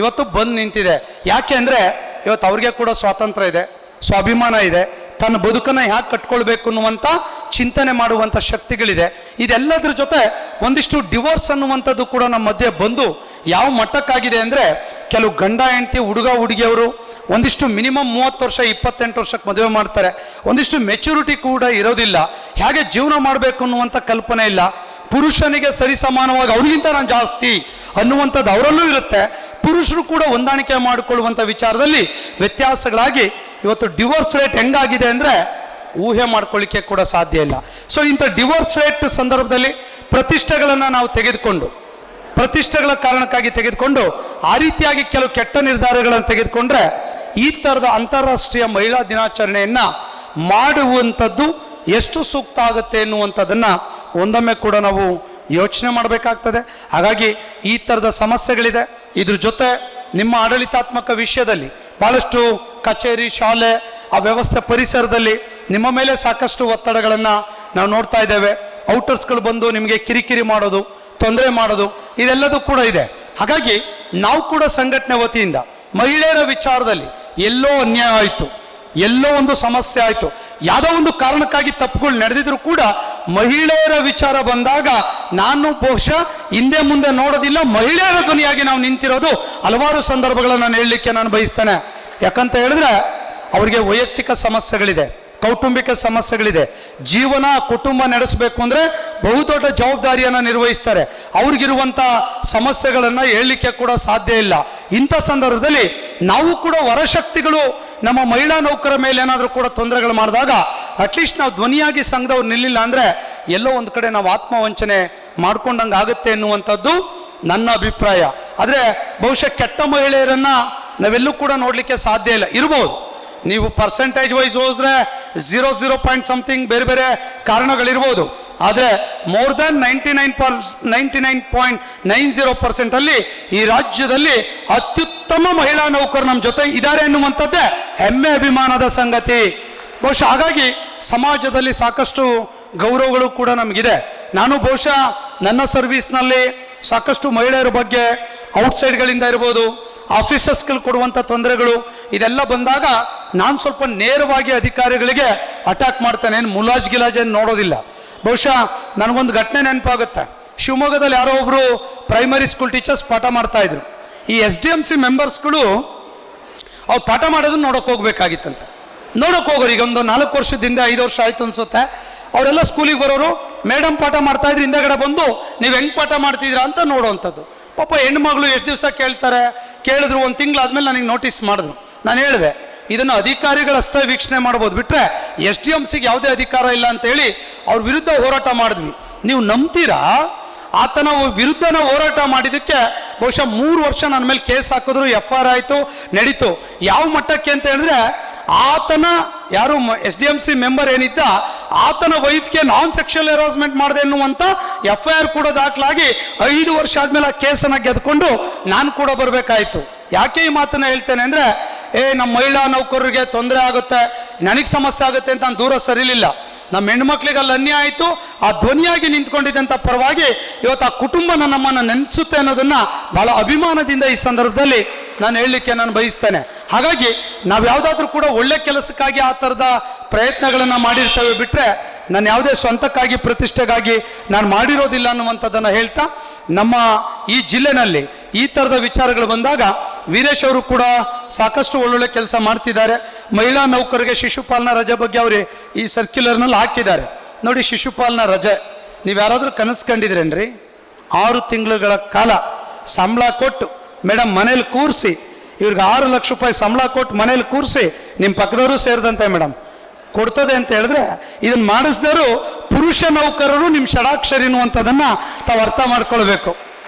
ಇವತ್ತು ಬಂದು ನಿಂತಿದೆ. ಯಾಕೆ ಅಂದರೆ ಇವತ್ತು ಅವ್ರಿಗೆ ಕೂಡ ಸ್ವಾತಂತ್ರ್ಯ ಇದೆ, ಸ್ವಾಭಿಮಾನ ಇದೆ, ತನ್ನ ಬದುಕನ್ನು ಹ್ಯಾಕೆ ಕಟ್ಕೊಳ್ಬೇಕು ಅನ್ನುವಂಥ ಚಿಂತನೆ ಮಾಡುವಂಥ ಶಕ್ತಿಗಳಿದೆ. ಇದೆಲ್ಲದ್ರ ಜೊತೆ ಒಂದಿಷ್ಟು ಡಿವೋರ್ಸ್ ಅನ್ನುವಂಥದ್ದು ಕೂಡ ನಮ್ಮ ಮಧ್ಯೆ ಬಂದು ಯಾವ ಮಟ್ಟಕ್ಕಾಗಿದೆ ಅಂದರೆ ಕೆಲವು ಗಂಡ ಹೆಂಡತಿ ಹುಡುಗ ಹುಡುಗಿಯವರು ಒಂದಿಷ್ಟು ಮಿನಿಮಮ್ 30 ವರ್ಷ 28 ವರ್ಷಕ್ಕೆ ಮದುವೆ ಮಾಡ್ತಾರೆ. ಒಂದಿಷ್ಟು ಮೆಚುರಿಟಿ ಕೂಡ ಇರೋದಿಲ್ಲ. ಹೇಗೆ ಜೀವನ ಮಾಡಬೇಕು ಅನ್ನುವಂಥ ಕಲ್ಪನೆ ಇಲ್ಲ. ಪುರುಷನಿಗೆ ಸರಿ ಸಮಾನವಾಗಿ ಅವ್ರಿಗಿಂತ ನಾನು ಜಾಸ್ತಿ ಅನ್ನುವಂಥದ್ದು ಅವರಲ್ಲೂ ಇರುತ್ತೆ. ಪುರುಷರು ಕೂಡ ಹೊಂದಾಣಿಕೆ ಮಾಡಿಕೊಳ್ಳುವಂಥ ವಿಚಾರದಲ್ಲಿ ವ್ಯತ್ಯಾಸಗಳಾಗಿ ಇವತ್ತು ಡಿವೋರ್ಸ್ ರೇಟ್ ಹೆಂಗಾಗಿದೆ ಅಂದರೆ ಊಹೆ ಮಾಡ್ಕೊಳ್ಳಿಕ್ಕೆ ಕೂಡ ಸಾಧ್ಯ ಇಲ್ಲ. ಸೊ ಇಂಥ ಡಿವೋರ್ಸ್ ರೇಟ್ ಸಂದರ್ಭದಲ್ಲಿ ಪ್ರತಿಷ್ಠೆಗಳನ್ನು ನಾವು ತೆಗೆದುಕೊಂಡು, ಪ್ರತಿಷ್ಠೆಗಳ ಕಾರಣಕ್ಕಾಗಿ ತೆಗೆದುಕೊಂಡು ಆ ರೀತಿಯಾಗಿ ಕೆಲವು ಕೆಟ್ಟ ನಿರ್ಧಾರಗಳನ್ನು ತೆಗೆದುಕೊಂಡ್ರೆ ಈ ಥರದ ಅಂತಾರಾಷ್ಟ್ರೀಯ ಮಹಿಳಾ ದಿನಾಚರಣೆಯನ್ನು ಮಾಡುವಂಥದ್ದು ಎಷ್ಟು ಸೂಕ್ತ ಆಗುತ್ತೆ ಎನ್ನುವಂಥದ್ದನ್ನು ಒಂದೊಮ್ಮೆ ಕೂಡ ನಾವು ಯೋಚನೆ ಮಾಡಬೇಕಾಗ್ತದೆ. ಹಾಗಾಗಿ ಈ ಥರದ ಸಮಸ್ಯೆಗಳಿದೆ. ಇದ್ರ ಜೊತೆ ನಿಮ್ಮ ಆಡಳಿತಾತ್ಮಕ ವಿಷಯದಲ್ಲಿ ಭಾಳಷ್ಟು ಕಚೇರಿ, ಶಾಲೆ, ಆ ವ್ಯವಸ್ಥೆ ಪರಿಸರದಲ್ಲಿ ನಿಮ್ಮ ಮೇಲೆ ಸಾಕಷ್ಟು ಒತ್ತಡಗಳನ್ನು ನಾವು ನೋಡ್ತಾ ಇದ್ದೇವೆ. ಔಟರ್ಸ್ಗಳು ಬಂದು ನಿಮಗೆ ಕಿರಿಕಿರಿ ಮಾಡೋದು, ತೊಂದರೆ ಮಾಡೋದು, ಇದೆಲ್ಲದೂ ಕೂಡ ಇದೆ. ಹಾಗಾಗಿ ನಾವು ಕೂಡ ಸಂಘಟನೆ ವತಿಯಿಂದ ಮಹಿಳೆಯರ ವಿಚಾರದಲ್ಲಿ ಎಲ್ಲೋ ಅನ್ಯಾಯ ಆಯಿತು, ಎಲ್ಲೋ ಒಂದು ಸಮಸ್ಯೆ ಆಯಿತು, ಯಾವುದೋ ಒಂದು ಕಾರಣಕ್ಕಾಗಿ ತಪ್ಪುಗಳು ನಡೆದಿದ್ರು ಕೂಡ ಮಹಿಳೆಯರ ವಿಚಾರ ಬಂದಾಗ ನಾನು ಬಹುಶಃ ಹಿಂದೆ ಮುಂದೆ ನೋಡೋದಿಲ್ಲ, ಮಹಿಳೆಯರ ಧ್ವನಿಯಾಗಿ ನಾವು ನಿಂತಿರೋದು ಹಲವಾರು ಸಂದರ್ಭಗಳನ್ನು ನಾನು ಹೇಳಲಿಕ್ಕೆ ನಾನು ಬಯಸ್ತೇನೆ. ಯಾಕಂತ ಹೇಳಿದ್ರೆ ಅವರಿಗೆ ವೈಯಕ್ತಿಕ ಸಮಸ್ಯೆಗಳಿದೆ, ಕೌಟುಂಬಿಕ ಸಮಸ್ಯೆಗಳಿದೆ, ಜೀವನ ಕುಟುಂಬ ನಡೆಸಬೇಕು ಅಂದರೆ ಬಹುದೊಡ್ಡ ಜವಾಬ್ದಾರಿಯನ್ನು ನಿರ್ವಹಿಸ್ತಾರೆ. ಅವ್ರಿಗಿರುವಂಥ ಸಮಸ್ಯೆಗಳನ್ನು ಹೇಳಲಿಕ್ಕೆ ಕೂಡ ಸಾಧ್ಯ ಇಲ್ಲ. ಇಂಥ ಸಂದರ್ಭದಲ್ಲಿ ನಾವು ಕೂಡ ಹೊರಶಕ್ತಿಗಳು ನಮ್ಮ ಮಹಿಳಾ ನೌಕರ ಮೇಲೆ ಏನಾದರೂ ಕೂಡ ತೊಂದರೆಗಳು ಮಾಡಿದಾಗ ಅಟ್ಲೀಸ್ಟ್ ನಾವು ಧ್ವನಿಯಾಗಿ ಸಂಘದವ್ರು ನಿಲ್ಲಿಲ್ಲ ಅಂದರೆ ಎಲ್ಲೋ ಒಂದು ಕಡೆ ನಾವು ಆತ್ಮವಂಚನೆ ಮಾಡ್ಕೊಂಡಂಗೆ ಆಗುತ್ತೆ ಎನ್ನುವಂಥದ್ದು ನನ್ನ ಅಭಿಪ್ರಾಯ. ಆದರೆ ಬಹುಶಃ ಕೆಟ್ಟ ಮಹಿಳೆಯರನ್ನ ನಾವೆಲ್ಲೂ ಕೂಡ ನೋಡಲಿಕ್ಕೆ ಸಾಧ್ಯ ಇಲ್ಲ. ಇರ್ಬೋದು, ನೀವು ಪರ್ಸೆಂಟೇಜ್ ವೈಸ್ ಹೋದ್ರೆ 0 ಸಮಥಿಂಗ್ ಬೇರೆ ಬೇರೆ ಕಾರಣಗಳಿರ್ಬೋದು. ಆದರೆ ಮೋರ್ ದನ್ 99.90% ಅಲ್ಲಿ ಈ ರಾಜ್ಯದಲ್ಲಿ ಅತ್ಯುತ್ತಮ ಮಹಿಳಾ ನೌಕರು ನಮ್ಮ ಜೊತೆ ಇದ್ದಾರೆ ಎನ್ನುವಂಥದ್ದೇ ಹೆಮ್ಮೆ ಅಭಿಮಾನದ ಸಂಗತಿ. ಬಹುಶಃ ಹಾಗಾಗಿ ಸಮಾಜದಲ್ಲಿ ಸಾಕಷ್ಟು ಗೌರವಗಳು ಕೂಡ ನಮಗಿದೆ. ನಾನು ಬಹುಶಃ ನನ್ನ ಸರ್ವೀಸ್ನಲ್ಲಿ ಸಾಕಷ್ಟು ಮಹಿಳೆಯರ ಬಗ್ಗೆ ಔಟ್ಸೈಡ್ಗಳಿಂದ ಇರ್ಬೋದು, ಆಫೀಸರ್ಸ್ಗಳು ಕೊಡುವಂಥ ತೊಂದರೆಗಳು ಇದೆಲ್ಲ ಬಂದಾಗ ನಾನು ಸ್ವಲ್ಪ ನೇರವಾಗಿ ಅಧಿಕಾರಿಗಳಿಗೆ ಅಟ್ಯಾಕ್ ಮಾಡ್ತೇನೆ, ಏನು ಮುಲಾಜ್ ಗಿಲಾಜೇನು ನೋಡೋದಿಲ್ಲ. ಬಹುಶಃ ನನಗೊಂದು ಘಟನೆ ನೆನಪಾಗುತ್ತೆ. ಶಿವಮೊಗ್ಗದಲ್ಲಿ ಯಾರೋ ಒಬ್ಬರು ಪ್ರೈಮರಿ ಸ್ಕೂಲ್ ಟೀಚರ್ಸ್ ಪಾಠ ಮಾಡ್ತಾ ಇದ್ರು. ಈ SDMC ಮೆಂಬರ್ಸ್ಗಳು ಅವ್ರು ಪಾಠ ಮಾಡೋದನ್ನ ನೋಡೋಕೆ ಹೋಗ್ಬೇಕಾಗಿತ್ತಂತೆ. ನೋಡೋಕೆ ಹೋಗೋರು, ಈಗ ಒಂದು 4 ವರ್ಷದಿಂದ 5 ವರ್ಷ ಆಯ್ತು ಅನ್ಸುತ್ತೆ, ಅವರೆಲ್ಲ ಸ್ಕೂಲಿಗೆ ಬರೋರು, ಮೇಡಮ್ ಪಾಠ ಮಾಡ್ತಾ ಇದ್ರು, ಹಿಂದೆಗಡೆ ಬಂದು ನೀವು ಹೆಂಗೆ ಪಾಠ ಮಾಡ್ತಿದ್ದೀರಾ ಅಂತ ನೋಡೋವಂಥದ್ದು. ಪಾಪ ಹೆಣ್ಮಗಳು ಎಷ್ಟು ದಿವಸ ಕೇಳ್ತಾರೆ, ಕೇಳಿದ್ರು 1 ತಿಂಗಳಾದ್ಮೇಲೆ ನನಗೆ ನೋಟಿಸ್ ಮಾಡಿದ್ರು. ನಾನು ಹೇಳಿದೆ ಇದನ್ನು ಅಧಿಕಾರಿಗಳಷ್ಟೇ ವೀಕ್ಷಣೆ ಮಾಡ್ಬೋದು, ಬಿಟ್ಟರೆ SDMCಗೆ ಯಾವುದೇ ಅಧಿಕಾರ ಇಲ್ಲ ಅಂತೇಳಿ ಅವ್ರ ವಿರುದ್ಧ ಹೋರಾಟ ಮಾಡಿದ್ವಿ. ನೀವು ನಂಬ್ತೀರಾ, ಆತನ ವಿರುದ್ಧ ನಾವು ಹೋರಾಟ ಮಾಡಿದ್ದಕ್ಕೆ ಬಹುಶಃ 3 ವರ್ಷ ನನ್ನ ಮೇಲೆ ಕೇಸ್ ಹಾಕಿದ್ರು, FIR ಆಯಿತು, ನಡೀತು. ಯಾವ ಮಟ್ಟಕ್ಕೆ ಅಂತ ಹೇಳಿದ್ರೆ ಆತನ ಯಾರು SDMC ಮೆಂಬರ್ ಏನಿದ್ದ ಆತನ ವೈಫ್ಗೆ ನಾನ್ ಸೆಕ್ಷುವಲ್ ಹೆರಾಸ್ಮೆಂಟ್ ಮಾಡಿದೆ ಎನ್ನುವಂಥ FIR ಕೂಡ ದಾಖಲಾಗಿ 5 ವರ್ಷ ಆದ್ಮೇಲೆ ಆ ಕೇಸನ್ನು ಗೆದ್ಕೊಂಡು ನಾನು ಕೂಡ ಬರಬೇಕಾಯಿತು. ಯಾಕೆ ಈ ಮಾತನ್ನ ಹೇಳ್ತೇನೆ ಅಂದರೆ ನಮ್ಮ ಮಹಿಳಾ ನೌಕರರಿಗೆ ತೊಂದರೆ ಆಗುತ್ತೆ, ನನಗೆ ಸಮಸ್ಯೆ ಆಗುತ್ತೆ ಅಂತ ನಾನು ದೂರ ಸರಿಲಿಲ್ಲ. ನಮ್ಮ ಹೆಣ್ಮಕ್ಳಿಗೆ ಅಲ್ಲಿ ಅನ್ಯಾಯ ಆಯಿತು, ಆ ಧ್ವನಿಯಾಗಿ ನಿಂತ್ಕೊಂಡಿದ್ದಂಥ ಪರವಾಗಿ ಇವತ್ತು ಆ ಕುಟುಂಬ ನಮ್ಮನ್ನು ನೆನೆಸುತ್ತೆ ಅನ್ನೋದನ್ನು ಬಹಳ ಅಭಿಮಾನದಿಂದ ಈ ಸಂದರ್ಭದಲ್ಲಿ ನಾನು ಹೇಳಲಿಕ್ಕೆ ನಾನು ಬಯಸ್ತೇನೆ. ಹಾಗಾಗಿ ನಾವು ಯಾವುದಾದ್ರೂ ಕೂಡ ಒಳ್ಳೆ ಕೆಲಸಕ್ಕಾಗಿ ಆ ಥರದ ಪ್ರಯತ್ನಗಳನ್ನು ಮಾಡಿರ್ತೇವೆ, ಬಿಟ್ಟರೆ ನಾನು ಯಾವುದೇ ಸ್ವಂತಕ್ಕಾಗಿ ಪ್ರತಿಷ್ಠೆಗಾಗಿ ನಾನು ಮಾಡಿರೋದಿಲ್ಲ ಅನ್ನುವಂಥದ್ದನ್ನು ಹೇಳ್ತಾ, ನಮ್ಮ ಈ ಜಿಲ್ಲೆನಲ್ಲಿ ಈ ಥರದ ವಿಚಾರಗಳು ಬಂದಾಗ ವೀರೇಶ್ ಅವರು ಕೂಡ ಸಾಕಷ್ಟು ಒಳ್ಳೊಳ್ಳೆ ಕೆಲಸ ಮಾಡ್ತಿದ್ದಾರೆ. ಮಹಿಳಾ ನೌಕರರಿಗೆ ಶಿಶುಪಾಲನಾ ರಜೆ ಬಗ್ಗೆ ಅವರು ಈ ಸರ್ಕ್ಯುಲರ್ನಲ್ಲಿ ಹಾಕಿದ್ದಾರೆ ನೋಡಿ. ಶಿಶುಪಾಲನಾ ರಜೆ ನೀವು ಯಾರಾದರೂ ಕನಸು ಕಂಡಿದ್ರೇನ್ರಿ? 6 ತಿಂಗಳುಗಳ ಕಾಲ ಸಂಬಳ ಕೊಟ್ಟು ಮೇಡಮ್ ಮನೇಲಿ ಕೂರಿಸಿ, ಇವ್ರಿಗೆ 6 ಲಕ್ಷ ರೂಪಾಯಿ ಸಂಬಳ ಕೊಟ್ಟು ಮನೇಲಿ ಕೂರಿಸಿ, ನಿಮ್ಮ ಪಕ್ಕದವರು ಸೇರಿದಂತೆ ಮೇಡಮ್ ಕೊಡ್ತದೆ ಅಂತ ಹೇಳಿದ್ರೆ ಇದನ್ನು ಮಾಡಿಸಿದವರು ಪುರುಷ ನೌಕರರು ನಿಮ್ಮ ಷಡಾಕ್ಷರಿ ಅನ್ನುವಂಥದ್ದನ್ನು ತಾವು ಅರ್ಥ ಮಾಡ್ಕೊಳ್ಬೇಕು.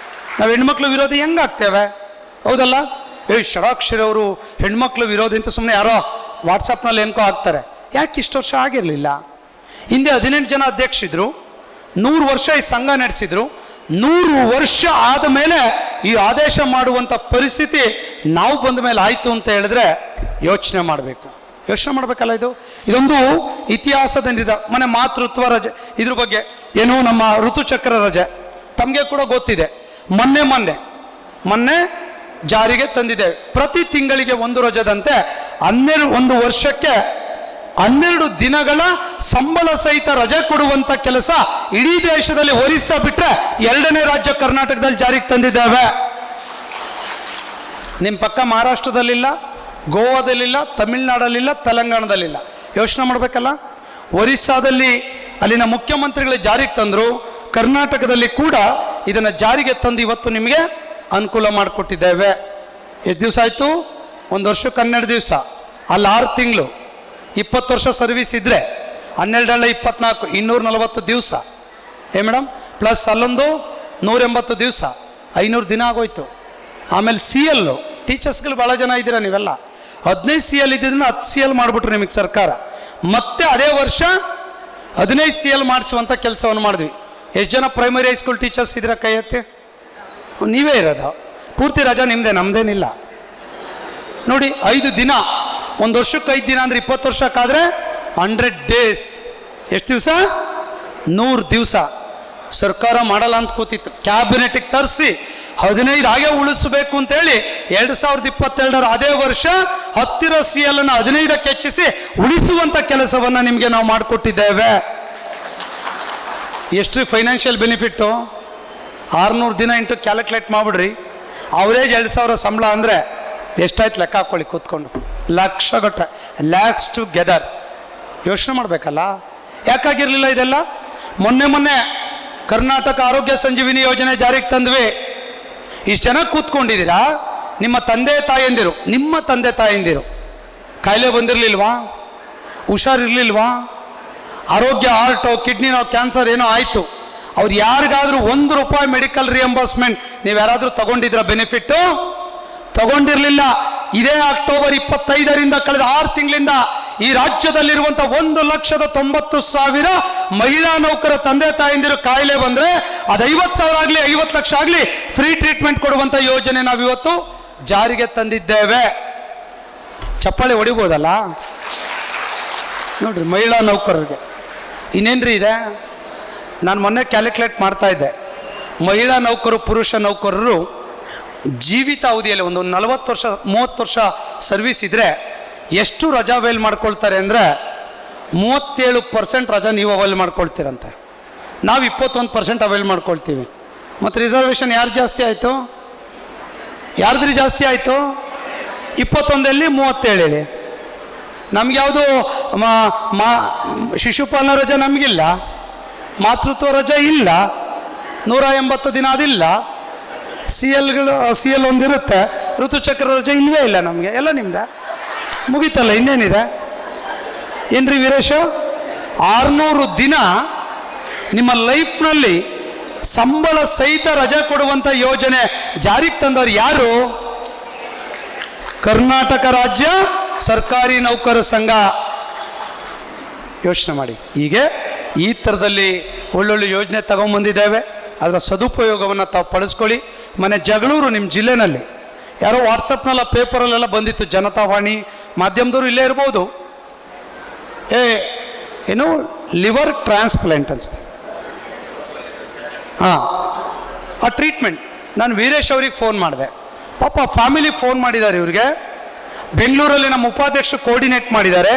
ನಾವು ಹೆಣ್ಮಕ್ಳು ವಿರೋಧಿ ಹೆಂಗಾಗ್ತೇವೆ? ಹೌದಲ್ಲ? ಷಡಾಕ್ಷರಿ ಅವರು ಹೆಣ್ಮಕ್ಳು ವಿರೋಧಿ ಅಂತ ಸುಮ್ಮನೆ ಯಾರೋ ವಾಟ್ಸಪ್ನಲ್ಲಿ ಏನ್ಕೋ ಹಾಕ್ತಾರೆ. ಯಾಕೆ ಇಷ್ಟು ವರ್ಷ ಆಗಿರಲಿಲ್ಲ? ಹಿಂದೆ 18 ಜನ ಅಧ್ಯಕ್ಷರಿದ್ರು, 100 ವರ್ಷ ಈ ಸಂಘ ನಡೆಸಿದ್ರು. 100 ವರ್ಷ ಆದ ಮೇಲೆ ಈ ಆದೇಶ ಮಾಡುವಂಥ ಪರಿಸ್ಥಿತಿ ನಾವು ಬಂದ ಮೇಲೆ ಆಯಿತು ಅಂತ ಹೇಳಿದ್ರೆ ಯೋಚನೆ ಮಾಡಬೇಕು. ಯೋಚನೆ ಮಾಡಬೇಕಲ್ಲ. ಇದೊಂದು ಇತಿಹಾಸದ ಮನೆ ಮಾತೃತ್ವ ರಜೆ, ಇದ್ರ ಬಗ್ಗೆ ಏನು ನಮ್ಮ ಋತುಚಕ್ರ ರಜೆ ತಮಗೆ ಕೂಡ ಗೊತ್ತಿದೆ. ಮೊನ್ನೆ ಜಾರಿಗೆ ತಂದಿದೆ. ಪ್ರತಿ ತಿಂಗಳಿಗೆ 1 ರಜದಂತೆ 1 ವರ್ಷಕ್ಕೆ 12 ದಿನಗಳ ಸಂಬಳ ಸಹಿತ ರಜೆ ಕೊಡುವಂತ ಕೆಲಸ ಇಡೀ ದೇಶದಲ್ಲಿ ಒರಿಸ್ಸಾ ಬಿಟ್ಟರೆ 2ನೇ ರಾಜ್ಯ ಕರ್ನಾಟಕದಲ್ಲಿ ಜಾರಿಗೆ ತಂದಿದ್ದೇವೆ. ನಿಮ್ಮ ಪಕ್ಕ ಮಹಾರಾಷ್ಟ್ರದಲ್ಲಿಲ್ಲ, ಗೋವಾದಲ್ಲಿಲ್ಲ, ತಮಿಳುನಾಡಲ್ಲಿಲ್ಲ, ತೆಲಂಗಾಣದಲ್ಲಿಲ್ಲ. ಯೋಚನೆ ಮಾಡಬೇಕಲ್ಲ. ಒರಿಸ್ಸಾದಲ್ಲಿ ಅಲ್ಲಿನ ಮುಖ್ಯಮಂತ್ರಿಗಳು ಜಾರಿಗೆ ತಂದರು, ಕರ್ನಾಟಕದಲ್ಲಿ ಕೂಡ ಇದನ್ನು ಜಾರಿಗೆ ತಂದು ಇವತ್ತು ನಿಮಗೆ ಅನುಕೂಲ ಮಾಡಿಕೊಟ್ಟಿದ್ದೇವೆ. ಎಷ್ಟು ದಿವಸ ಆಯಿತು? 1 ವರ್ಷಕ್ಕೆ 12 ದಿವಸ, ಅಲ್ಲಿ 6 ತಿಂಗಳು. 20 ವರ್ಷ ಸರ್ವಿಸ್ ಇದ್ದರೆ 12 24 240 ದಿವಸ ಮೇಡಮ್, ಪ್ಲಸ್ ಅಲ್ಲೊಂದು 180 ದಿವಸ, 500 ದಿನ ಆಗೋಯ್ತು. ಆಮೇಲೆ CL ಟೀಚರ್ಸ್ಗಳು ಭಾಳ ಜನ ಇದ್ದೀರಾ ನೀವೆಲ್ಲ, 15 CL ಇದ್ದಿದ್ದನ್ನು 10 CL ಮಾಡಿಬಿಟ್ರು ನಿಮಗೆ ಸರ್ಕಾರ. ಮತ್ತೆ ಅದೇ ವರ್ಷ 15 CL ಮಾಡಿಸುವಂಥ ಕೆಲಸವನ್ನು ಮಾಡಿದ್ವಿ. ಎಷ್ಟು ಜನ ಪ್ರೈಮರಿ ಹೈಸ್ಕೂಲ್ ಟೀಚರ್ಸ್ ಇದ್ದೀರಾ? ಕೈ ಎತ್ತಿ. ನೀವೇ ಇರೋದು. ಪೂರ್ತಿ ರಜಾ ನಿಮ್ಮದೇ, ನಮ್ಮದೇನಿಲ್ಲ ನೋಡಿ. 5 ದಿನ, 1 ವರ್ಷಕ್ಕೆ 5 ದಿನ ಅಂದರೆ 20 ವರ್ಷಕ್ಕಾದರೆ 100 ಡೇಸ್. ಎಷ್ಟು ದಿವಸ? 100 ದಿವಸ ಸರ್ಕಾರ ಮಾಡಲ್ಲ ಅಂತ ಕೂತಿತ್ತು. ಕ್ಯಾಬಿನೆಟ್ಗೆ ತರಿಸಿ 15 ಹಾಗೆ ಉಳಿಸಬೇಕು ಅಂತೇಳಿ 2022 ಅದೇ ವರ್ಷ 10 CL ಅನ್ನು 15ಕ್ಕೆ ಹೆಚ್ಚಿಸಿ ಉಳಿಸುವಂಥ ಕೆಲಸವನ್ನು ನಿಮಗೆ ನಾವು ಮಾಡಿಕೊಟ್ಟಿದ್ದೇವೆ. ಎಷ್ಟು ಫೈನಾನ್ಷಿಯಲ್ ಬೆನಿಫಿಟ್ಟು? 600 ದಿನ ಇಂಟು ಕ್ಯಾಲ್ಕುಲೇಟ್ ಮಾಡಿಬಿಡ್ರಿ. ಅವರೇಜ್ 2,000 ಸಂಬಳ ಅಂದರೆ ಎಷ್ಟಾಯ್ತು ಲೆಕ್ಕ ಹಾಕ್ಕೊಳ್ಳಿ ಕೂತ್ಕೊಂಡು. ಲಕ್ಷಗಟ್ಟೆ, ಲ್ಯಾಕ್ಸ್ ಟುಗೆದರ್. ಯೋಚನೆ ಮಾಡಬೇಕಲ್ಲ, ಯಾಕಾಗಿರಲಿಲ್ಲ ಇದೆಲ್ಲ? ಮೊನ್ನೆ ಕರ್ನಾಟಕ ಆರೋಗ್ಯ ಸಂಜೀವಿನಿ ಯೋಜನೆ ಜಾರಿಗೆ ತಂದ್ವಿ. ಇಷ್ಟು ಜನ ಕೂತ್ಕೊಂಡಿದ್ದೀರಾ, ನಿಮ್ಮ ತಂದೆ ತಾಯಂದಿರು ಕಾಯಿಲೆ ಬಂದಿರಲಿಲ್ವಾ? ಹುಷಾರಿರ್ಲಿಲ್ವಾ? ಆರೋಗ್ಯ, ಹಾರ್ಟು, ಕಿಡ್ನಿನೋ, ಕ್ಯಾನ್ಸರ್ ಏನೋ ಆಯಿತು, ಅವ್ರು ಯಾರಿಗಾದ್ರೂ ₹1 ಮೆಡಿಕಲ್ ರಿಯಂಬರ್ಸ್ಮೆಂಟ್ ನೀವು ಯಾರಾದರೂ ತಗೊಂಡಿದ್ರ? ಬೆನಿಫಿಟ್ಟು ತಗೊಂಡಿರಲಿಲ್ಲ. ಇದೇ ಅಕ್ಟೋಬರ್ 25ರಿಂದ ಕಳೆದ 6 ತಿಂಗಳಿಂದ ಈ ರಾಜ್ಯದಲ್ಲಿರುವಂಥ 1,90,000 ಮಹಿಳಾ ನೌಕರ ತಂದೆ ತಾಯಂದಿರು ಕಾಯಿಲೆ ಬಂದರೆ ಅದು 50,000 ಆಗಲಿ 50 ಲಕ್ಷ ಆಗಲಿ ಫ್ರೀ ಟ್ರೀಟ್ಮೆಂಟ್ ಕೊಡುವಂಥ ಯೋಜನೆ ನಾವಿವತ್ತು ಜಾರಿಗೆ ತಂದಿದ್ದೇವೆ. ಚಪ್ಪಾಳೆ ಹೊಡಿಬೋದಲ್ಲ ನೋಡ್ರಿ ಮಹಿಳಾ ನೌಕರರಿಗೆ. ಇನ್ನೇನ್ರಿ ಇದೆ? ನಾನು ಮೊನ್ನೆ ಕ್ಯಾಲ್ಕುಲೇಟ್ ಮಾಡ್ತಾ ಇದ್ದೆ. ಮಹಿಳಾ ನೌಕರು, ಪುರುಷ ನೌಕರರು ಜೀವಿತ ಅವಧಿಯಲ್ಲಿ ಒಂದು 40 ವರ್ಷ 30 ವರ್ಷ ಸರ್ವಿಸ್ ಇದ್ದರೆ ಎಷ್ಟು ರಜಾ ಅವೈಲ್ ಮಾಡ್ಕೊಳ್ತಾರೆ ಅಂದರೆ 37% ರಜಾ ನೀವು ಅವೈಲ್ ಮಾಡ್ಕೊಳ್ತೀರಂತೆ. ನಾವು 21% ಅವೈಲ್ ಮಾಡ್ಕೊಳ್ತೀವಿ. ಮತ್ತು ರಿಸರ್ವೇಷನ್ ಯಾರು ಜಾಸ್ತಿ ಆಯಿತು? ಯಾರ್ದ್ರಿ ಜಾಸ್ತಿ ಆಯಿತು? 21 37 ಹೇಳಿ. ನಮ್ಗೆ ಯಾವುದು ಶಿಶುಪಾಲನಾ ರಜೆ ನಮಗಿಲ್ಲ, ಮಾತೃತ್ವ ರಜೆ ಇಲ್ಲ, 180 ದಿನ ಅದಿಲ್ಲ, CL ಒಂದಿರುತ್ತೆ, ಋತುಚಕ್ರ ರಜೆ ಇಲ್ಲವೇ ಇಲ್ಲ ನಮಗೆ. ಎಲ್ಲ ನಿಮ್ದೆ ಮುಗೀತಲ್ಲ, ಇನ್ನೇನಿದೆ? ಏನ್ರಿ ವೀರೇಶ? 600 ದಿನ ನಿಮ್ಮ ಲೈಫ್ನಲ್ಲಿ ಸಂಬಳ ಸಹಿತ ರಜೆ ಕೊಡುವಂಥ ಯೋಜನೆ ಜಾರಿಗೆ ತಂದವರು ಯಾರು? ಕರ್ನಾಟಕ ರಾಜ್ಯ ಸರ್ಕಾರಿ ನೌಕರ ಸಂಘ. ಯೋಚನೆ ಮಾಡಿ. ಹೀಗೆ ಈ ಥರದಲ್ಲಿ ಒಳ್ಳೊಳ್ಳೆ ಯೋಜನೆ ತಗೊಂಬಂದಿದ್ದೇವೆ. ಅದರ ಸದುಪಯೋಗವನ್ನು ತಾವು ಪಡಿಸ್ಕೊಳ್ಳಿ. ಮನೆ ಜಗಳೂರು ನಿಮ್ಮ ಜಿಲ್ಲೆನಲ್ಲಿ ಯಾರೋ ವಾಟ್ಸಪ್ನೆಲ್ಲ ಪೇಪರಲ್ಲೆಲ್ಲ ಬಂದಿತ್ತು, ಜನತಾವಾಣಿ ಮಾಧ್ಯಮದವರು ಇಲ್ಲೇ ಇರ್ಬೋದು. ಏನು ಲಿವರ್ ಟ್ರಾನ್ಸ್ಪ್ಲಾಂಟ್ ಅನಿಸ್ತೆ, ಆ ಟ್ರೀಟ್ಮೆಂಟ್. ನಾನು ವೀರೇಶ್ ಅವ್ರಿಗೆ ಫೋನ್ ಮಾಡಿದೆ. ಪಾಪ ಫ್ಯಾಮಿಲಿ ಫೋನ್ ಮಾಡಿದ್ದಾರೆ ಇವ್ರಿಗೆ. ಬೆಂಗಳೂರಲ್ಲಿ ನಮ್ಮ ಉಪಾಧ್ಯಕ್ಷರು ಕೋರ್ಡಿನೇಟ್ ಮಾಡಿದ್ದಾರೆ.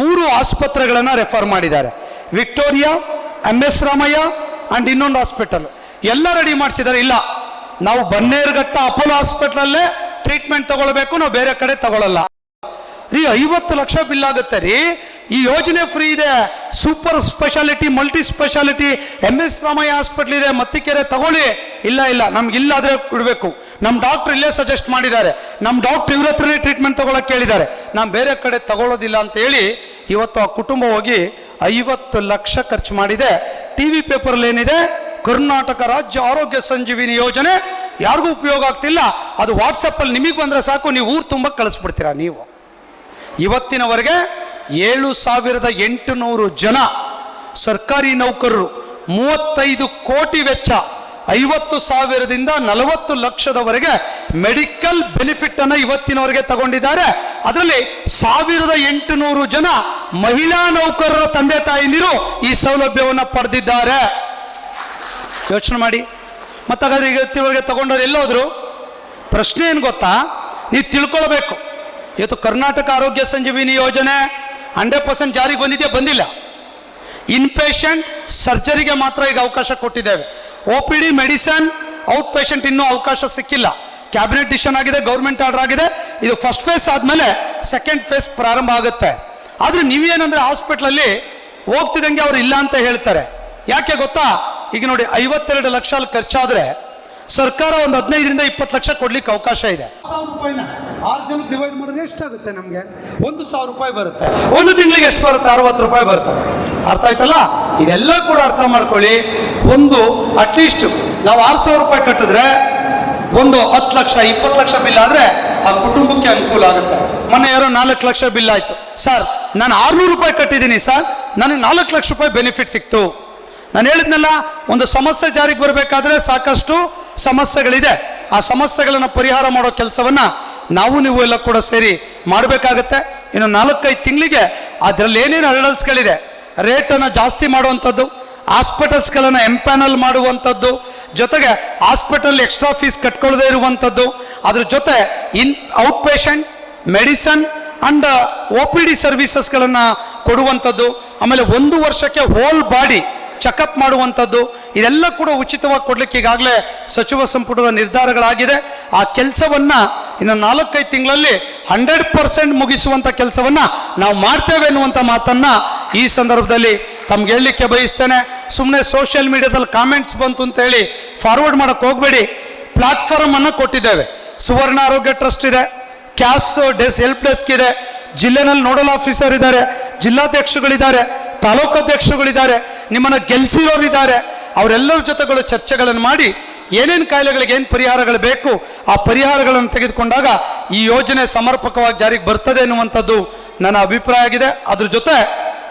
3 ಆಸ್ಪತ್ರೆಗಳನ್ನು ರೆಫರ್ ಮಾಡಿದ್ದಾರೆ. ವಿಕ್ಟೋರಿಯಾ, MS ರಾಮಯ್ಯ ಆ್ಯಂಡ್ ಇನ್ನೊಂದು ಹಾಸ್ಪಿಟಲ್ ಎಲ್ಲ ರೆಡಿ ಮಾಡಿಸಿದ್ದಾರೆ. ಇಲ್ಲ, ನಾವು ಬನ್ನೇರುಘಟ್ಟ ಅಪೋಲೋ ಹಾಸ್ಪಿಟ್ಲಲ್ಲೇ ಟ್ರೀಟ್ಮೆಂಟ್ ತಗೊಳ್ಬೇಕು, ನಾವು ಬೇರೆ ಕಡೆ ತಗೊಳ್ಳಲ್ಲ ರೀ. 50 ಲಕ್ಷ ಬಿಲ್ ಆಗುತ್ತೆ ರೀ. ಈ ಯೋಜನೆ ಫ್ರೀ ಇದೆ. Super speciality, multi speciality MS Ramaiah hospital ಇದೆ, ಮತ್ತಿಕೆರೆ ತಗೊಳ್ಳಿ. ಇಲ್ಲ ನಮ್ಗೆ ಇಲ್ಲಾದರೆ ಬಿಡಬೇಕು. ನಮ್ಮ ಡಾಕ್ಟ್ರ್ ಇಲ್ಲೇ ಸಜೆಸ್ಟ್ ಮಾಡಿದ್ದಾರೆ, ನಮ್ಮ ಡಾಕ್ಟ್ರ್ ಇವ್ರ ಹತ್ರನೇ ಟ್ರೀಟ್ಮೆಂಟ್ ತಗೊಳಕ್ಕೆ ಹೇಳಿದ್ದಾರೆ, ನಾನು ಬೇರೆ ಕಡೆ ತಗೊಳ್ಳೋದಿಲ್ಲ ಅಂತ ಹೇಳಿ ಇವತ್ತು ಆ ಕುಟುಂಬ ಹೋಗಿ 50 ಲಕ್ಷ ಖರ್ಚು ಮಾಡಿದೆ. TV ಪೇಪರಲ್ಲಿ ಏನಿದೆ? ಕರ್ನಾಟಕ ರಾಜ್ಯ ಆರೋಗ್ಯ ಸಂಜೀವಿನಿ ಯೋಜನೆ ಯಾರಿಗೂ ಉಪಯೋಗ ಆಗ್ತಿಲ್ಲ. ಅದು ವಾಟ್ಸಪ್ಪಲ್ಲಿ ನಿಮಗೆ ಬಂದರೆ ಸಾಕು, ನೀವು ಊರು ತುಂಬ ಕಳಿಸ್ಬಿಡ್ತೀರಾ. ನೀವು ಇವತ್ತಿನವರೆಗೆ 7,800 ಜನ ಸರ್ಕಾರಿ ನೌಕರರು, 35 ಕೋಟಿ ವೆಚ್ಚ, 50,000ದಿಂದ 40 ಲಕ್ಷದವರೆಗೆ ಮೆಡಿಕಲ್ ಬೆನಿಫಿಟ್ ಅನ್ನು ಇವತ್ತಿನವರೆಗೆ ತಗೊಂಡಿದ್ದಾರೆ. ಅದರಲ್ಲಿ 1,800 ಜನ ಮಹಿಳಾ ನೌಕರರ ತಂದೆ ತಾಯಿಯಂದಿರು ಈ ಸೌಲಭ್ಯವನ್ನು ಪಡೆದಿದ್ದಾರೆ. ಯೋಚನೆ ಮಾಡಿ. ಮತ್ತಾಗಾದ್ರೆ ಇವತ್ತಿನವರೆಗೆ ತಗೊಂಡವ್ರು ಎಲ್ಲೋದ್ರು? ಪ್ರಶ್ನೆ ಏನು ಗೊತ್ತಾ? ನೀವು ತಿಳ್ಕೊಳ್ಬೇಕು. ಇವತ್ತು ಕರ್ನಾಟಕ ಆರೋಗ್ಯ ಸಂಜೀವಿನಿ ಯೋಜನೆ 100% ಜಾರಿಗೆ ಬಂದಿದೆಯಾ? ಬಂದಿಲ್ಲ. ಇನ್ಪೇಷಂಟ್ ಸರ್ಜರಿಗೆ ಮಾತ್ರ ಈಗ ಅವಕಾಶ ಕೊಟ್ಟಿದ್ದೇವೆ. OPD ಮೆಡಿಸನ್ ಔಟ್ ಪೇಷಂಟ್ ಇನ್ನೂ ಅವಕಾಶ ಸಿಕ್ಕಿಲ್ಲ. ಕ್ಯಾಬಿನೆಟ್ ಡಿಸಿಷನ್ ಆಗಿದೆ, ಗೌರ್ಮೆಂಟ್ ಆರ್ಡರ್ ಆಗಿದೆ. ಇದು ಫಸ್ಟ್ ಫೇಸ್ ಆದಮೇಲೆ ಸೆಕೆಂಡ್ ಫೇಸ್ ಪ್ರಾರಂಭ ಆಗುತ್ತೆ. ಆದರೆ ನೀವೇನಂದ್ರೆ ಹಾಸ್ಪಿಟ್ಲಲ್ಲಿ ಹೋಗ್ತಿದ್ದಂಗೆ ಅವ್ರು ಇಲ್ಲ ಅಂತ ಹೇಳ್ತಾರೆ. ಯಾಕೆ ಗೊತ್ತಾ? ಈಗ ನೋಡಿ, 52 ಲಕ್ಷ ಅಲ್ಲಿ ಖರ್ಚಾದರೆ ಸರ್ಕಾರ ಒಂದು 15ರಿಂದ 20 ಲಕ್ಷ ಕೊಡ್ಲಿಕ್ಕೆ ಅವಕಾಶ ಇದೆ. 1,000 ರೂಪಾಯಿನ 6 ಜನಕ್ಕೆ ಡಿವೈಡ್ ಮಾಡಿದ್ರೆ ಎಷ್ಟಾಗುತ್ತೆ? ನಮಗೆ 1,000 ರೂಪಾಯಿ ಬರುತ್ತೆ. ಒಂದು ತಿಂಗಳಿಗೆ ಎಷ್ಟು ಬರುತ್ತೆ? 60 ರೂಪಾಯಿ ಬರುತ್ತೆ. ಅರ್ಥ ಆಯ್ತಲ್ಲ? ಇದೆಲ್ಲ ಕೂಡ ಅರ್ಥ ಮಾಡ್ಕೊಳ್ಳಿ. ಒಂದು ಅಟ್ಲೀಸ್ಟ್ ನಾವು 6,000 ರೂಪಾಯಿ ಕಟ್ಟಿದ್ರೆ ಒಂದು 10 ಲಕ್ಷ 20 ಲಕ್ಷ ಬಿಲ್ ಆದರೆ ಆ ಕುಟುಂಬಕ್ಕೆ ಅನುಕೂಲ ಆಗುತ್ತೆ. ಮೊನ್ನೆ ಯಾರೋ 4 ಲಕ್ಷ ಬಿಲ್ ಆಯಿತು. ಸರ್, ನಾನು 600 ರೂಪಾಯಿ ಕಟ್ಟಿದ್ದೀನಿ ಸರ್, ನನಗೆ 4 ಲಕ್ಷ ರೂಪಾಯಿ ಬೆನಿಫಿಟ್ ಸಿಕ್ತು. ನಾನು ಹೇಳಿದ್ನಲ್ಲ, ಒಂದು ಸಮಸ್ಯೆ ಜಾರಿಗೆ ಬರಬೇಕಾದ್ರೆ ಸಾಕಷ್ಟು ಸಮಸ್ಯೆಗಳಿದೆ. ಆ ಸಮಸ್ಯೆಗಳನ್ನು ಪರಿಹಾರ ಮಾಡೋ ಕೆಲಸವನ್ನು ನಾವು ನೀವು ಎಲ್ಲ ಕೂಡ ಸೇರಿ ಮಾಡಬೇಕಾಗತ್ತೆ. ಇನ್ನು 4-5 ತಿಂಗಳಿಗೆ ಅದರಲ್ಲಿ ಏನೇನು ಹರ್ಡಲ್ಸ್ಗಳಿದೆ, ರೇಟನ್ನು ಜಾಸ್ತಿ ಮಾಡುವಂಥದ್ದು, ಹಾಸ್ಪಿಟಲ್ಸ್ಗಳನ್ನು ಎಂಪ್ಯಾನಲ್ ಮಾಡುವಂಥದ್ದು, ಜೊತೆಗೆ ಹಾಸ್ಪಿಟಲ್ ಎಕ್ಸ್ಟ್ರಾ ಫೀಸ್ ಕಟ್ಕೊಳ್ಳದೇ ಇರುವಂಥದ್ದು, ಅದ್ರ ಜೊತೆ out patient medicine and OPD ಸರ್ವಿಸಸ್ಗಳನ್ನು ಕೊಡುವಂಥದ್ದು, ಆಮೇಲೆ 1 ವರ್ಷಕ್ಕೆ ಹೋಲ್ ಬಾಡಿ ಚೆಕಪ್ ಮಾಡುವಂಥದ್ದು, ಇದೆಲ್ಲ ಕೂಡ ಉಚಿತವಾಗಿ ಕೊಡ್ಲಿಕ್ಕೆ ಈಗಾಗಲೇ ಸಚಿವ ಸಂಪುಟದ ನಿರ್ಧಾರಗಳಾಗಿದೆ. ಆ ಕೆಲಸವನ್ನು ಇನ್ನು 4-5 ತಿಂಗಳಲ್ಲಿ 100% ಮುಗಿಸುವಂಥ ಕೆಲಸವನ್ನು ನಾವು ಮಾಡ್ತೇವೆ ಎನ್ನುವಂಥ ಮಾತನ್ನು ಈ ಸಂದರ್ಭದಲ್ಲಿ ತಮ್ಗೆ ಹೇಳಲಿಕ್ಕೆ ಬಯಸ್ತೇನೆ. ಸುಮ್ಮನೆ ಸೋಷಿಯಲ್ ಮೀಡಿಯಾದಲ್ಲಿ ಕಾಮೆಂಟ್ಸ್ ಬಂತು ಅಂತೇಳಿ ಫಾರ್ವರ್ಡ್ ಮಾಡೋಕ್ಕೆ ಹೋಗಬೇಡಿ. ಪ್ಲಾಟ್ಫಾರ್ಮನ್ನು ಕೊಟ್ಟಿದ್ದೇವೆ. ಸುವರ್ಣ ಆರೋಗ್ಯ ಟ್ರಸ್ಟ್ ಇದೆ, ಕ್ಯಾಸ್ ಹೆಲ್ಪ್ ಡೆಸ್ಕ್ ಇದೆ, ಜಿಲ್ಲೆನಲ್ಲಿ ನೋಡಲ್ ಆಫೀಸರ್ ಇದ್ದಾರೆ, ಜಿಲ್ಲಾಧ್ಯಕ್ಷಗಳಿದ್ದಾರೆ, ತಾಲೂಕು ಅಧ್ಯಕ್ಷಗಳಿದ್ದಾರೆ, ನಿಮ್ಮನ್ನು ಗೆಲ್ಸಿರೋರಿದ್ದಾರೆ. ಅವರೆಲ್ಲರ ಜೊತೆಗಳು ಚರ್ಚೆಗಳನ್ನು ಮಾಡಿ ಏನೇನು ಕಾಯಿಲೆಗಳಿಗೆ ಏನು ಪರಿಹಾರಗಳು ಬೇಕು ಆ ಪರಿಹಾರಗಳನ್ನು ತೆಗೆದುಕೊಂಡಾಗ ಈ ಯೋಜನೆ ಸಮರ್ಪಕವಾಗಿ ಜಾರಿಗೆ ಬರ್ತದೆ ಎನ್ನುವಂಥದ್ದು ನನ್ನ ಅಭಿಪ್ರಾಯ ಆಗಿದೆ. ಅದ್ರ ಜೊತೆ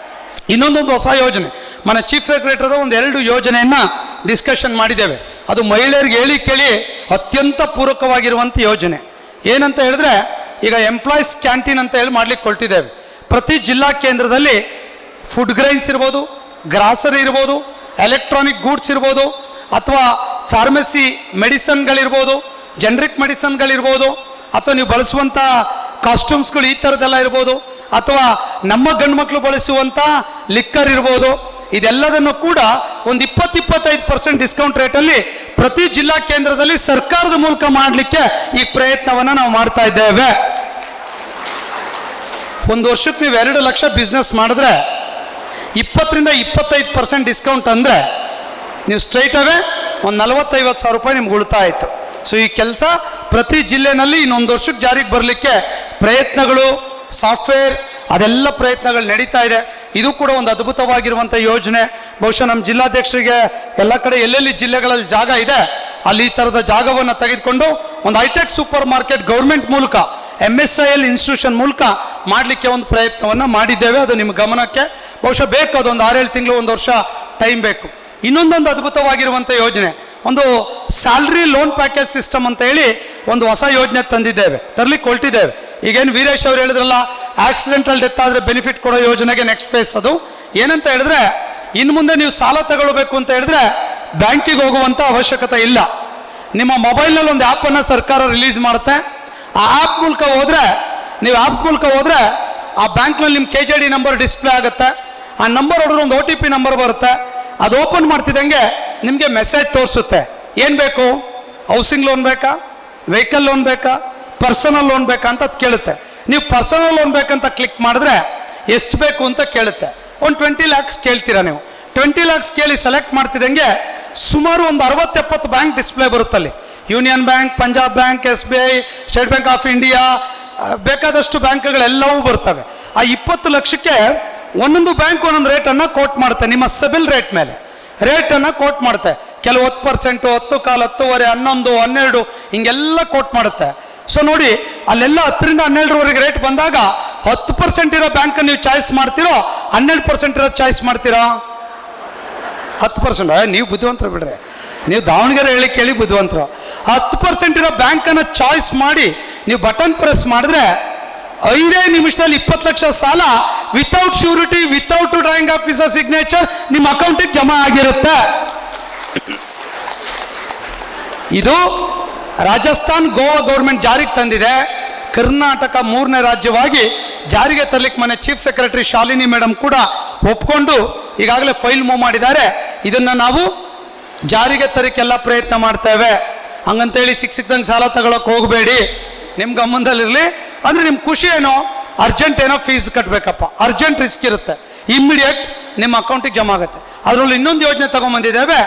ಇನ್ನೊಂದೊಂದು ಹೊಸ ಯೋಜನೆ, మన ಚೀಫ್ ಸೆಕ್ರೆಟರಿದ 2 ಯೋಜನೆಯನ್ನು ಡಿಸ್ಕಷನ್ ಮಾಡಿದ್ದೇವೆ. ಅದು ಮಹಿಳೆಯರಿಗೆ ಹೇಳಿ ಕೇಳಿ ಅತ್ಯಂತ ಪೂರಕವಾಗಿರುವಂಥ ಯೋಜನೆ. ಏನಂತ ಹೇಳಿದ್ರೆ, ಈಗ ಎಂಪ್ಲಾಯೀಸ್ ಕ್ಯಾಂಟೀನ್ ಅಂತ ಹೇಳಿ ಮಾಡ್ಲಿಕ್ಕೆ ಹೊರಟಿದ್ದೇವೆ. ಪ್ರತಿ ಜಿಲ್ಲಾ ಕೇಂದ್ರದಲ್ಲಿ ಫುಡ್ ಗ್ರೈನ್ಸ್ ಇರ್ಬೋದು, ಗ್ರಾಸರಿ ಇರ್ಬೋದು, ಎಲೆಕ್ಟ್ರಾನಿಕ್ ಗೂಡ್ಸ್ ಇರ್ಬೋದು, ಅಥವಾ ಫಾರ್ಮಸಿ ಮೆಡಿಸನ್ಗಳಿರ್ಬೋದು, ಜೆನರಿಕ್ ಮೆಡಿಸನ್ಗಳಿರ್ಬೋದು, ಅಥವಾ ನೀವು ಬಳಸುವಂಥ ಕಾಸ್ಟ್ಯೂಮ್ಸ್ಗಳು ಈ ಥರದ್ದೆಲ್ಲ ಇರ್ಬೋದು, ಅಥವಾ ನಮ್ಮ ಗಂಡು ಮಕ್ಕಳು ಬಳಸುವಂಥ ಲಿಕ್ಕರ್ ಇರ್ಬೋದು, ಇದೆಲ್ಲದನ್ನು ಕೂಡ ಒಂದು 20-25% ಡಿಸ್ಕೌಂಟ್ ರೇಟಲ್ಲಿ ಪ್ರತಿ ಜಿಲ್ಲಾ ಕೇಂದ್ರದಲ್ಲಿ ಸರ್ಕಾರದ ಮೂಲಕ ಮಾಡಲಿಕ್ಕೆ ಈ ಪ್ರಯತ್ನವನ್ನು ನಾವು ಮಾಡ್ತಾ ಇದ್ದೇವೆ. 1 ವರ್ಷಕ್ಕೆ ನೀವು 2 ಲಕ್ಷ ಬಿಸ್ನೆಸ್ ಮಾಡಿದ್ರೆ 20-25% ಡಿಸ್ಕೌಂಟ್ ಅಂದರೆ ನೀವು ಸ್ಟ್ರೈಟ್ ಅವೇ ಒಂದು 40-50 ಸಾವಿರ ರೂಪಾಯಿ ನಿಮ್ಗೆ ಉಳಿತಾಯ ಆಯಿತು. ಸೊ ಈ ಕೆಲಸ ಪ್ರತಿ ಜಿಲ್ಲೆನಲ್ಲಿ ಇನ್ನೊಂದು ವರ್ಷಕ್ಕೆ ಜಾರಿಗೆ ಬರಲಿಕ್ಕೆ ಪ್ರಯತ್ನಗಳು, ಸಾಫ್ಟ್ವೇರ್ ಅದೆಲ್ಲ ಪ್ರಯತ್ನಗಳು ನಡೀತಾ ಇದೆ. ಇದು ಕೂಡ ಒಂದು ಅದ್ಭುತವಾಗಿರುವಂಥ ಯೋಜನೆ. ಬಹುಶಃ ನಮ್ಮ ಜಿಲ್ಲಾಧ್ಯಕ್ಷರಿಗೆ ಎಲ್ಲ ಕಡೆ ಎಲ್ಲೆಲ್ಲಿ ಜಿಲ್ಲೆಗಳಲ್ಲಿ ಜಾಗ ಇದೆ ಅಲ್ಲಿ ಈ ಥರದ ಜಾಗವನ್ನು ತೆಗೆದುಕೊಂಡು ಒಂದು ಹೈಟೆಕ್ ಸೂಪರ್ ಮಾರ್ಕೆಟ್ ಗೌರ್ಮೆಂಟ್ ಮೂಲಕ MSIL ಇನ್ಸ್ಟಿಟ್ಯೂಷನ್ ಮೂಲಕ ಮಾಡಲಿಕ್ಕೆ ಒಂದು ಪ್ರಯತ್ನವನ್ನು ಮಾಡಿದ್ದೇವೆ. ಅದು ನಿಮ್ಮ ಗಮನಕ್ಕೆ ಬಹುಶಃ ಬೇಕು. ಅದೊಂದು 6-7 ತಿಂಗಳು, 1 ವರ್ಷ ಟೈಮ್ ಬೇಕು. ಇನ್ನೊಂದೊಂದು ಅದ್ಭುತವಾಗಿರುವಂಥ ಯೋಜನೆ, ಒಂದು ಸ್ಯಾಲ್ರಿ ಲೋನ್ ಪ್ಯಾಕೇಜ್ ಸಿಸ್ಟಮ್ ಅಂತ ಹೇಳಿ ಒಂದು ಹೊಸ ಯೋಜನೆ ತರಲಿಕ್ಕೆ ಹೊರಟಿದ್ದೇವೆ. ಈಗೇನು ವೀರೇಶ್ ಅವರು ಹೇಳಿದ್ರಲ್ಲ, ಆಕ್ಸಿಡೆಂಟಲ್ ಡೆತ್ ಆದರೆ ಬೆನಿಫಿಟ್ ಕೊಡೋ ಯೋಜನೆಗೆ ನೆಕ್ಸ್ಟ್ ಫೇಸ್. ಅದು ಏನಂತ ಹೇಳಿದ್ರೆ, ಇನ್ನು ಮುಂದೆ ನೀವು ಸಾಲ ತಗೊಳ್ಬೇಕು ಅಂತ ಹೇಳಿದ್ರೆ ಬ್ಯಾಂಕಿಗೆ ಹೋಗುವಂಥ ಅವಶ್ಯಕತೆ ಇಲ್ಲ. ನಿಮ್ಮ ಮೊಬೈಲ್ನಲ್ಲಿ ಒಂದು ಆ್ಯಪನ್ನು ಸರ್ಕಾರ ರಿಲೀಸ್ ಮಾಡುತ್ತೆ. ಆ ಆ್ಯಪ್ ಮೂಲಕ ಹೋದರೆ ಆ ಬ್ಯಾಂಕ್ನಲ್ಲಿ ನಿಮ್ಮ KJD ನಂಬರ್ ಡಿಸ್ಪ್ಲೇ ಆಗುತ್ತೆ. ಆ ನಂಬರ್ ಹೊಡೆದ್ರೆ ಒಂದು OTP ನಂಬರ್ ಬರುತ್ತೆ. ಅದು ಓಪನ್ ಮಾಡ್ತಿದ್ದಂಗೆ ನಿಮಗೆ ಮೆಸೇಜ್ ತೋರಿಸುತ್ತೆ. ಏನು ಬೇಕು, ಹೌಸಿಂಗ್ ಲೋನ್ ಬೇಕಾ, ವೆಹಿಕಲ್ ಲೋನ್ ಬೇಕಾ, ಪರ್ಸನಲ್ ಲೋನ್ ಬೇಕಾ ಅಂತ ಅದು ಕೇಳುತ್ತೆ. ನೀವು ಪರ್ಸನಲ್ ಲೋನ್ ಬೇಕಂತ ಕ್ಲಿಕ್ ಮಾಡಿದ್ರೆ ಎಷ್ಟು ಬೇಕು ಅಂತ ಕೇಳುತ್ತೆ. ಒಂದು 20 lakhs ಕೇಳ್ತೀರಾ ನೀವು. 20 lakhs ಕೇಳಿ ಸೆಲೆಕ್ಟ್ ಮಾಡ್ತಿದ್ದಂಗೆ ಸುಮಾರು ಒಂದು 60-70 ಬ್ಯಾಂಕ್ ಡಿಸ್ಪ್ಲೇ ಬರುತ್ತಲ್ಲಿ. Union bank, Punjab bank, SBI, state bank of India, ಬೇಕಾದಷ್ಟು ಬ್ಯಾಂಕ್ಗಳೆಲ್ಲವೂ ಬರ್ತವೆ. ಆ 20 ಲಕ್ಷಕ್ಕೆ ಒಂದೊಂದು ಬ್ಯಾಂಕ್ ಒಂದೊಂದು ರೇಟನ್ನು ಕೋಟ್ ಮಾಡುತ್ತೆ. ನಿಮ್ಮ ಸಿಬಿಲ್ ರೇಟ್ ಮೇಲೆ ರೇಟನ್ನು ಕೋಟ್ ಮಾಡುತ್ತೆ. ಕೆಲವು 10%, 10 ಕಾಲು, 10.5, 11, 12 ಹಿಂಗೆಲ್ಲ ಕೋಟ್ ಮಾಡುತ್ತೆ. ಸೊ ನೋಡಿ, ಅಲ್ಲೆಲ್ಲ 10ರಿಂದ 12ರವರೆಗೆ ರೇಟ್ ಬಂದಾಗ 10% ಇರೋ ಬ್ಯಾಂಕ್ ನೀವು ಚಾಯ್ಸ್ ಮಾಡ್ತೀರೋ, 12% ಇರೋ ಚಾಯ್ಸ್ ಮಾಡ್ತೀರಾ? 10%. ನೀವು ಬುದ್ಧಿವಂತರು ಬಿಡ್ರಿ, ನೀವು ದಾವಣಗೆರೆ ಹೇಳಿ ಕೇಳಿ ಬುದ್ಧಿವಂತರು. 10% ಇರೋ ಬ್ಯಾಂಕನ್ನು ಚಾಯ್ಸ್ ಮಾಡಿ ನೀವು ಬಟನ್ ಪ್ರೆಸ್ ಮಾಡಿದ್ರೆ 5 ನಿಮಿಷದಲ್ಲಿ 20 ಲಕ್ಷ ಸಾಲ without surety, without drawing officer signature ನಿಮ್ಮ ಅಕೌಂಟಿಗೆ ಜಮಾ ಆಗಿರುತ್ತೆ. ಇದು ರಾಜಸ್ಥಾನ್, ಗೋವಾ ಗೌರ್ಮೆಂಟ್ ಜಾರಿಗೆ ತಂದಿದೆ. ಕರ್ನಾಟಕ 3ನೇ ರಾಜ್ಯವಾಗಿ ಜಾರಿಗೆ ತರಲಿಕ್ಕೆ ಮನೆ ಚೀಫ್ ಸೆಕ್ರೆಟರಿ ಶಾಲಿನಿ ಮೇಡಮ್ ಕೂಡ ಒಪ್ಕೊಂಡು ಈಗಾಗಲೇ ಫೈಲ್ ಮೂವ್ ಮಾಡಿದ್ದಾರೆ. ಇದನ್ನು ನಾವು ಜಾರಿಗೆ ತರಕ್ಕೆಲ್ಲ ಪ್ರಯತ್ನ ಮಾಡ್ತೇವೆ. ಹಂಗಂತೇಳಿ ಸಿಕ್ಕಂಗೆ ಸಾಲ ತಗೊಳಕ್ಕೆ ಹೋಗಬೇಡಿ, ನಿಮ್ಮ ಗಮನದಲ್ಲಿರಲಿ. ಅಂದರೆ ನಿಮ್ಮ ಖುಷಿ ಏನೋ, ಅರ್ಜೆಂಟ್ ಏನೋ ಫೀಸ್ ಕಟ್ಟಬೇಕಪ್ಪ, ಅರ್ಜೆಂಟ್ ರಿಸ್ಕ್ ಇರುತ್ತೆ, ಇಮ್ಮಿಡಿಯೇಟ್ ನಿಮ್ಮ ಅಕೌಂಟಿಗೆ ಜಮಾ ಆಗುತ್ತೆ. ಅದರಲ್ಲಿ ಇನ್ನೊಂದು ಯೋಜನೆ ತಗೊಂಡ್ಬಂದಿದ್ದೇವೆ.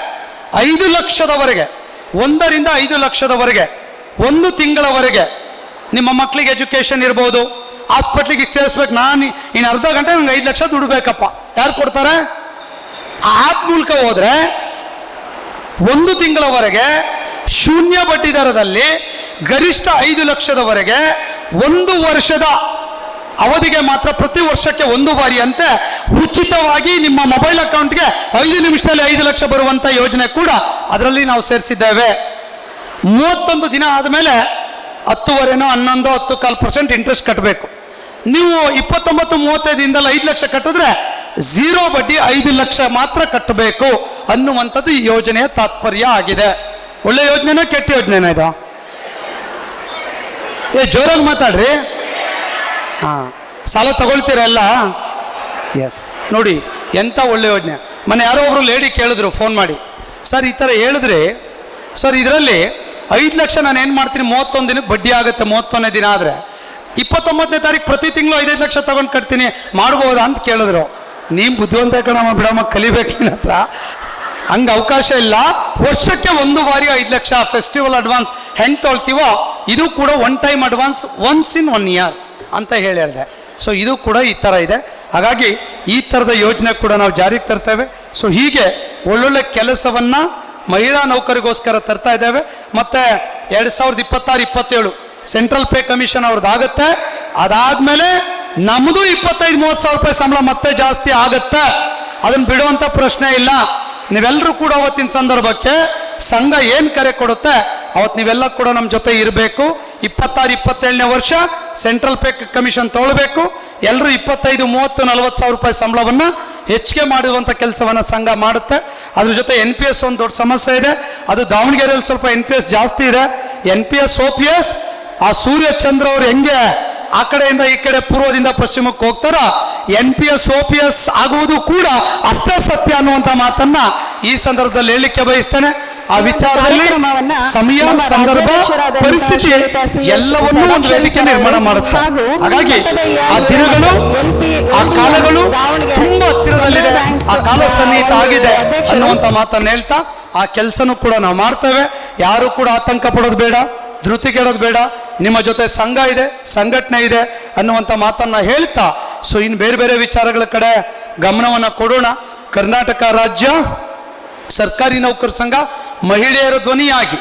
5 ಲಕ್ಷದವರೆಗೆ, 1 ರಿಂದ 5 ಲಕ್ಷದವರೆಗೆ 1 ತಿಂಗಳವರೆಗೆ ನಿಮ್ಮ ಮಕ್ಕಳಿಗೆ ಎಜುಕೇಷನ್ ಇರ್ಬೋದು, ಹಾಸ್ಪಿಟ್ಲಿಗೆ ಸೇರಿಸ್ಬೇಕು. ನಾನು ಇನ್ನು ಅರ್ಧ ಗಂಟೆ ನಂಗೆ 5 ಲಕ್ಷ ದುಡ್ಬೇಕಪ್ಪ, ಯಾರು ಕೊಡ್ತಾರೆ? ಆ ಆ್ಯಪ್ ಮೂಲಕ ಹೋದರೆ 1 ತಿಂಗಳವರೆಗೆ ಶೂನ್ಯ ಬಡ್ಡಿ ದರದಲ್ಲಿ ಗರಿಷ್ಠ 5 ಲಕ್ಷದವರೆಗೆ 1 ವರ್ಷದ ಅವಧಿಗೆ ಮಾತ್ರ, ಪ್ರತಿ ವರ್ಷಕ್ಕೆ 1 ಬಾರಿ ಅಂತೆ ಉಚಿತವಾಗಿ ನಿಮ್ಮ ಮೊಬೈಲ್ ಅಕೌಂಟ್ಗೆ 5 ನಿಮಿಷದಲ್ಲಿ 5 ಲಕ್ಷ ಬರುವಂಥ ಯೋಜನೆ ಕೂಡ ಅದರಲ್ಲಿ ನಾವು ಸೇರಿಸಿದ್ದೇವೆ. 31 ದಿನ ಆದಮೇಲೆ 10.25, 11, 10.25% ಇಂಟ್ರೆಸ್ಟ್ ಕಟ್ಟಬೇಕು. ನೀವು 29-35 ದಿನದಲ್ಲಿ 5 ಲಕ್ಷ ಕಟ್ಟಿದ್ರೆ 0 ಬಡ್ಡಿ 5 ಲಕ್ಷ ಮಾತ್ರ ಕಟ್ಟಬೇಕು ಅನ್ನುವಂಥದ್ದು ಈ ಯೋಜನೆಯ ತಾತ್ಪರ್ಯ ಆಗಿದೆ. ಒಳ್ಳೆ ಯೋಜನೆನಾ ಕೆಟ್ಟ ಯೋಜನೆನಾ ಇದು? ಜೋರಾಗಿ ಮಾತಾಡ್ರಿ. ಸಾಲ ತಗೊಳ್ತೀರಲ್ಲ? ಎಸ್, ನೋಡಿ ಎಂಥ ಒಳ್ಳೆ ಯೋಜನೆ. ಮೊನ್ನೆ ಯಾರೋ ಒಬ್ರು ಲೇಡಿ ಕೇಳಿದ್ರು ಫೋನ್ ಮಾಡಿ, ಸರ್ ಈ ಥರ ಹೇಳಿದ್ರೆ ಸರ್ ಇದರಲ್ಲಿ 5 ಲಕ್ಷ ನಾನು ಏನು ಮಾಡ್ತೀನಿ 31 ದಿನಕ್ಕೆ ಬಡ್ಡಿ ಆಗುತ್ತೆ 31ನೇ ದಿನ ಆದರೆ 29ನೇ ತಾರೀಕು ಪ್ರತಿ ತಿಂಗಳು 5 ಲಕ್ಷ ತಗೊಂಡು ಕಟ್ತೀನಿ ಮಾಡ್ಬೋದಾ ಅಂತ ಕೇಳಿದ್ರು. ನೀವು ಬುದ್ಧಿವಂತ ಕಣಮ್ಮ ಬಿಡಮ್ಮ, ಕಲಿಬೇಕು ನಿನ್ನ ಹತ್ರ. ಹಂಗೆ ಅವಕಾಶ ಇಲ್ಲ. ವರ್ಷಕ್ಕೆ 1 ಬಾರಿ 5 ಲಕ್ಷ ಫೆಸ್ಟಿವಲ್ ಅಡ್ವಾನ್ಸ್ ಹೆಂಗೆ ತೊಳ್ತೀವೋ ಇದು ಕೂಡ 1 time advance once in 1 year ಅಂತ ಹೇಳಿದೆ. ಸೊ ಇದು ಕೂಡ ಈ ಥರ ಇದೆ. ಹಾಗಾಗಿ ಈ ಥರದ ಯೋಜನೆ ಕೂಡ ನಾವು ಜಾರಿಗೆ ತರ್ತೇವೆ. ಸೊ ಹೀಗೆ ಒಳ್ಳೊಳ್ಳೆ ಕೆಲಸವನ್ನು ಮಹಿಳಾ ನೌಕರಿಗೋಸ್ಕರ ತರ್ತಾ ಇದ್ದೇವೆ. ಮತ್ತು 2026-27 ಸೆಂಟ್ರಲ್ ಪೇ ಕಮಿಷನ್ ಅವ್ರದ್ದಾಗುತ್ತೆ. ಅದಾದಮೇಲೆ ನಮ್ಮದು 25-30 ಸಾವಿರ ರೂಪಾಯಿ ಸಂಬಳ ಮತ್ತೆ ಜಾಸ್ತಿ ಆಗುತ್ತೆ. ಅದನ್ನು ಬಿಡುವಂಥ ಪ್ರಶ್ನೆ ಇಲ್ಲ. ನೀವೆಲ್ಲರೂ ಕೂಡ ಅವತ್ತಿನ ಸಂದರ್ಭಕ್ಕೆ ಸಂಘ ಏನು ಕರೆ ಕೊಡುತ್ತೆ ಅವತ್ತು ನೀವೆಲ್ಲ ಕೂಡ ನಮ್ಮ ಜೊತೆ ಇರಬೇಕು. 26-27ನೇ ವರ್ಷ ಸೆಂಟ್ರಲ್ ಪೇ ಕಮಿಷನ್ ತೊಗೊಳ್ಬೇಕು. ಎಲ್ಲರೂ 25-30-40 ಸಾವಿರ ರೂಪಾಯಿ ಸಂಬಳವನ್ನು ಹೆಚ್ಚಿಗೆ ಮಾಡುವಂಥ ಕೆಲಸವನ್ನು ಸಂಘ ಮಾಡುತ್ತೆ. ಅದ್ರ ಜೊತೆ NPS ಒಂದು ದೊಡ್ಡ ಸಮಸ್ಯೆ ಇದೆ. ಅದು ದಾವಣಗೆರೆಯಲ್ಲಿ ಸ್ವಲ್ಪ NPS ಜಾಸ್ತಿ ಇದೆ. NPS OPS ಆ ಸೂರ್ಯ ಚಂದ್ರ ಅವರು ಹೆಂಗೆ ಆ ಕಡೆಯಿಂದ ಈ ಕಡೆ ಪೂರ್ವದಿಂದ ಪಶ್ಚಿಮಕ್ಕೆ ಹೋಗ್ತಾರೋ NPS OPS ಆಗುವುದು ಕೂಡ ಅಷ್ಟೇ ಸತ್ಯ ಅನ್ನುವಂಥ ಮಾತನ್ನ ಈ ಸಂದರ್ಭದಲ್ಲಿ ಹೇಳಲಿಕ್ಕೆ ಬಯಸ್ತೇನೆ. ಆ ವಿಚಾರದಲ್ಲಿ ಸಮಯ, ಸಂದರ್ಭ, ಪರಿಸ್ಥಿತಿ ಎಲ್ಲವನ್ನೂ ಒಂದು ವೇದಿಕೆ ನಿರ್ಮಾಣ ಮಾಡುತ್ತೆ. ಹಾಗಾಗಿ ಆ ದಿನಗಳು, ಆ ಕಾಲಗಳು ತುಂಬಾ ಹತ್ತಿರದಲ್ಲಿದೆ, ಆ ಕಾಲ ಸನ್ನಿಹಿತ ಆಗಿದೆ ಅನ್ನುವಂಥ ಮಾತನ್ನು ಹೇಳ್ತಾ ಆ ಕೆಲಸನೂ ಕೂಡ ನಾವು ಮಾಡ್ತೇವೆ. ಯಾರು ಕೂಡ ಆತಂಕ ಪಡೋದು ಬೇಡ, ಧೃತಿಗೆಡೋದು ಬೇಡ. ನಿಮ್ಮ ಜೊತೆ ಸಂಘ ಇದೆ, ಸಂಘಟನೆ ಇದೆ ಅನ್ನುವಂಥ ಮಾತನ್ನು ಹೇಳ್ತಾ ಸೊ ಇನ್ನು ಬೇರೆ ಬೇರೆ ವಿಚಾರಗಳ ಕಡೆ ಗಮನವನ್ನು ಕೊಡೋಣ. ಕರ್ನಾಟಕ ರಾಜ್ಯ ಸರ್ಕಾರಿ ನೌಕರ ಸಂಘ ಮಹಿಳೆಯರ ಧ್ವನಿಯಾಗಿ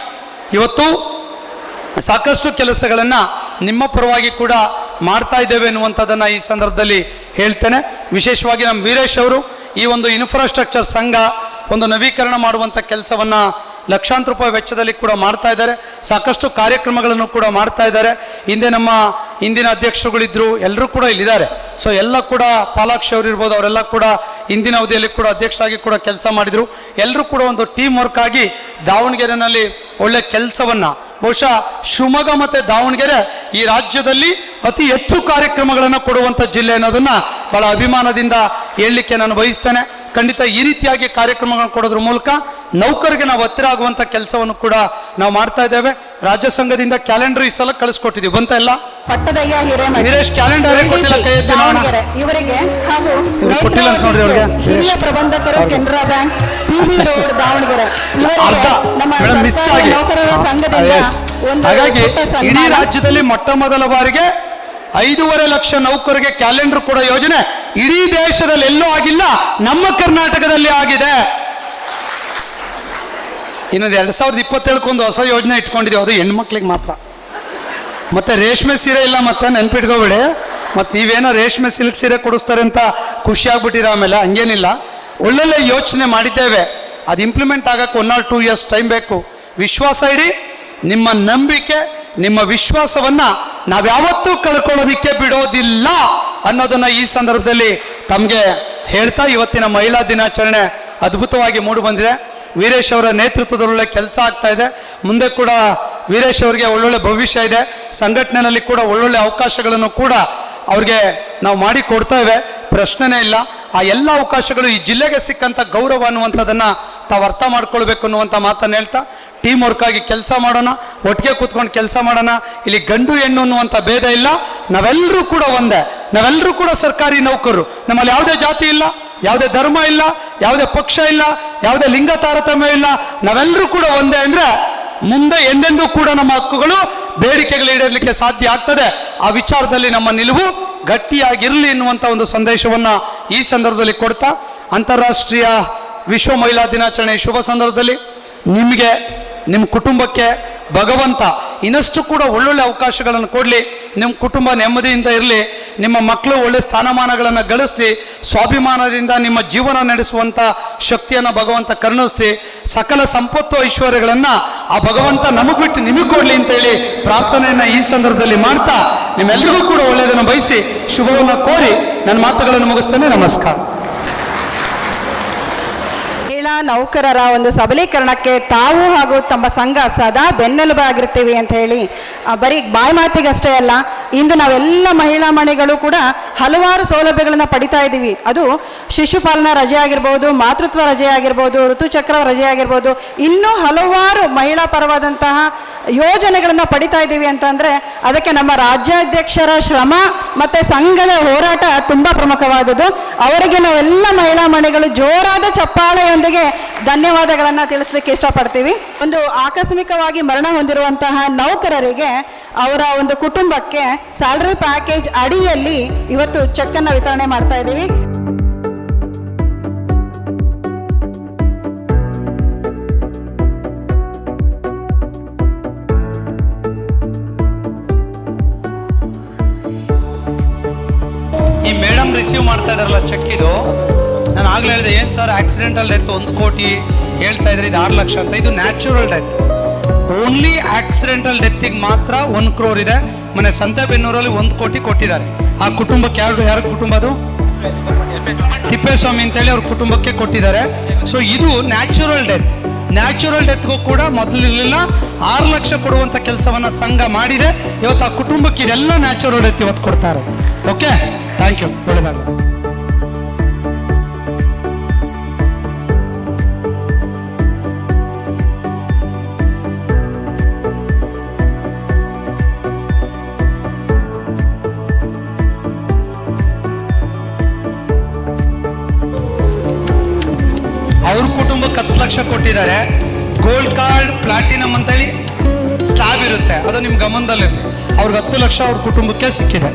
ಇವತ್ತು ಸಾಕಷ್ಟು ಕೆಲಸಗಳನ್ನು ನಿಮ್ಮ ಪರವಾಗಿ ಕೂಡ ಮಾಡ್ತಾ ಇದ್ದೇವೆ ಅನ್ನುವಂಥದ್ದನ್ನು ಈ ಸಂದರ್ಭದಲ್ಲಿ ಹೇಳ್ತೇನೆ. ವಿಶೇಷವಾಗಿ ನಮ್ಮ ವೀರೇಶ್ ಅವರು ಈ ಒಂದು ಇನ್ಫ್ರಾಸ್ಟ್ರಕ್ಚರ್ ಸಂಘ ಒಂದು ನವೀಕರಣ ಮಾಡುವಂಥ ಕೆಲಸವನ್ನು ಲಕ್ಷಾಂತರ ರೂಪಾಯಿ ವೆಚ್ಚದಲ್ಲಿ ಕೂಡ ಮಾಡ್ತಾ ಇದ್ದಾರೆ. ಸಾಕಷ್ಟು ಕಾರ್ಯಕ್ರಮಗಳನ್ನು ಕೂಡ ಮಾಡ್ತಾ ಇದ್ದಾರೆ. ಹಿಂದೆ ನಮ್ಮ ಇಂದಿನ ಅಧ್ಯಕ್ಷರುಗಳಿದ್ದರು, ಎಲ್ಲರೂ ಕೂಡ ಇಲ್ಲಿದ್ದಾರೆ. ಸೊ ಎಲ್ಲ ಕೂಡ ಪಾಲಾಕ್ಷಿ ಅವರು ಇರ್ಬೋದು, ಅವರೆಲ್ಲ ಕೂಡ ಇಂದಿನ ಅವಧಿಯಲ್ಲಿ ಕೂಡ ಅಧ್ಯಕ್ಷರಾಗಿ ಕೂಡ ಕೆಲಸ ಮಾಡಿದರು. ಎಲ್ಲರೂ ಕೂಡ ಒಂದು ಟೀಮ್ ವರ್ಕ್ ಆಗಿ ದಾವಣಗೆರೆಯಲ್ಲಿ ಒಳ್ಳೆ ಕೆಲಸವನ್ನು, ಬಹುಶಃ ಶಿವಮೊಗ್ಗ ಮತ್ತು ದಾವಣಗೆರೆ ಈ ರಾಜ್ಯದಲ್ಲಿ ಅತಿ ಹೆಚ್ಚು ಕಾರ್ಯಕ್ರಮಗಳನ್ನು ಕೊಡುವಂಥ ಜಿಲ್ಲೆ ಅನ್ನೋದನ್ನು ಭಾಳ ಅಭಿಮಾನದಿಂದ ಹೇಳಲಿಕ್ಕೆ ನಾನು ಬಯಸ್ತೇನೆ. ಖಂಡಿತ ಈ ರೀತಿಯಾಗಿ ಕಾರ್ಯಕ್ರಮಗಳನ್ನು ಕೊಡೋದ್ರ ಮೂಲಕ ನೌಕರಿಗೆ ನಾವು ಹತ್ತಿರ ಆಗುವಂಥ ಕೆಲಸವನ್ನು ಕೂಡ ನಾವು ಮಾಡ್ತಾ ಇದ್ದೇವೆ. ರಾಜ್ಯ ಸಂಘದಿಂದ ಕ್ಯಾಲೆಂಡರ್ ಈ ಸಲ ಕಳಿಸ್ಕೊಟ್ಟಿದ್ದೀವಿ, ಬಂತ ಎಲ್ಲ ಪಟ್ಟದಯ್ಯ ವೀರೇಶ್ ಕ್ಯಾಲೆಂಡರ್ ಕೊಟ್ಟಿಲ್ಲ, ಕೈ ಎತ್ತಿ ನೋಡೋಣ. ಇವರಿಗೆ ಹಾಗೂ ಕೊಟ್ಟಿಲ್ಲ ಅಂತ ನೋಡ್ರಿ ಅವ್ರಿಗೆ. ಹಿರಿಯ ಪ್ರಬಂಧಕರು Canara bank PB road Davanagere ಅರ್ಧ ನಮ್ಮ ಮಿಸ್ ಸರ್ಕಾರಿ ಆಗಿ. ನೌಕರರ ಸಂಘದಿಂದ ಒಂದು ಹಾಗಾಗಿ ಪುಟ್ಟ ಸನ್ಮಾನ. ಇಡೀ ರಾಜ್ಯದಲ್ಲಿ ಮೊಟ್ಟ ಮೊದಲ ಬಾರಿಗೆ 5.5 ಲಕ್ಷ ನೌಕರಿಗೆ ಕ್ಯಾಲೆಂಡರ್ ಕೊಡೋ ಯೋಜನೆ ಇಡೀ ದೇಶದಲ್ಲಿ ಎಲ್ಲೂ ಆಗಿಲ್ಲ, ನಮ್ಮ ಕರ್ನಾಟಕದಲ್ಲಿ ಆಗಿದೆ. ಇನ್ನೊಂದು 2027 ಒಂದು ಹೊಸ ಯೋಜನೆ ಇಟ್ಕೊಂಡಿದ್ದೀವಿ, ಅದು ಹೆಣ್ಮಕ್ಳಿಗೆ ಮಾತ್ರ. ಮತ್ತೆ ರೇಷ್ಮೆ ಸೀರೆ ಇಲ್ಲ, ಮತ್ತೆ ನೆನ್ಪಿಟ್ಕೋಬೇಡಿ. ಮತ್ತು ನೀವೇನೋ ರೇಷ್ಮೆ ಸಿಲ್ಕ್ ಸೀರೆ ಕೊಡಿಸ್ತಾರೆ ಅಂತ ಖುಷಿ ಆಗ್ಬಿಟ್ಟಿರ. ಆಮೇಲೆ ಹಂಗೇನಿಲ್ಲ, ಒಳ್ಳೊಳ್ಳೆ ಯೋಚನೆ ಮಾಡಿದ್ದೇವೆ. ಅದು ಇಂಪ್ಲಿಮೆಂಟ್ ಆಗಕ್ಕೆ 1 or 2 years ಟೈಮ್ ಬೇಕು. ವಿಶ್ವಾಸ ಇಡಿ. ನಿಮ್ಮ ನಂಬಿಕೆ, ನಿಮ್ಮ ವಿಶ್ವಾಸವನ್ನು ನಾವ್ಯಾವತ್ತೂ ಕಳ್ಕೊಳ್ಳೋದಿಕ್ಕೆ ಬಿಡೋದಿಲ್ಲ ಅನ್ನೋದನ್ನು ಈ ಸಂದರ್ಭದಲ್ಲಿ ತಮಗೆ ಹೇಳ್ತಾ ಇವತ್ತಿನ ಮಹಿಳಾ ದಿನಾಚರಣೆ ಅದ್ಭುತವಾಗಿ ಮೂಡಿ ಬಂದಿದೆ. ವೀರೇಶ್ ಅವರ ನೇತೃತ್ವದಲ್ಲಿ ಒಳ್ಳೆ ಕೆಲಸ ಆಗ್ತಾ ಇದೆ. ಮುಂದೆ ಕೂಡ ವೀರೇಶ್ ಅವರಿಗೆ ಒಳ್ಳೊಳ್ಳೆ ಭವಿಷ್ಯ ಇದೆ. ಸಂಘಟನೆಯಲ್ಲಿ ಕೂಡ ಒಳ್ಳೊಳ್ಳೆ ಅವಕಾಶಗಳನ್ನು ಕೂಡ ಅವ್ರಿಗೆ ನಾವು ಮಾಡಿ ಕೊಡ್ತೇವೆ, ಪ್ರಶ್ನೆನೇ ಇಲ್ಲ. ಆ ಎಲ್ಲ ಅವಕಾಶಗಳು ಈ ಜಿಲ್ಲೆಗೆ ಸಿಕ್ಕಂಥ ಗೌರವ ಅನ್ನುವಂಥದ್ದನ್ನು ತಾವು ಅರ್ಥ ಮಾಡ್ಕೊಳ್ಬೇಕು ಅನ್ನುವಂಥ ಮಾತನ್ನು ಹೇಳ್ತಾ ಟೀಮ್ ವರ್ಕ್ ಆಗಿ ಕೆಲಸ ಮಾಡೋಣ, ಒಟ್ಟಿಗೆ ಕೂತ್ಕೊಂಡು ಕೆಲಸ ಮಾಡೋಣ. ಇಲ್ಲಿ ಗಂಡು ಹೆಣ್ಣು ಅನ್ನುವಂಥ ಭೇದ ಇಲ್ಲ, ನಾವೆಲ್ಲರೂ ಕೂಡ ಒಂದೇ. ನಾವೆಲ್ಲರೂ ಕೂಡ ಸರ್ಕಾರಿ ನೌಕರರು. ನಮ್ಮಲ್ಲಿ ಯಾವುದೇ ಜಾತಿ ಇಲ್ಲ, ಯಾವುದೇ ಧರ್ಮ ಇಲ್ಲ, ಯಾವುದೇ ಪಕ್ಷ ಇಲ್ಲ, ಯಾವುದೇ ಲಿಂಗ ತಾರತಮ್ಯ ಇಲ್ಲ. ನಾವೆಲ್ಲರೂ ಕೂಡ ಒಂದೇ ಅಂದರೆ ಮುಂದೆ ಎಂದೆಂದೂ ಕೂಡ ನಮ್ಮ ಹಕ್ಕುಗಳು, ಬೇಡಿಕೆಗಳು ಈಡೇರಲಿಕ್ಕೆ ಸಾಧ್ಯ ಆಗ್ತದೆ. ಆ ವಿಚಾರದಲ್ಲಿ ನಮ್ಮ ನಿಲುವು ಗಟ್ಟಿಯಾಗಿರಲಿ ಎನ್ನುವಂಥ ಒಂದು ಸಂದೇಶವನ್ನು ಈ ಸಂದರ್ಭದಲ್ಲಿ ಕೊಡ್ತಾ, ಅಂತಾರಾಷ್ಟ್ರೀಯ ವಿಶ್ವ ಮಹಿಳಾ ದಿನಾಚರಣೆ ಶುಭ ಸಂದರ್ಭದಲ್ಲಿ ನಿಮಗೆ, ನಿಮ್ಮ ಕುಟುಂಬಕ್ಕೆ ಭಗವಂತ ಇನ್ನಷ್ಟು ಕೂಡ ಒಳ್ಳೊಳ್ಳೆ ಅವಕಾಶಗಳನ್ನು ಕೊಡಲಿ. ನಿಮ್ಮ ಕುಟುಂಬ ನೆಮ್ಮದಿಯಿಂದ ಇರಲಿ, ನಿಮ್ಮ ಮಕ್ಕಳು ಒಳ್ಳೆ ಸ್ಥಾನಮಾನಗಳನ್ನು ಗಳಿಸ್ಲಿ, ಸ್ವಾಭಿಮಾನದಿಂದ ನಿಮ್ಮ ಜೀವನ ನಡೆಸುವಂಥ ಶಕ್ತಿಯನ್ನು ಭಗವಂತ ಕರುಣಿಸ್ಲಿ. ಸಕಲ ಸಂಪತ್ತು ಐಶ್ವರ್ಯಗಳನ್ನು ಆ ಭಗವಂತ ನಮಗೆ ಬಿಟ್ಟು ನಿಮಗೆ ಕೊಡಲಿ ಅಂತೇಳಿ ಪ್ರಾರ್ಥನೆಯನ್ನು ಈ ಸಂದರ್ಭದಲ್ಲಿ ಮಾಡ್ತಾ ನಿಮ್ಮೆಲ್ಲರಿಗೂ ಕೂಡ ಒಳ್ಳೆಯದನ್ನು ಬಯಸಿ ಶುಭವನ್ನು ಕೋರಿ ನನ್ನ ಮಾತುಗಳನ್ನು ಮುಗಿಸ್ತೇನೆ. ನಮಸ್ಕಾರ. ನೌಕರರ ಒಂದು ಸಬಲೀಕರಣಕ್ಕೆ ತಾವು ಹಾಗೂ ತಮ್ಮ ಸಂಘ ಸದಾ ಬೆನ್ನೆಲುಬಾಗಿರ್ತೀವಿ ಅಂತ ಹೇಳಿ ಬರೀ ಬಾಯಿ ಮಾತಿಗಷ್ಟೇ ಅಲ್ಲ, ಇಂದು ನಾವೆಲ್ಲ ಮಹಿಳಾ ಮಣಿಗಳು ಕೂಡ ಹಲವಾರು ಸೌಲಭ್ಯಗಳನ್ನು ಪಡಿತಾ ಇದ್ದೀವಿ. ಅದು ಶಿಶುಪಾಲನಾ ರಜೆ ಆಗಿರ್ಬೋದು, ಮಾತೃತ್ವ ರಜೆ ಆಗಿರ್ಬೋದು, ಋತುಚಕ್ರ ರಜೆ ಆಗಿರ್ಬೋದು, ಇನ್ನೂ ಹಲವಾರು ಮಹಿಳಾ ಪರವಾದಂತಹ ಯೋಜನೆಗಳನ್ನು ಪಡಿತಾ ಇದ್ದೀವಿ ಅಂತಂದರೆ ಅದಕ್ಕೆ ನಮ್ಮ ರಾಜ್ಯಾಧ್ಯಕ್ಷರ ಶ್ರಮ ಮತ್ತು ಸಂಘದ ಹೋರಾಟ ತುಂಬ ಪ್ರಮುಖವಾದದ್ದು. ಅವರಿಗೆ ನಾವೆಲ್ಲ ಮಹಿಳಾ ಮಣಿಗಳು ಜೋರಾದ ಚಪ್ಪಾಳೆಯೊಂದಿಗೆ ಧನ್ಯವಾದಗಳನ್ನು ತಿಳಿಸ್ಲಿಕ್ಕೆ ಇಷ್ಟಪಡ್ತೀವಿ. ಒಂದು ಆಕಸ್ಮಿಕವಾಗಿ ಮರಣ ಹೊಂದಿರುವಂತಹ ನೌಕರರಿಗೆ ಅವರ ಒಂದು ಕುಟುಂಬಕ್ಕೆ ಸ್ಯಾಲರಿ ಪ್ಯಾಕೇಜ್ ಅಡಿಯಲ್ಲಿ ಇವತ್ತು ಚೆಕ್ಕನ್ನು ವಿತರಣೆ ಮಾಡ್ತಾ ಇದ್ದೀವಿ. ಈ ಮೇಡಮ್ ರಿಸೀವ್ ಮಾಡ್ತಾ ಇದಾರಲ್ಲ ಚೆಕ್, ಇದು ನಾನು ಆಗ್ಲೇ ಹೇಳಿದೆ, ಏನು ಸರ್ ಆಕ್ಸಿಡೆಂಟಲ್ ಡೆತ್ 1 ಕೋಟಿ ಹೇಳ್ತಾ ಇದ್ರೆ ಇದು 6 ಲಕ್ಷ ಅಂತ. ಇದು ನ್ಯಾಚುರಲ್ ಡೆತ್. ಓನ್ಲಿ ಆಕ್ಸಿಡೆಂಟಲ್ ಡೆತ್ತಿಗೆ ಮಾತ್ರ 1 crore ಇದೆ. ಮನೆ ಸಂತೆಬೆನ್ನೂರಲ್ಲಿ 1 ಕೋಟಿ ಕೊಟ್ಟಿದ್ದಾರೆ. ಆ ಕುಟುಂಬಕ್ಕೆ ಯಾರ ಕುಟುಂಬ ಅದು? ತಿಪ್ಪೇಸ್ವಾಮಿ ಅಂತೇಳಿ ಅವ್ರ ಕುಟುಂಬಕ್ಕೆ ಕೊಟ್ಟಿದ್ದಾರೆ. ಸೊ ಇದು ನ್ಯಾಚುರಲ್ ಡೆತ್. ನ್ಯಾಚುರಲ್ ಡೆತ್ಗೂ ಕೂಡ ಮೊದಲಿರಲಿಲ್ಲ, 6 ಲಕ್ಷ ಕೊಡುವಂಥ ಕೆಲಸವನ್ನು ಸಂಘ ಮಾಡಿದೆ. ಇವತ್ತು ಆ ಕುಟುಂಬಕ್ಕೆ ಇದೆಲ್ಲ ನ್ಯಾಚುರಲ್ ಡೆತ್ ಇವತ್ತು ಕೊಡ್ತಾರೆ. Okay, thank you. ಒಳ್ಳೆಯದಾಗ. ಅವ್ರ ಕುಟುಂಬಕ್ಕೆ 10 ಲಕ್ಷ ಕೊಟ್ಟಿದ್ದಾರೆ. ಗೋಲ್ಡ್ ಕಾರ್ಡ್, ಪ್ಲಾಟಿನಮ್ ಅಂತೇಳಿ ಸ್ಲಾಬ್ ಇರುತ್ತೆ, ಅದು ನಿಮ್ಮ ಗಮನದಲ್ಲಿರುತ್ತೆ. ಅವ್ರಿಗೆ 10 ಲಕ್ಷ ಅವ್ರ ಕುಟುಂಬಕ್ಕೆ ಸಿಕ್ಕಿದೆ.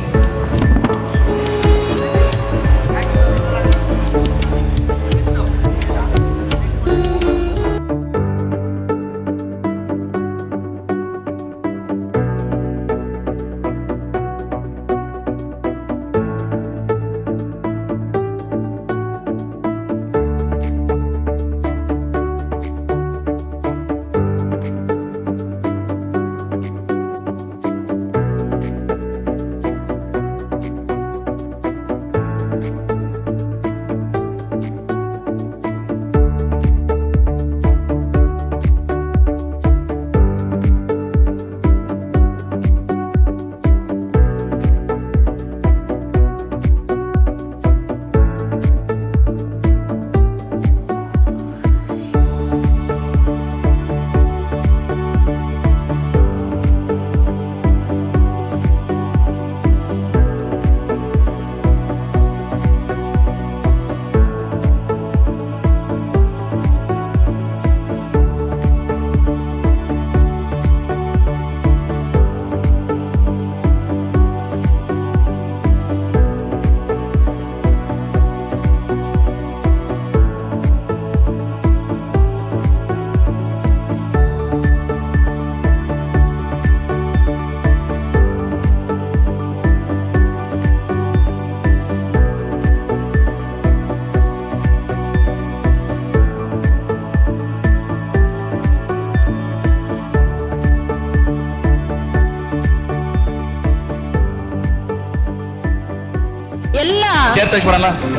ಎಲ್ಲ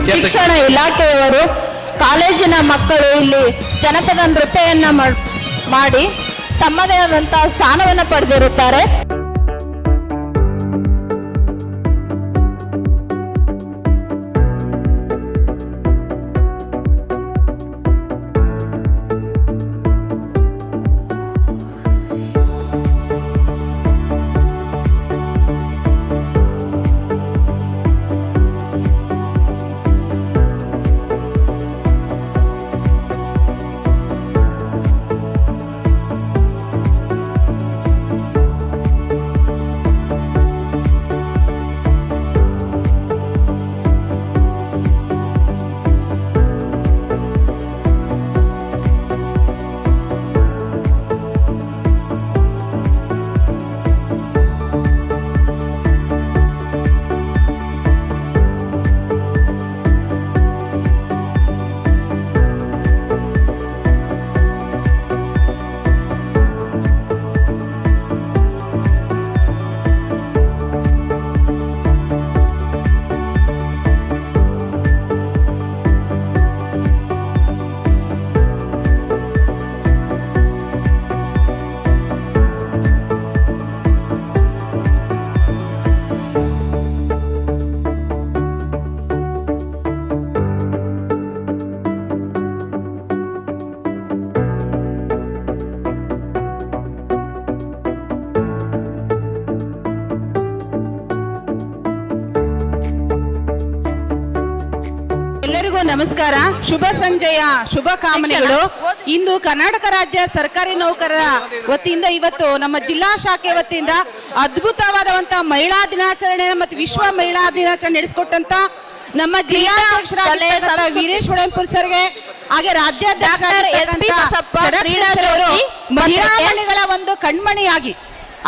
ಶಿಕ್ಷಣ ಇಲಾಖೆಯವರು, ಕಾಲೇಜಿನ ಮಕ್ಕಳು ಇಲ್ಲಿ ಜನಪದ ನೃತ್ಯವನ್ನು ಮಾಡಿ ತಮ್ಮದೇ ಆದಂತಹ ಸ್ಥಾನವನ್ನು ಪಡೆದಿರುತ್ತಾರೆ. ನಮಸ್ಕಾರ. ಶುಭ ಸಂಜೆಯ ಶುಭ ಕಾಮನೆಗಳು. ಇಂದು ಕರ್ನಾಟಕ ರಾಜ್ಯ ಸರ್ಕಾರಿ ನೌಕರರ ವತಿಯಿಂದ ಇವತ್ತು ನಮ್ಮ ಜಿಲ್ಲಾ ಶಾಖೆ ವತಿಯಿಂದ ಅದ್ಭುತವಾದಂತಹ ಮಹಿಳಾ ದಿನಾಚರಣೆ ಮತ್ತು ವಿಶ್ವ ಮಹಿಳಾ ದಿನಾಚರಣೆ ನಡೆಸಿಕೊಟ್ಟಂತ ನಮ್ಮ ಜಿಲ್ಲಾಧ್ಯಕ್ಷರಾದ ವೀರೇಶ್ ಒಡೆಂಪುರ್ ಸರ್ಗೆ ಹಾಗೆ ರಾಜ್ಯಾಧ್ಯಕ್ಷರಾಗಿರುವಂತಹ ಮಹಿಳಾ ಮಣಿಗಳ ಒಂದು ಕಣ್ಮಣಿಯಾಗಿ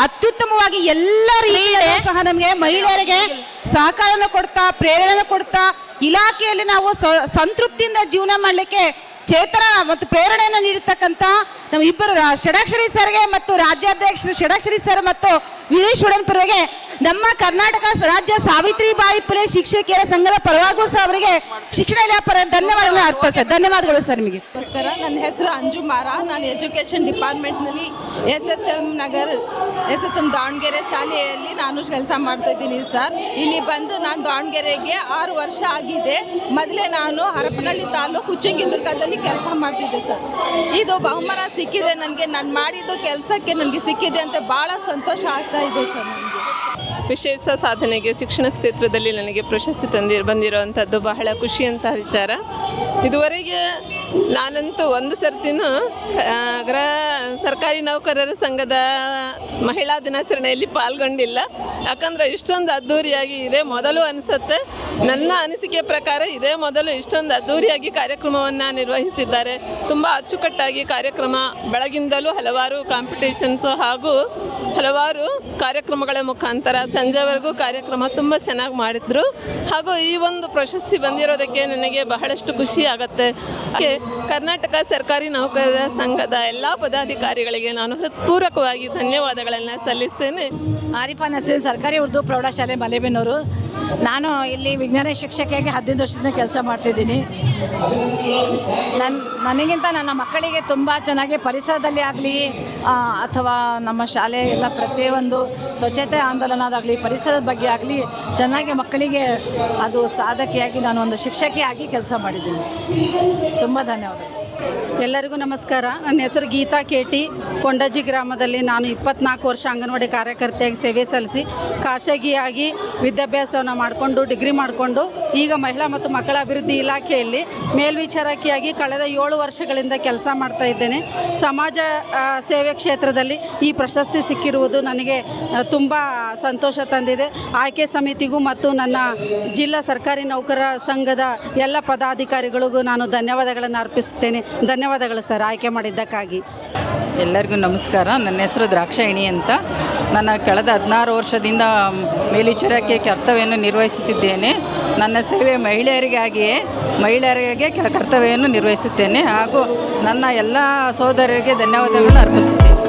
ಅತ್ಯುತ್ತಮವಾಗಿ ಎಲ್ಲ ರೀತಿಯಲ್ಲೂ ಸಹ ನಮಗೆ ಮಹಿಳೆಯರಿಗೆ ಸಹಕಾರನ ಕೊಡ್ತಾ ಪ್ರೇರಣೆ ಕೊಡ್ತಾ ಇಲಾಖೆಯಲ್ಲಿ ನಾವು ಸಂತೃಪ್ತಿಯಿಂದ ಜೀವನ ಮಾಡಲಿಕ್ಕೆ ಚೇತನ ಮತ್ತು ಪ್ರೇರಣೆಯನ್ನು ನೀಡತಕ್ಕಂಥ ನಮ್ಮ ಇಬ್ಬರು ಷಡಾಕ್ಷರಿ ಸರ್ಗೆ ಮತ್ತು ರಾಜ್ಯಾಧ್ಯಕ್ಷರು ಷಡಾಕ್ಷರಿ ಸರ್ ಮತ್ತು ವೀರೇಶ್ ಒಡೆಂಪುರ್ಗೆ ನಮ್ಮ ಕರ್ನಾಟಕ ರಾಜ್ಯ ಸಾವಿತ್ರಿಬಾಯಿ ಫುಲೆ ಶಿಕ್ಷಕಿಯರ ಸಂಘದ ಪರವಾಗೂ ಸಹ ಅವರಿಗೆ ಶಿಕ್ಷಣ ಇಲಾಖೆ ಧನ್ಯವಾದಗಳನ್ನು ಅರ್ಪಿಸ್ತೇನೆ. ಧನ್ಯವಾದಗಳು ಸರ್ ನಿಮಗೆ. ನಮಸ್ಕಾರ. ನನ್ನ ಹೆಸರು ಅಂಜು ಮಾರ. ನಾನು ಎಜುಕೇಷನ್ ಡಿಪಾರ್ಟ್ಮೆಂಟ್ನಲ್ಲಿ SSM ದಾವಣಗೆರೆ ಶಾಲೆಯಲ್ಲಿ ನಾನು ಕೆಲಸ ಮಾಡ್ತಾ ಇದ್ದೀನಿ ಸರ್. ಇಲ್ಲಿ ಬಂದು ನಾನು ದಾವಣಗೆರೆಗೆ 6 ವರ್ಷ ಆಗಿದೆ. ಮೊದಲೇ ನಾನು ಹರಪನಹಳ್ಳಿ ತಾಲೂಕು ಉಚ್ಚಂಗಿದುರ್ಗದಲ್ಲಿ ಕೆಲಸ ಮಾಡ್ತಿದ್ದೆ ಸರ್. ಇದು ಬಹುಮಾನ ಸಿಕ್ಕಿದೆ ನನಗೆ. ನಾನು ಮಾಡಿದ್ದು ಕೆಲಸಕ್ಕೆ ನನಗೆ ಸಿಕ್ಕಿದೆ ಅಂತ ಭಾಳ ಸಂತೋಷ ಆಗ್ತಾ ಇದೆ ಸರ್. ನನಗೆ ವಿಶೇಷ ಸಾಧನೆಗೆ ಶಿಕ್ಷಣ ಕ್ಷೇತ್ರದಲ್ಲಿ ನನಗೆ ಪ್ರಶಸ್ತಿ ಬಂದಿರುವಂಥದ್ದು ಬಹಳ ಖುಷಿಯಂಥ ವಿಚಾರ. ಇದುವರೆಗೆ ನಾನಂತೂ ಒಂದು ಸರ್ತಿನೂ ಸರ್ಕಾರಿ ನೌಕರರ ಸಂಘದ ಮಹಿಳಾ ದಿನಾಚರಣೆಯಲ್ಲಿ ಪಾಲ್ಗೊಂಡಿಲ್ಲ. ಯಾಕಂದರೆ ಇಷ್ಟೊಂದು ಅದ್ಧೂರಿಯಾಗಿ ಇದೇ ಮೊದಲು ಅನಿಸುತ್ತೆ. ನನ್ನ ಅನಿಸಿಕೆ ಪ್ರಕಾರ ಇದೇ ಮೊದಲು ಇಷ್ಟೊಂದು ಅದ್ಧೂರಿಯಾಗಿ ಕಾರ್ಯಕ್ರಮವನ್ನು ನಿರ್ವಹಿಸಿದ್ದಾರೆ. ತುಂಬ ಅಚ್ಚುಕಟ್ಟಾಗಿ ಕಾರ್ಯಕ್ರಮ, ಬೆಳಗಿಂದಲೂ ಹಲವಾರು ಕಾಂಪಿಟೇಷನ್ಸು ಹಾಗೂ ಹಲವಾರು ಕಾರ್ಯಕ್ರಮಗಳ ಮುಖಾಂತರ ಸಂಜೆವರೆಗೂ ಕಾರ್ಯಕ್ರಮ ತುಂಬ ಚೆನ್ನಾಗಿ ಮಾಡಿದ್ರು. ಹಾಗೂ ಈ ಒಂದು ಪ್ರಶಸ್ತಿ ಬಂದಿರೋದಕ್ಕೆ ನನಗೆ ಬಹಳಷ್ಟು ಖುಷಿ ಆಗುತ್ತೆ. ಹಾಗೆ ಕರ್ನಾಟಕ ಸರ್ಕಾರಿ ನೌಕರರ ಸಂಘದ ಎಲ್ಲ ಪದಾಧಿಕಾರಿಗಳಿಗೆ ನಾನು ಹೃತ್ಪೂರ್ವಕವಾಗಿ ಧನ್ಯವಾದಗಳನ್ನು ಸಲ್ಲಿಸ್ತೇನೆ. ಆರಿಫಾ ನಸೀರ್ ಸರ್ಕಾರಿ ಉರ್ದು ಪ್ರೌಢಶಾಲೆ ಮಲೆಬೆನ್ನೂರು. ನಾನು ಇಲ್ಲಿ ವಿಜ್ಞಾನ ಶಿಕ್ಷಕಿಯಾಗಿ 15 ವರ್ಷದಿಂದ ಕೆಲಸ ಮಾಡ್ತಿದ್ದೀನಿ. ನನಗಿಂತ ನನ್ನ ಮಕ್ಕಳಿಗೆ ತುಂಬ ಚೆನ್ನಾಗಿ ಪರಿಸರದಲ್ಲಿ ಆಗಲಿ ಅಥವಾ ನಮ್ಮ ಶಾಲೆ ಎಲ್ಲ ಪ್ರತಿಯೊಂದು ಸ್ವಚ್ಛತೆ ಆಂದೋಲನದಾಗಲಿ ಪರಿಸರದ ಬಗ್ಗೆ ಆಗಲಿ ಚೆನ್ನಾಗಿ ಮಕ್ಕಳಿಗೆ ಅದು ಸಾಧಕಿಯಾಗಿ ನಾನು ಒಂದು ಶಿಕ್ಷಕಿಯಾಗಿ ಕೆಲಸ ಮಾಡಿದ್ದೀನಿ. ತುಂಬ ಧನ್ಯವಾದಗಳು. ಎಲ್ಲರಿಗೂ ನಮಸ್ಕಾರ. ನನ್ನ ಹೆಸರು ಗೀತಾ ಕೇಟಿ. ಕೊಂಡಜ್ಜಿ ಗ್ರಾಮದಲ್ಲಿ ನಾನು 24 ವರ್ಷ ಅಂಗನವಾಡಿ ಕಾರ್ಯಕರ್ತೆಯಾಗಿ ಸೇವೆ ಸಲ್ಲಿಸಿ ಖಾಸಗಿಯಾಗಿ ವಿದ್ಯಾಭ್ಯಾಸವನ್ನು ಮಾಡಿಕೊಂಡು ಡಿಗ್ರಿ ಮಾಡಿಕೊಂಡು ಈಗ ಮಹಿಳಾ ಮತ್ತು ಮಕ್ಕಳ ಅಭಿವೃದ್ಧಿ ಇಲಾಖೆಯಲ್ಲಿ ಮೇಲ್ವಿಚಾರಕಿಯಾಗಿ ಕಳೆದ 7 ವರ್ಷಗಳಿಂದ ಕೆಲಸ ಮಾಡ್ತಾ ಇದ್ದೇನೆ. ಸಮಾಜ ಸೇವೆ ಕ್ಷೇತ್ರದಲ್ಲಿ ಈ ಪ್ರಶಸ್ತಿ ಸಿಕ್ಕಿರುವುದು ನನಗೆ ತುಂಬ ಸಂತೋಷ ತಂದಿದೆ. ಆಯ್ಕೆ ಸಮಿತಿಗೂ ಮತ್ತು ನನ್ನ ಜಿಲ್ಲಾ ಸರ್ಕಾರಿ ನೌಕರರ ಸಂಘದ ಎಲ್ಲ ಪದಾಧಿಕಾರಿಗಳಿಗೂ ನಾನು ಧನ್ಯವಾದಗಳನ್ನು ಅರ್ಪಿಸುತ್ತೇನೆ. ಧನ್ಯವಾದಗಳು ಸರ್ ಆಯ್ಕೆ ಮಾಡಿದ್ದಕ್ಕಾಗಿ. ಎಲ್ಲರಿಗೂ ನಮಸ್ಕಾರ. ನನ್ನ ಹೆಸರು ದ್ರಾಕ್ಷಾಯಿಣಿ ಅಂತ. ನನ್ನ ಕಳೆದ 16 ವರ್ಷದಿಂದ ಮೇಲ್ವಿಚಾರಕಿ ಕರ್ತವ್ಯವನ್ನು ನಿರ್ವಹಿಸುತ್ತಿದ್ದೇನೆ. ನನ್ನ ಸೇವೆ ಮಹಿಳೆಯರಿಗೆ ಕರ್ತವ್ಯವನ್ನು ನಿರ್ವಹಿಸುತ್ತೇನೆ ಹಾಗೂ ನನ್ನ ಎಲ್ಲ ಸಹೋದರರಿಗೆ ಧನ್ಯವಾದಗಳನ್ನು ಅರ್ಪಿಸುತ್ತೇನೆ.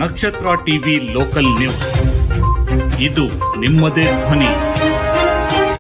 ನಕ್ಷತ್ರ ಟಿವಿ ಲೋಕಲ್ ನ್ಯೂಸ್, ಇದು ನಿಮ್ಮದೇ ಧ್ವನಿ.